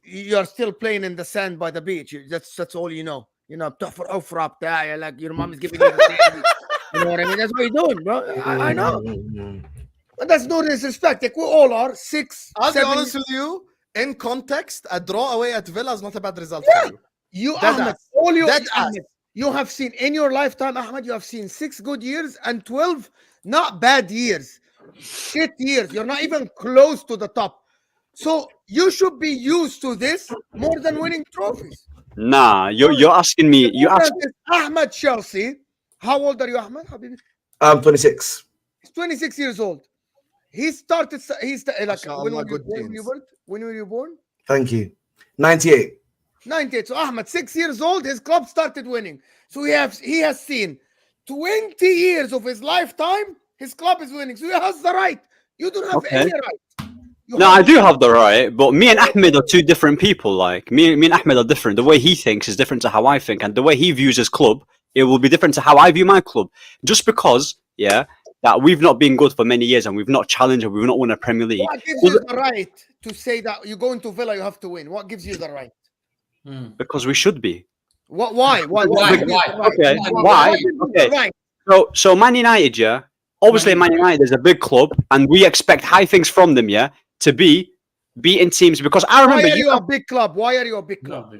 you're still playing in the sand by the beach. That's all you know. You know, like your mom is giving you the sand. You know what I mean? That's what you're doing, bro. I know. But that's no disrespect. Like we all are 6. I'll be honest with you. In context, a draw away at Villa is not a bad result for you. Ahmed, you have seen in your lifetime, Ahmed, you have seen 6 good years and 12 not bad years. Shit years. You're not even close to the top. So you should be used to this more than winning trophies. Nah, you're asking me. Ahmed Chelsea. How old are you, Ahmed? I'm 26. He's 26 years old. He started. When were you born? Thank you. 98. 98. So Ahmed, 6 years old, his club started winning. So he has seen 20 years of his lifetime. His club is winning. So he has the right. You don't have any right. I do have the right, but me and Ahmed are two different people. Like me and Ahmed are different. The way he thinks is different to how I think, and the way he views his club, it will be different to how I view my club. Just because, that we've not been good for many years and we've not challenged and we've not won a Premier League. What gives you the right to say that you go into Villa, you have to win? What gives you the right? Because we should be. Why? Okay. Why? Okay. So Man United, yeah. Obviously, Man United is a big club, and we expect high things from them, yeah, to be beating teams. Because I remember Why are you a big club? Why are you a big club?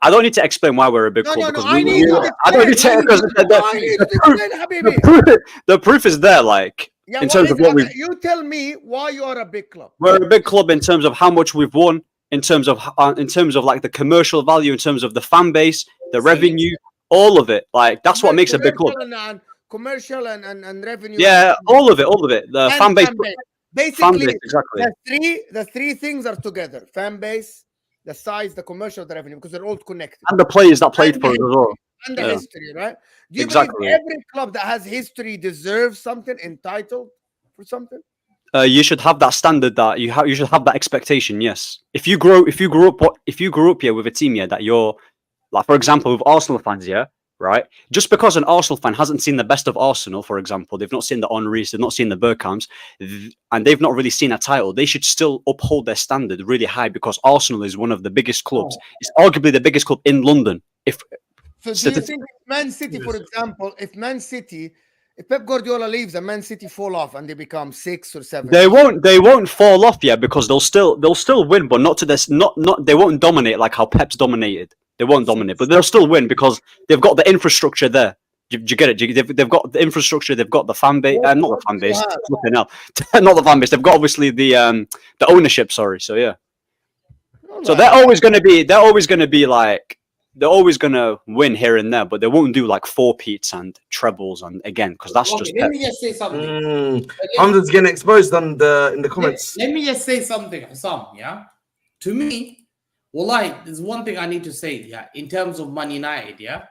I don't need to explain why we're a big club. Because I need you to I don't need to explain. because I need you to explain, Habibi. the proof is there. Like in terms of what we, you tell me why you are a big club. we're a big club in terms of how much we've won, in terms of like the commercial value, in terms of the fan base, the revenue, all of it. Like that's what makes a big club. Commercial and revenue. Yeah, all of it. The fan base. Basically, fan base, exactly. the three things are together: fan base, the size, the commercial, the revenue, because they're all connected. And the players that played for us as well. And the history, right? Do you exactly. believe every club that has history deserves something, entitled for something? You should have that standard that you should have that expectation. Yes, if you grew up here with a team here that you're like, for example, with Arsenal fans, yeah, right. Just because an Arsenal fan hasn't seen the best of Arsenal, for example, they've not seen the Henrys, they've not seen the Bergkamps, and they've not really seen a title. They should still uphold their standard really high because Arsenal is one of the biggest clubs. It's arguably the biggest club in London. So do you think Man City, for example, if Pep Guardiola leaves and Man City fall off and they become 6 or 7, they won't fall off yet because they'll still win, but not to this. Not they won't dominate like how Pep's dominated. They won't dominate, but they'll still win because they've got the infrastructure there. Do you get it? They've got the infrastructure. They've got the fan base. Not the fan base. Not the fan base. They've got obviously the ownership. Sorry. So yeah. So they're always going to be like. They're always going to win here and there, but they won't do like 4-peats and trebles and again because that's just. Let me just say something. Hamza's getting exposed in the comments. Let me just say something, Hassan. Yeah, to me, there's one thing I need to say. Yeah, in terms of Man United, yeah,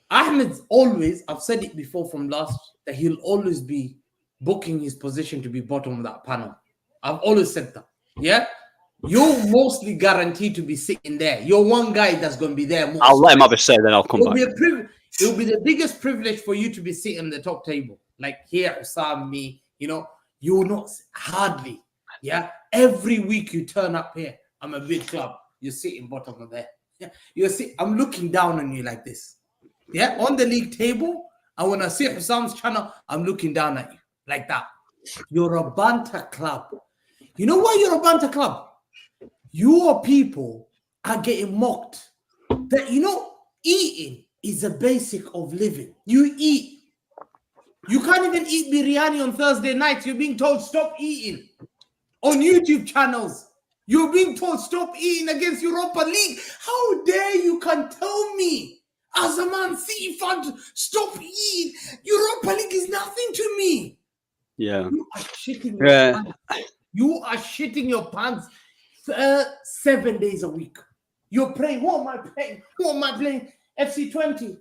Ahmed's always. I've said it before from last that he'll always be booking his position to be bottom of that panel. I've always said that. Yeah. You're mostly guaranteed to be sitting there. You're one guy that's going to be there. I'll let him have a say, then I'll come back. It will be the biggest privilege for you to be sitting at the top table. Like here, Sam, me, you're not hardly. Yeah. Every week you turn up here. I'm a big club. You're sitting bottom of there. Yeah. I'm looking down on you like this. Yeah. On the league table. And when I see Sam's channel, I'm looking down at you like that. You're a banter club. You know why you're a banter club? Your people are getting mocked. That eating is a basic of living. You eat. You can't even eat biryani on Thursday nights. You're being told stop eating. On YouTube channels, you're being told stop eating against Europa League. How dare you can tell me as a Man City fan stop eating? Europa League is nothing to me. Yeah. You are shitting your pants. You are shitting your pants 7 days a week. You're playing. What am I playing? What am I playing? FC20,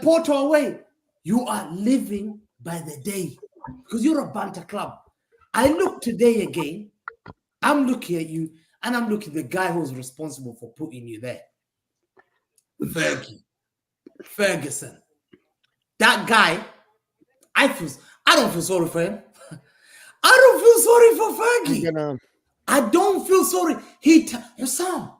Porto away. You are living by the day because you're a banter club. I look today again. I'm looking at you, and I'm looking at the guy who's responsible for putting you there. Ferguson. That guy. I don't feel sorry for him. I don't feel sorry for Fergie. I don't feel sorry. Sam,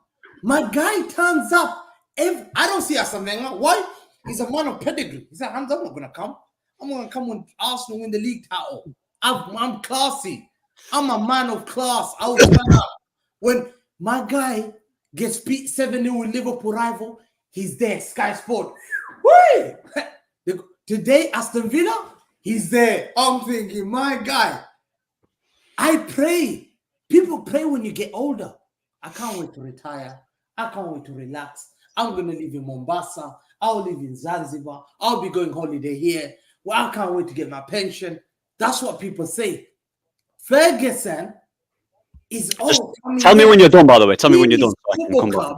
my guy turns up. I don't see Aston Wenger. Why? He's a man of pedigree. He said, Hamza, I'm not going to come. I'm going to come when Arsenal win the league title. I'm classy. I'm a man of class. I will turn up. When my guy gets beat 7-0 with Liverpool rival, he's there. Sky Sport. Whee! Today, Aston Villa, he's there. I'm thinking, my guy. I pray. People pray when you get older. I can't wait to retire. I can't wait to relax. I'm going to live in Mombasa. I'll live in Zanzibar. I'll be going holiday here. Well, I can't wait to get my pension. That's what people say. Ferguson is all. Tell me when you're done, by the way. Tell me when you're done. So I can come back.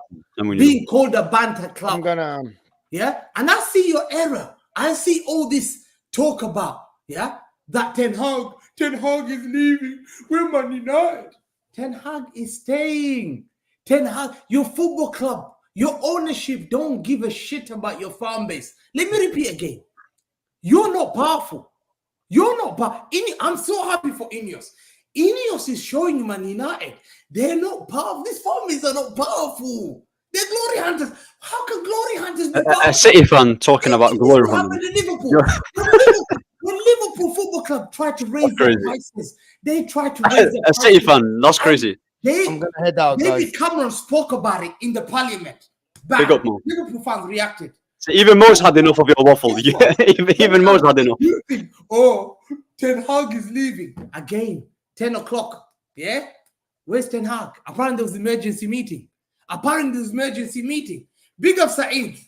Being called a banter club. I'm gonna. Yeah. And I see your error. I see all this talk about, that Ten Hag is leaving. We're Man United. Ten Hag is staying. Ten Hag, your football club, your ownership don't give a shit about your fan base. Let me repeat again. You're not powerful. You're not powerful. I'm so happy for Ineos. Ineos is showing you Man United. They're not powerful. These fan bases are not powerful. They're glory hunters. How can glory hunters be A City fan talking about glory hunting. When Liverpool Football Club tried to raise their prices, they tried to raise their A City fan, that's crazy. I'm gonna head out, guys. David Cameron spoke about it in the parliament. Big up, man. Liverpool fans reacted. So even Mo's had enough of your waffle. Even Mo's had enough. You think, oh, Ten Hag is leaving again, 10 o'clock. Yeah, where's Ten Hag? Apparently there was an emergency meeting. Big up Saeed.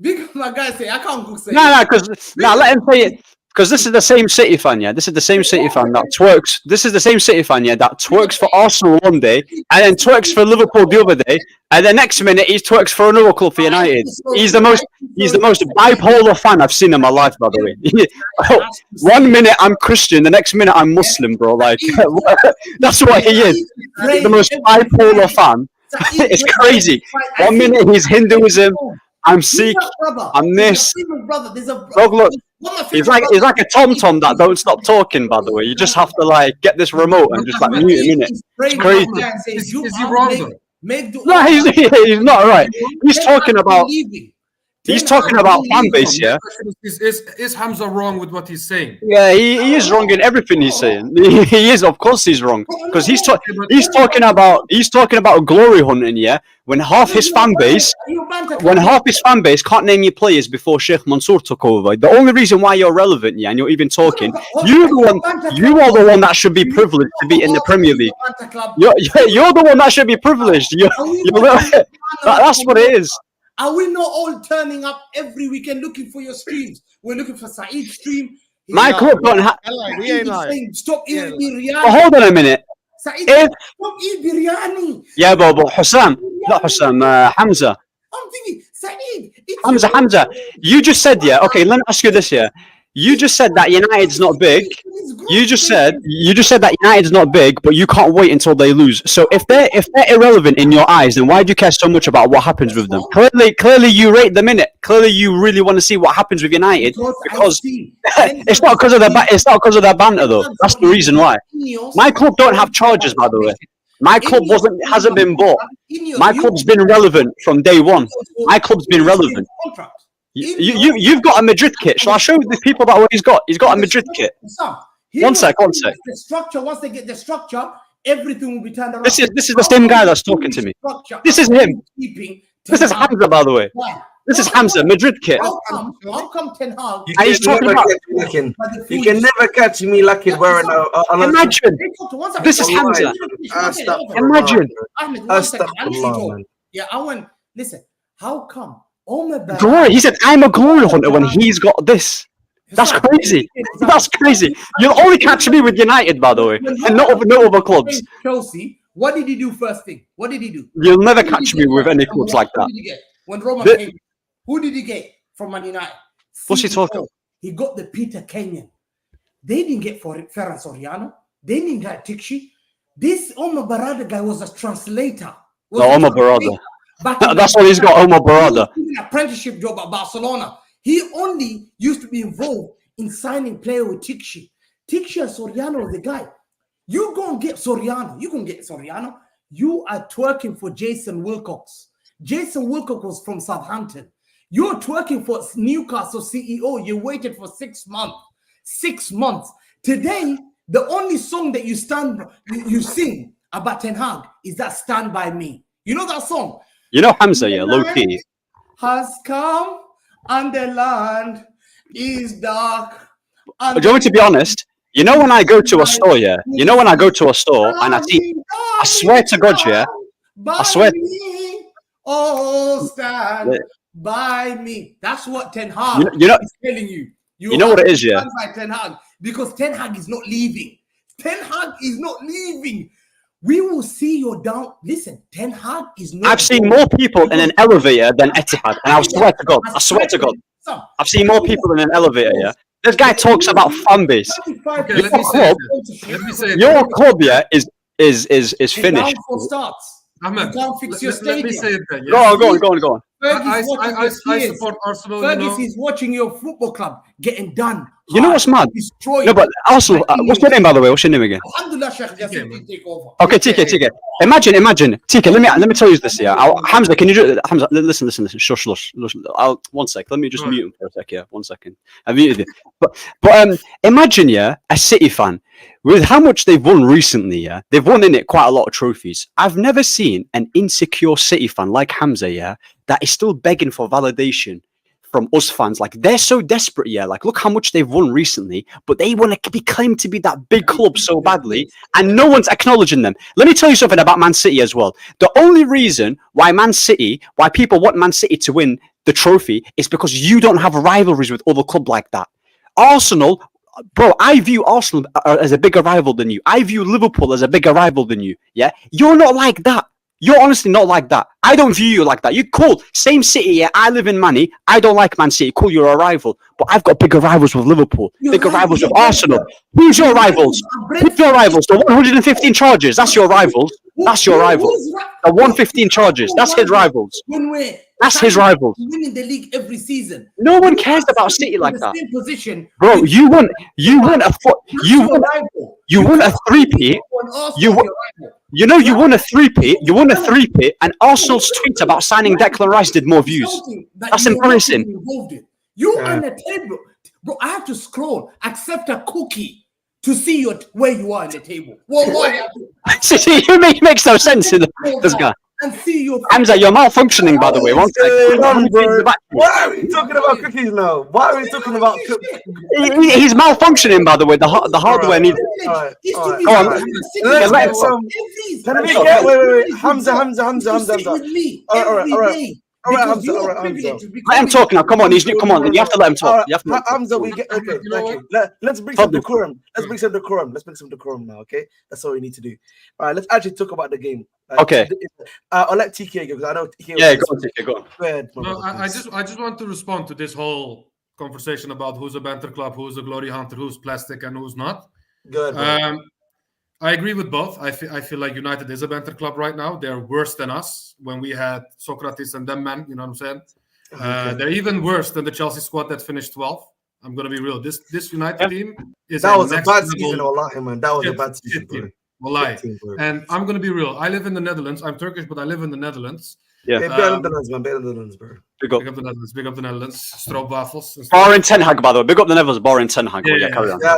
Big up my guy. Say I can't go say. No, because let him say it. Because this is the same City fan, yeah. This is the same City fan that twerks. This is the same City fan, yeah, that twerks for Arsenal one day and then twerks for Liverpool the other day, and the next minute he twerks for another club for United. He's the most bipolar fan I've seen in my life, by the way. 1 minute I'm Christian, the next minute I'm Muslim, bro. Like that's what he is. The most bipolar fan. It's crazy. 1 minute he's Hinduism. I'm Sikh. I'm this. Look, he's like a tom-tom that don't stop talking. By the way, you just have to like get this remote and just like mute him in it. It's crazy. Is he wrong though? No, he's not right. He's talking about fan base, yeah. Is Hamza wrong with what he's saying? Yeah, he is wrong in everything he's saying. He is, of course, he's wrong because he's talking about glory hunting, yeah. When half his fan base can't name your players before Sheikh Mansour took over. The only reason why you're relevant, yeah, and you're even talking, you are the one that should be privileged to be in the Premier League. You're the one that should be privileged. That's what it is. Are we not all turning up every weekend looking for your streams? We're looking for Saeed's stream. My club don't have. We ain't lying. Stop eating biryani. But hold on a minute. Saeed, stop eating biryani. Yeah, but Hussam, not Hussam, Hamza. I'm thinking, Saeed. Hamza. You just said, yeah. Okay, let me ask you this, yeah. You just said that United's not big. You just said that United's not big, but you can't wait until they lose. So if they're irrelevant in your eyes, then why do you care so much about what happens with them? Clearly you rate them in it. Clearly you really want to see what happens with United because it's not because of their banter though. That's the reason why. My club don't have charges, by the way. My club hasn't been bought. My club's been relevant from day one. My club's been relevant. You've got a Madrid kit. Shall I show you the people that what he's got? He's got a Madrid kit. One sec. The structure. Once they get the structure, everything will be turned around. This is the same guy that's talking to me. This is him. This is Hamza, by the way. This is Hamza, Madrid kit. How come Ten Hag? You can never catch me lacking wearing a. Imagine. This is Hamza. Imagine. Yeah, I want. Listen. How come? Glory. He said, "I'm a glory hunter" when he's got this. That's crazy. That's crazy. You'll only catch me with United, by the way, and not other clubs. Chelsea. What did he do first thing? What did he do? You'll never catch me with any clubs like that. Who did he get? When Roma came, who did he get from Man United? What's he talking? He got the Peter Kenyan. They didn't get Ferran Soriano. They didn't get Tikshi. This Omar Barada guy was a translator. Omar Barada. That's what he's got, Omar Barada. He was an apprenticeship job at Barcelona. He only used to be involved in signing player with Tikshi. Tikshi and Soriano are the guy. You go and get Soriano. You can get Soriano. You are twerking for Jason Wilcox. Jason Wilcox was from Southampton. You're twerking for Newcastle CEO. You waited for 6 months. 6 months. Today, the only song that you sing about Ten Hag is that "Stand By Me." You know that song? You know Hamza, yeah, low key. Has come and the land is dark. Do you want me to be honest? You know when I go to a store, yeah? You know when I go to a store and I see, I swear to God, yeah? I swear. Oh, stand by me. That's what Ten Hag is telling you. You know what it is, yeah? By Ten Hag, because Ten Hag is not leaving. Ten Hag is not leaving. We will see your down. Listen, Ten Hag is not. I've seen more people in an elevator than Etihad, and I swear to God, I've seen more people in an elevator. Yeah, this guy talks about fan base. Okay, let me say your club, yeah, is finished. Starts. Ahmed, you can't fix your stadium. Let me say it then, yeah? Go on. Fergie's watching your I peers. support Arsenal. Fergus is watching your football club getting done. You know what's mad? Destroyed. No, but Arsenal. What's your name, by the way? What's your name again? Alhamdulillah, Sheikh Jassim did take over. Okay, TK. Imagine, TK. Let me tell you this. Yeah, Hamza, can you just Hamza? Listen. Shush. One sec. Let me just mute him for a sec. Yeah, 1 second. I muted it. But imagine, yeah, a City fan with how much they've won recently. Yeah, they've won in it quite a lot of trophies. I've never seen an insecure City fan like Hamza. Yeah, that is still begging for validation from us fans. Like, they're so desperate, yeah. Like, look how much they've won recently, but they want to be claimed to be that big club so badly, and no one's acknowledging them. Let me tell you something about Man City as well. The only reason why people want Man City to win the trophy is because you don't have rivalries with other clubs like that. Arsenal, bro, I view Arsenal as a bigger rival than you. I view Liverpool as a bigger rival than you, yeah? You're not like that. You're honestly not like that. I don't view you like that. You're cool. Same city, yeah. I live in Manny. I don't like Man City. Cool, you're a rival. But I've got bigger rivals with Liverpool. Bigger rivals with Arsenal. Who's your rivals? Who's your rivals? The 115 charges. That's your rivals. That's your rivals. The 115 charges. That's his rivals. That's his rivals. Winning the league every season. No one cares about City like that. Same position. Bro, you won a three-peat. You won a three-peat, and Arsenal's tweet about signing Declan Rice did more views. That's embarrassing. You on the table, bro. I have to scroll, accept a cookie to see where you are on the table. See, you makes no sense in this guy. And see your Hamza, you're malfunctioning, by the way. Why are we talking about cookies now? Why are we talking about cookies? He's malfunctioning, by the way. The hardware needs. Go on. Wait. Hamza. All right, Hamza. Let him talk now. Come on, come on. You have to let him talk. Hamza, we get okay. Thank you. Let's bring some decorum. Let's bring some decorum now. Okay, that's all we need to do. All right, let's actually talk about the game. Okay. I'll let TK go because I know TK. Yeah, go on, TK. Go on. Go ahead. No, I just want to respond to this whole conversation about who's a banter club, who's a glory hunter, who's plastic, and who's not. Good. I agree with both. I feel like United is a banter club right now. They're worse than us when we had Socrates and them, man. You know what I'm saying? They're even worse than the Chelsea squad that finished 12th. I'm gonna be real. This United team is that was a bad season, wallahi, man. That was a bad season. Wallahi. And I'm gonna be real. I live in the Netherlands. I'm Turkish, but I live in the Netherlands. Yeah. Better than the Netherlands, man. Better than the Netherlands, bro. Big up the Netherlands. Big up the Netherlands. Stroopwafels. Barring Ten Hag, by the way. Big up the Netherlands. Barring Ten Hag. Yeah, carry on. Yeah,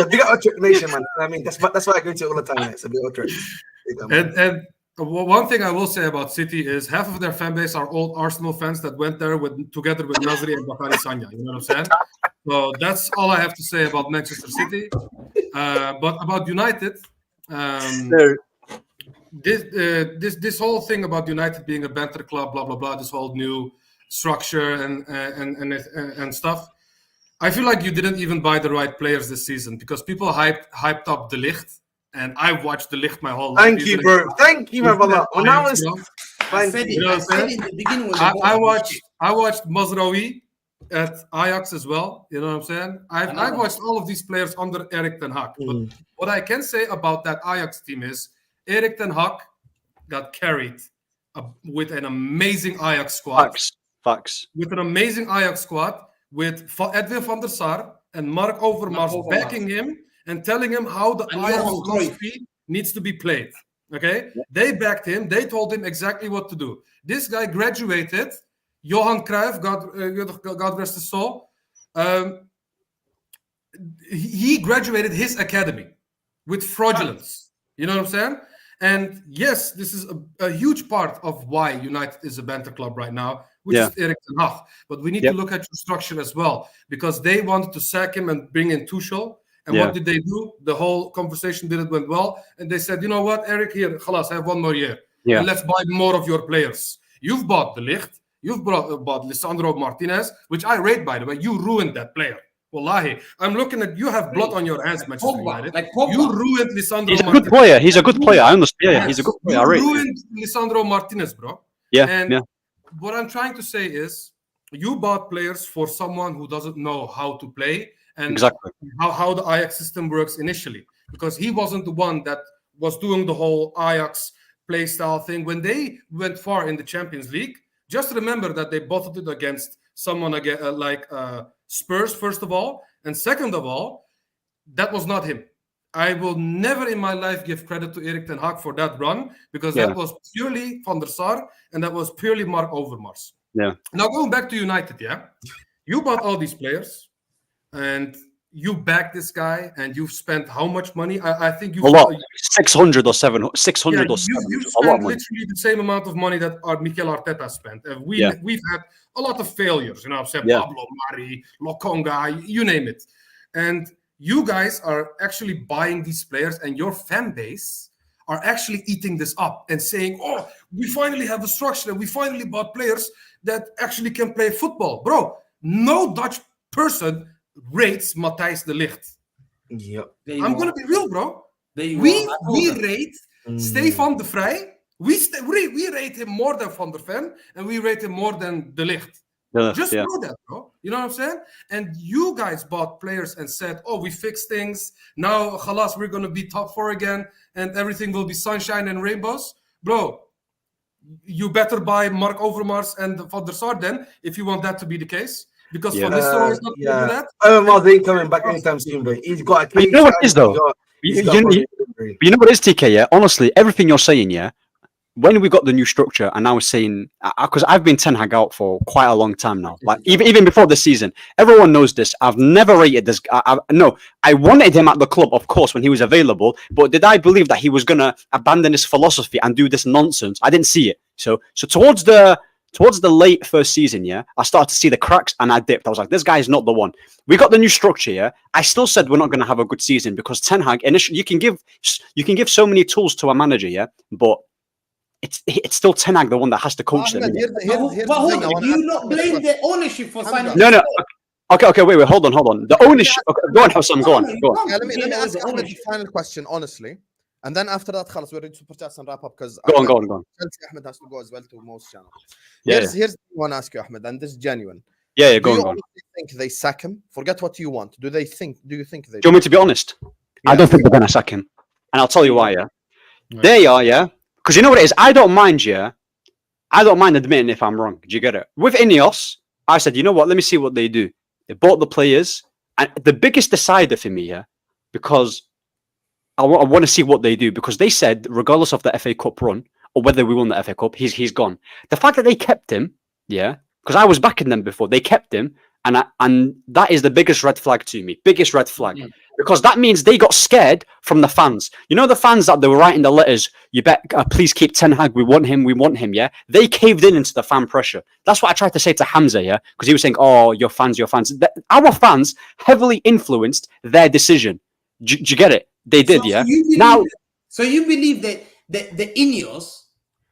big up Utrecht Nation, man. I mean, that's why I go to it all the time. It's a big Utrecht. And one thing I will say about City is half of their fan base are old Arsenal fans that went there together with Nasri and Bakary Sanya. You know what I'm saying? So that's all I have to say about Manchester City. But about United, this whole thing about United being a banter club, blah blah blah, this whole new structure and stuff. I feel like you didn't even buy the right players this season because people hyped up De Ligt, and I watched De Ligt my whole life. Thank you, bro. Thank you, my brother. I watched Mazraoui at Ajax as well. You know what I'm saying? I've watched all of these players under Erik ten Hag. But what I can say about that Ajax team is Erik ten Hag got carried with an amazing Ajax squad. Facts. With an amazing Ajax squad with Edwin van der Sar and Mark Overmars backing him and telling him how the Ajax philosophy needs to be played. Okay? Yeah. They backed him. They told him exactly what to do. This guy graduated. Johan Cruyff, God rest his soul. He graduated his academy with fraudulence. You know what I'm saying? And yes, this is a huge part of why United is a banter club right now, which is Erik ten Hag. But we need to look at your structure as well, because they wanted to sack him and bring in Tuchel. And what did they do? The whole conversation didn't went well. And they said, you know what, Eric, here, khalas, I have 1 more year. And let's buy more of your players. You've bought De Ligt. You've bought Lisandro Martinez, which I rate, by the way. You ruined that player. Wallahi. I'm looking at, you have blood on your hands, Manchester United. You ruined Lisandro Martinez. He's a good player. He's a good player. I understand. Yeah, he's a good player. You ruined Lisandro Martinez, bro. And what I'm trying to say is, you bought players for someone who doesn't know how to play and how the Ajax system works initially. Because he wasn't the one that was doing the whole Ajax play style thing. When they went far in the Champions League, just remember that they both did against someone like Spurs, first of all, and second of all, that was not him. I will never in my life give credit to Erik ten Hag for that run, because that was purely Van der Sar and that was purely Mark Overmars. Yeah. Now going back to United, you bought all these players and you backed this guy and you've spent how much money? I think you a lot, 600 or 700, 600 or 700. You've spent literally the same amount of money that Mikel Arteta spent. We've had a lot of failures, you know. I've said Pablo Mari, Lokonga, you name it, and you guys are actually buying these players, and your fan base are actually eating this up and saying, "Oh, we finally have a structure. We finally bought players that actually can play football." Bro, no Dutch person rates Matthijs de Ligt. Yep. I'm gonna be real, bro. We rate Stefan de Vrij. We rate him more than Van der Ven, and we rate him more than de Ligt. Just know that, bro. You know what I'm saying? And you guys bought players and said, "Oh, we fixed things. Now, khalas, we're gonna be top 4 again, and everything will be sunshine and rainbows." Bro, you better buy Mark Overmars and Van der Sar then, if you want that to be the case. Because Van Nistelrooy is not going to do that. Overmars ain't coming back anytime soon, but he's got a case. You know what it is, though? You know what it is, TK, yeah? Honestly, everything you're saying, yeah? When we got the new structure, and I was saying, because I've been Ten Hag out for quite a long time now, like even before the season, everyone knows this. I've never rated this. I wanted him at the club, of course, when he was available. But did I believe that he was gonna abandon his philosophy and do this nonsense? I didn't see it. So towards the late first season, I started to see the cracks and I dipped. I was like, this guy is not the one. We got the new structure, I still said we're not going to have a good season because Ten Hag, initially, you can give so many tools to a manager, but it's still Ten Hag the one that has to coach them. But hold on, do you not blame the ownership for signing? No. Okay, wait, hold on. The ownership. Okay, go on, Hassam, go on. Let me ask Ahmed the final question, honestly. And then after that, khalas, we're ready to Superchats and wrap up because go on. Chelsea Ahmed has to go as well to most channels. Here's what I want to ask you, Ahmed, and this is genuine. Yeah, go on. Do you think they sack him? Forget what you want. Do you think they do? You want me to be honest? I don't think they're going to sack him. And I'll tell you why, They are, because you know what it is? I don't mind admitting if I'm wrong. Do you get it? With Ineos, I said, you know what? Let me see what they do. They bought the players. And the biggest decider for me, because I want to see what they do, because they said, regardless of the FA Cup run or whether we won the FA Cup, he's gone. The fact that they kept him, because I was backing them before, they kept him, and that is the biggest red flag to me. Biggest red flag, because that means they got scared from the fans. You know, the fans that they were writing the letters, you bet, please keep Ten Hag, we want him, They caved into the fan pressure. That's what I tried to say to Hamza, because he was saying, "Oh, your fans." Our fans heavily influenced their decision. Do you get it? They did, So you believe that the Ineos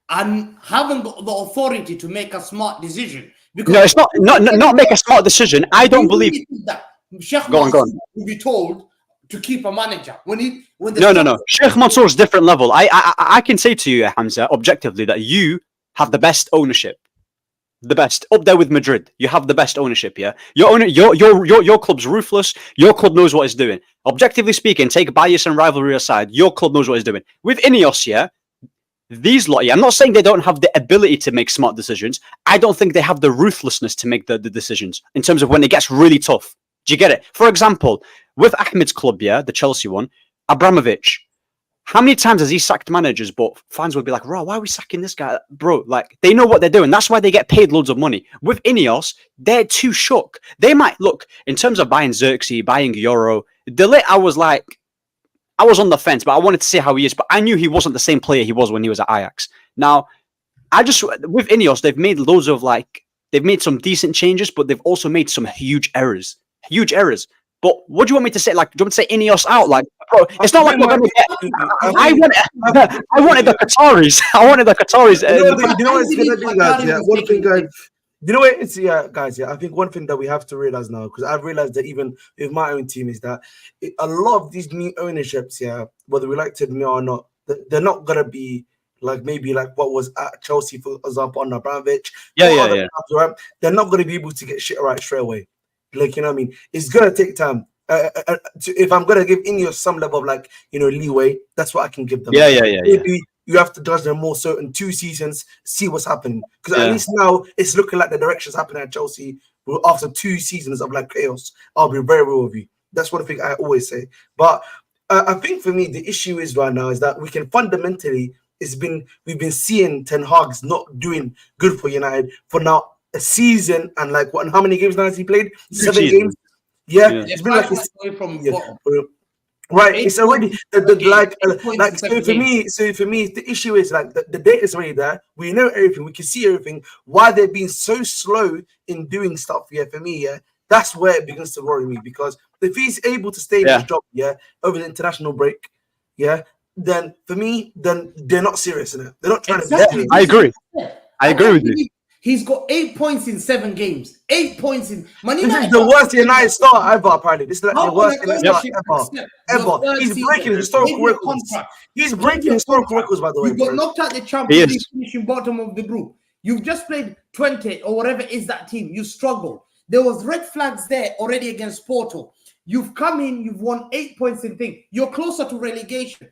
haven't got the authority to make a smart decision? Because no, it's not make a smart decision. I don't believe that Sheikh go on. will be told to keep a manager when no. Sheikh Mansour is different level. I can say to you, Hamza, objectively, that you have the best ownership. The best up there with Madrid. You have the best ownership, Your club's ruthless. Your club knows what it's doing. Objectively speaking, take bias and rivalry aside, your club knows what it's doing. With Ineos, these lot, I'm not saying they don't have the ability to make smart decisions. I don't think they have the ruthlessness to make the decisions in terms of when it gets really tough. Do you get it? For example, with Ahmed's club, the Chelsea one, Abramovich. How many times has he sacked managers, but fans would be like, "Bro, why are we sacking this guy?" Bro, like, they know what they're doing. That's why they get paid loads of money. With Ineos, they're too shook. They might, look, in terms of buying Xerxes, buying Euro, De Ligt, I was on the fence, but I wanted to see how he is. But I knew he wasn't the same player he was when he was at Ajax. Now, with Ineos, they've made loads of, they've made some decent changes, but they've also made some huge errors. But what do you want me to say? Do you want me to say Ineos out? Bro, it's not like we're going to get. I wanted the Qataris. You know what it's going to be, guys? One thing, guys. You know what it's, guys? I think one thing that we have to realize now, because I've realized that even with my own team, is that a lot of these new ownerships, whether we like to admit or not, they're not going to be what was at Chelsea, for example, on Abramovich. They're not going to be able to get shit right straight away. You know what I mean? It's gonna take time. If I'm gonna give Ineos some level of leeway, that's what I can give them. Yeah. you have to judge them more so in 2 seasons, see what's happening. Because at Yeah. least now it's looking like the direction's happening at Chelsea after 2 seasons of like chaos. I'll be very real with you. That's one thing I always say. But I think for me, the issue is right now is that we can fundamentally, we've been seeing Ten Hag's not doing good for United for now a season, and like what? How many games now has he played? 7 seasons. games. Yeah, Yeah. it's been like away from yeah. bottom. Right, 8 it's already points the per game, like 8 points like in so 7 for me the issue is like the data is already there. We know everything, we can see everything. Why they're being so slow in doing stuff? Yeah, for me, yeah, that's where it begins to worry me, because if he's able to stay in his job, yeah, over the international break, yeah, then for me, then they're not serious in it. They're not trying Exactly. to. I agree. I agree with you. believe He's got 8 points in 7 games. 8 points in. Man This United is the worst United start ever, apparently. This is like the How worst can an United start ownership ever. accept your Ever. third He's season, breaking historical give you a records. contract, He's give breaking you a historical contract. records, by the way. You got bro. knocked out the He Champions is. League, finishing bottom of the group. You've just played 20 or whatever is that team. You struggled. There was red flags there already against Porto. You've come in, you've won 8 points in thing. You're closer to relegation.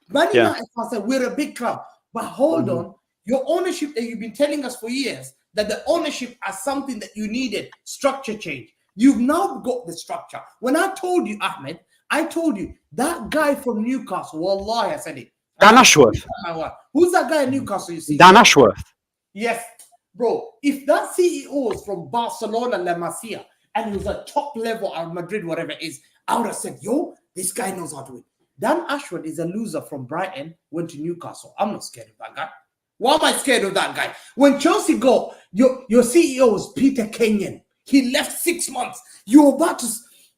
Man Yeah. United, I said, we're a big club. But hold on, your ownership that you've been telling us for years, that the ownership as something that you needed, structure change. You've now got the structure. When I told you, Ahmed, I told you, that guy from Newcastle, wallahi, I said it. Dan Ashworth. Who's that guy in Newcastle you see? Dan Ashworth. Yes, bro. If that CEO is from Barcelona, La Masia, and he was a top level at Madrid, whatever it is, I would have said, yo, this guy knows how to win. Dan Ashworth is a loser from Brighton, went to Newcastle. I'm not scared of that guy. Why am I scared of that guy? When Chelsea go, your CEO is Peter Kenyon. He left 6 months. You were about to...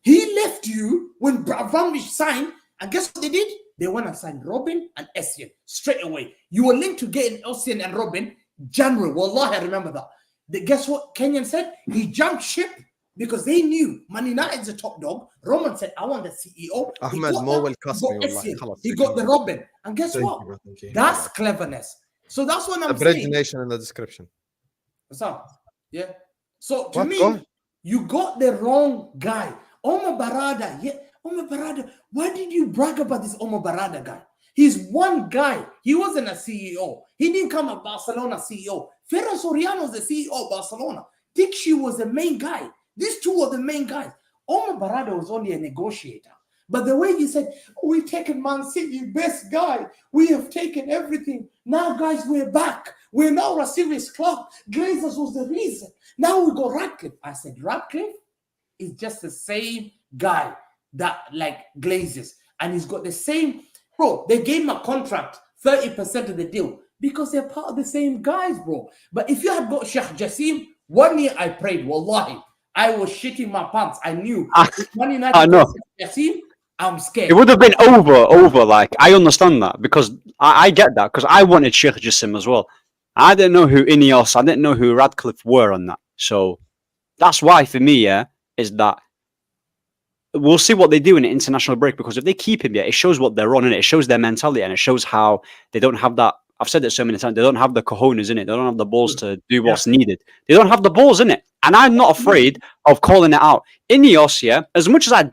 He left you when Abramovich signed, and guess what they did? They went and signed Robin and Essien straight away. You were linked to getting Essien and Robin January. Wallahi, I remember that. Guess what Kenyon said? He jumped ship because they knew Man United's a top dog. Roman said, I want the CEO. Ahmed Mo will cuss me. He got the Robin. And guess Thank what? you, bro. Thank you. That's cleverness. So that's what I'm Abridged saying. Nation in the description. So, yeah. So to What? me, Go on. you got the wrong guy. Omar Barada. Yeah, Omar Barada. Why did you brag about this Omar Barada guy? He's one guy. He wasn't a CEO. He didn't come a Barcelona CEO. Ferran Soriano was the CEO of Barcelona. Dixie was the main guy. These two were the main guys. Omar Barada was only a negotiator. But the way you said, we've taken Man City, best guy. We have taken everything. Now, guys, we're back. We're now a serious club. Glazers was the reason. Now we got Radcliffe. I said, Radcliffe is just the same guy that like Glazers. And he's got the same... Bro, they gave him a contract, 30% of the deal, because they're part of the same guys, bro. But if you had got Sheikh Jassim, 1 year I prayed, wallahi. I was shitting my pants. I knew. If Man United I know. got Jassim, I'm scared. It would have been over. Like, I understand that because I get that because I wanted Sheikh Jassim as well. I didn't know who Ineos, I didn't know who Radcliffe were on that. So that's why for me, yeah, is that we'll see what they do in an international break, because if they keep him, yeah, it shows what they're on and it shows their mentality and it shows how they don't have that. I've said it so many times. They don't have the cojones in it. They don't have the balls to do what's needed. They don't have the balls in it. And I'm not afraid of calling it out. Ineos, yeah, as much as I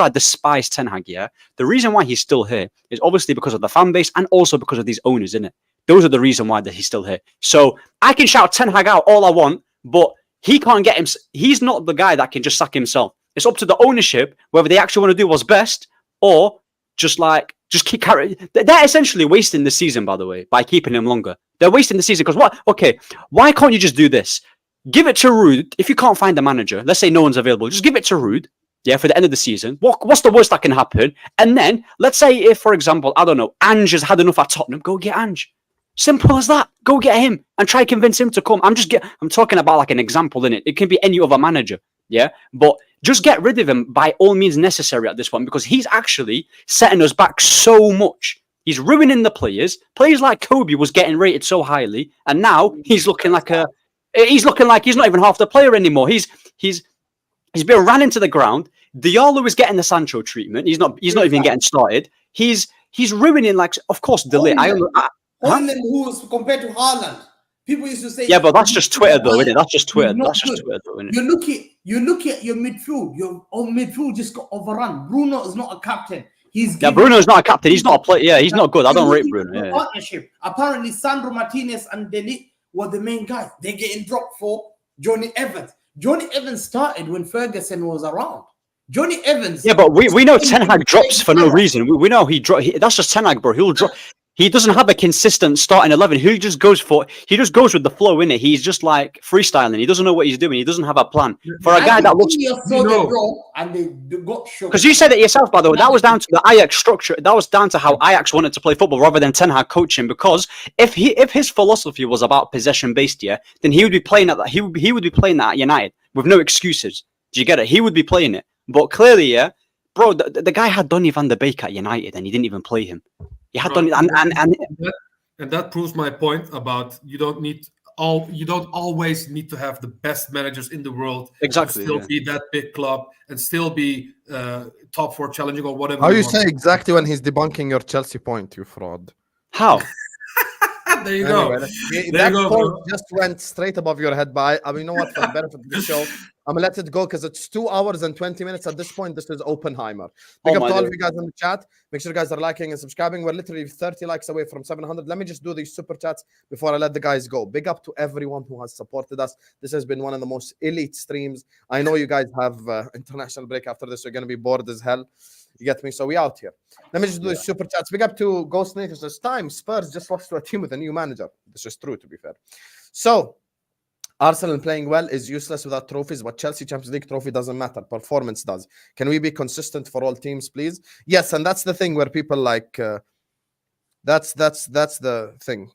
despise Ten Hag, yeah, the reason why he's still here is obviously because of the fan base and also because of these owners in it. Those are the reason why that he's still here. So I can shout Ten Hag out all I want, but he can't get him. He's not the guy that can just sack himself. It's up to the ownership whether they actually want to do what's best or just keep carrying. They're essentially wasting the season, by the way, by keeping him longer. They're wasting the season because what? Okay, why can't you just do this? Give it to Rude. If you can't find a manager, let's say no one's available, just give it to Rude. Yeah, for the end of the season. What's the worst that can happen? And then let's say if, for example, I don't know, Ange has had enough at Tottenham, go get Ange. Simple as that. Go get him and try convince him to come. I'm talking about like an example in it. It can be any other manager. Yeah, but just get rid of him by all means necessary at this point, because he's actually setting us back so much. He's ruining the players. Players like Kobe was getting rated so highly, and now he's looking like he's not even half the player anymore. He's been ran into the ground. Diallo is getting the Sancho treatment. He's not even getting started. He's ruining, like, of course, Delay. Who was compared to Haaland. People used to say, yeah, but that's just Twitter, though, isn't it? That's just Twitter. That's just Twitter, though, isn't it? You look at your midfield. Your midfield just got overrun. Bruno is not a captain. He's Yeah, giving Bruno's not a captain. He's not a player. Yeah, he's not good. I don't rate Bruno. the Yeah. partnership. Apparently, Sandro Martinez and Delit were the main guys. They're getting dropped for Johnny Evans. Johnny Evans started when Ferguson was around. Johnny Evans. Yeah, but we know Ten Hag drops for no reason. We know that's just Ten Hag, bro. He'll drop. He doesn't have a consistent starting 11. He just goes with the flow, innit? He's just like freestyling. He doesn't know what he's doing. He doesn't have a plan. For a guy that looks, and they got shook. because you said it yourself, by the way, that was down to the Ajax structure. That was down to how Ajax wanted to play football rather than Ten Hag coaching. Because if his philosophy was about possession based, yeah, then he would be playing at that. He would be playing that at United with no excuses. Do you get it? He would be playing it. But clearly, yeah, bro, the guy had Donny van de Beek at United and he didn't even play him. He had Donny, and that proves my point about you don't always need to have the best managers in the world Exactly, to still yeah. be that big club and still be top four challenging or whatever. How you want. say exactly when he's debunking your Chelsea point, you fraud. how? There you go. Anyway, There that you go, point bro. just went straight above your head. But you know what? For the benefit of the show, I'm gonna let it go because it's 2 hours and 20 minutes at this point. This is Oppenheimer. Big up to all of you guys in the chat. Make sure you guys are liking and subscribing. We're literally 30 likes away from 700. Let me just do these super chats before I let the guys go. Big up to everyone who has supported us. This has been one of the most elite streams. I know you guys have international break after this. You're gonna be bored as hell. You get me? So we out here. Let me just do the super chats. Big up to Ghost Nation. This time Spurs just lost to a team with a new manager. This is true, to be fair. So Arsenal playing well is useless without trophies, but Chelsea Champions League trophy doesn't matter. Performance does. Can we be consistent for all teams, please? Yes, and that's the thing where people like that's the thing.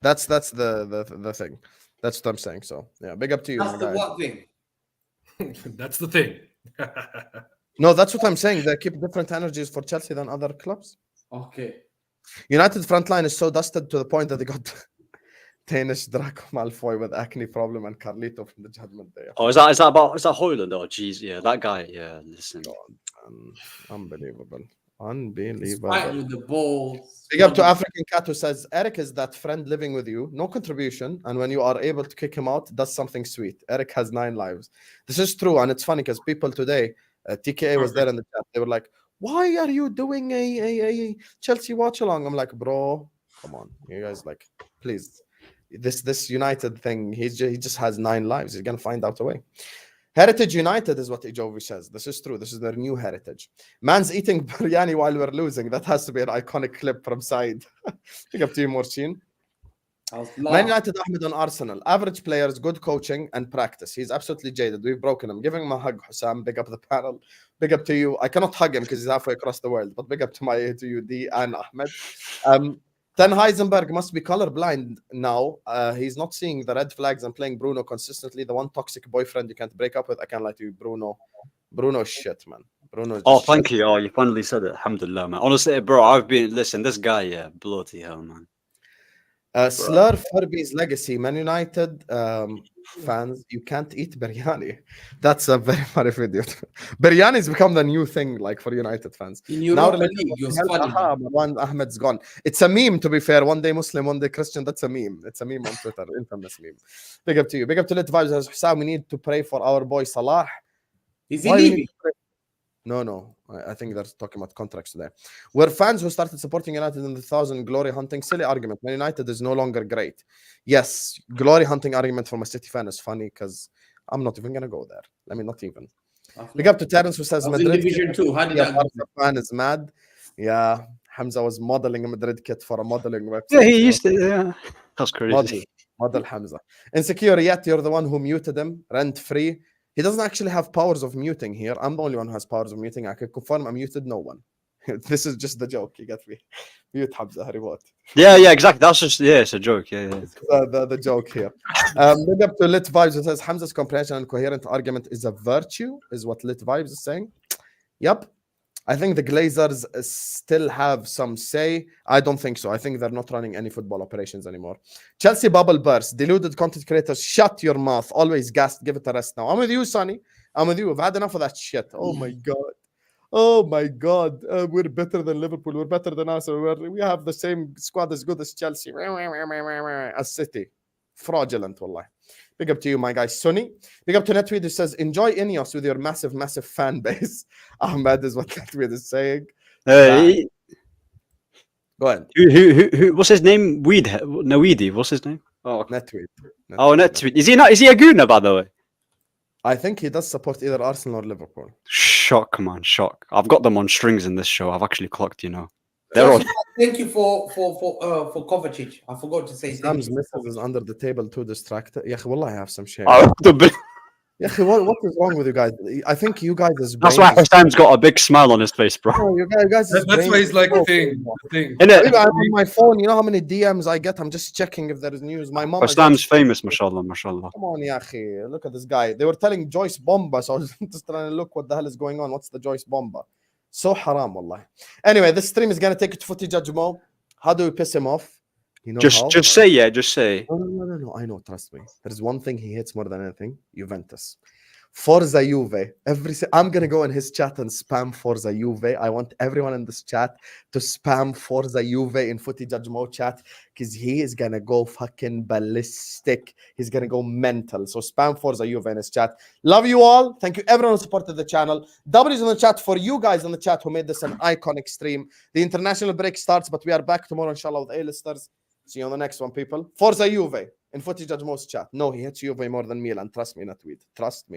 That's the thing. That's what I'm saying. So yeah, big up to you. That's the what thing? That's the thing. No, that's what I'm saying. They keep different energies for Chelsea than other clubs. Okay. United front line is so dusted to the point that they got Danish Draco Malfoy with acne problem and Carlito from the Judgment Day. Oh, is that Højlund? Oh, jeez, yeah, that guy. Yeah, listen. Unbelievable. Fight with the balls. Big up to African Cat who says, Eric is that friend living with you, no contribution, and when you are able to kick him out, does something sweet. Eric has 9 lives. This is true, and it's funny because people today, TKA was there in the chat, they were like, why are you doing a Chelsea watch along? I'm like, bro, come on. You guys like, please. This United thing, he just has 9 lives. He's going to find out a way. Heritage United is what Ijovi says. This is true. This is their new heritage. Man's eating biryani while we're losing. That has to be an iconic clip from Saad. Pick up to you, Morchin. Man United, Ahmed on Arsenal. Average players, good coaching and practice. He's absolutely jaded. We've broken him. Giving him a hug, Hussam. Big up the panel. Big up to you. I cannot hug him because he's halfway across the world, but big up to you, D and Ahmed. Then Heisenberg must be colorblind now. He's not seeing the red flags and playing Bruno consistently. The one toxic boyfriend you can't break up with. I can't lie to you, Bruno. Bruno's shit, man. Bruno's thank you. Oh, you finally said it. Alhamdulillah, man. Honestly, bro, listen, this guy, yeah, bloody hell, man. Slur Furby's legacy. Man United fans, you can't eat biryani. That's a very funny video. Biryani's become the new thing, like for United fans. In Europa League, Ahmed's gone. It's a meme, to be fair. One day Muslim, one day Christian. That's a meme. It's a meme on Twitter. Infamous meme. Big up to you. Big up to Lit Vibes. As Hussam, we need to pray for our boy Salah. Is he leaving? No. I think they're talking about contracts today. We're fans who started supporting United in the 2000 glory hunting. Silly argument. Man United is no longer great. Yes, glory hunting argument from a City fan is funny because I'm not even going to go there. Let me not even. Big up to Terence who says Madrid Division 2. How did that go? fan is mad. Yeah, Hamza was modeling a Madrid kit for a modeling website. Yeah, he used to. Yeah, that's crazy. Model Hamza. Insecure yet, you're the one who muted him rent free. He doesn't actually have powers of muting here. I'm the only one who has powers of muting. I can confirm I muted no one. This is just the joke. You get me? Mute Hamza, Harry what? Yeah, exactly. That's just, it's a joke. Yeah. The joke here. Big up to Lit Vibes. It says Hamza's comprehension and coherent argument is a virtue, is what Lit Vibes is saying. Yep. I think the Glazers still have some say. I don't think so. I think they're not running any football operations anymore. Chelsea bubble burst. Deluded content creators, shut your mouth. Always gassed. Give it a rest now. I'm with you, Sonny. I'm with you. We've had enough of that shit. Oh my God. Oh my God. We're better than Liverpool. We're better than Arsenal. We have the same squad as good as Chelsea. As City. Fraudulent, wallah. Big up to you, my guy. Sunny. Big up to Netweed who says, enjoy Ineos with your massive, massive fan base. Ahmed is what Netweed is saying. Go ahead. Who? What's his name? Naweedi. What's his name? Oh, Netweed. oh, Netweed. Is he not? Is he a Guna, by the way? I think he does support either Arsenal or Liverpool. Shock, man, shock. I've got them on strings in this show. I've actually clocked, you know. They're on. Thank you for Kovacic. I forgot to say. Sam's missus is under the table too distracted. Yeah, wallah, I have some shame. Yeah, what is wrong with you guys? I think you guys is. That's why Sam's got a big smile on his face, bro. Oh, you guys that's why he's like the thing. I'm on my phone. You know how many DMs I get? I'm just checking if there is news. My mom. Sam's famous, mashallah, mashallah. Come on, ya akhi. Look at this guy. They were telling Joyce Bomba, so I was just trying to look what the hell is going on. What's the Joyce Bomba? So haram, wallah. Anyway, this stream is gonna take it to footy judge Mo. How do we piss him off? You know just say, yeah, just say. No. I know, trust me. There's one thing he hates more than anything: Juventus. Forza Juve. I'm gonna go in his chat and spam Forza Juve. I want everyone in this chat to spam Forza Juve in Footy Judge Mo chat because he is gonna go fucking ballistic. He's gonna go mental. So spam Forza Juve in his chat. Love you all. Thank you everyone who supported the channel. W's in the chat for you guys in the chat who made this an iconic stream. The international break starts, but we are back tomorrow, inshallah, with A-listers. See you on the next one, people. Forza Juve in Footy Judge Mo's chat. No, he hates Juve more than Milan. Trust me, Netweed. Trust me.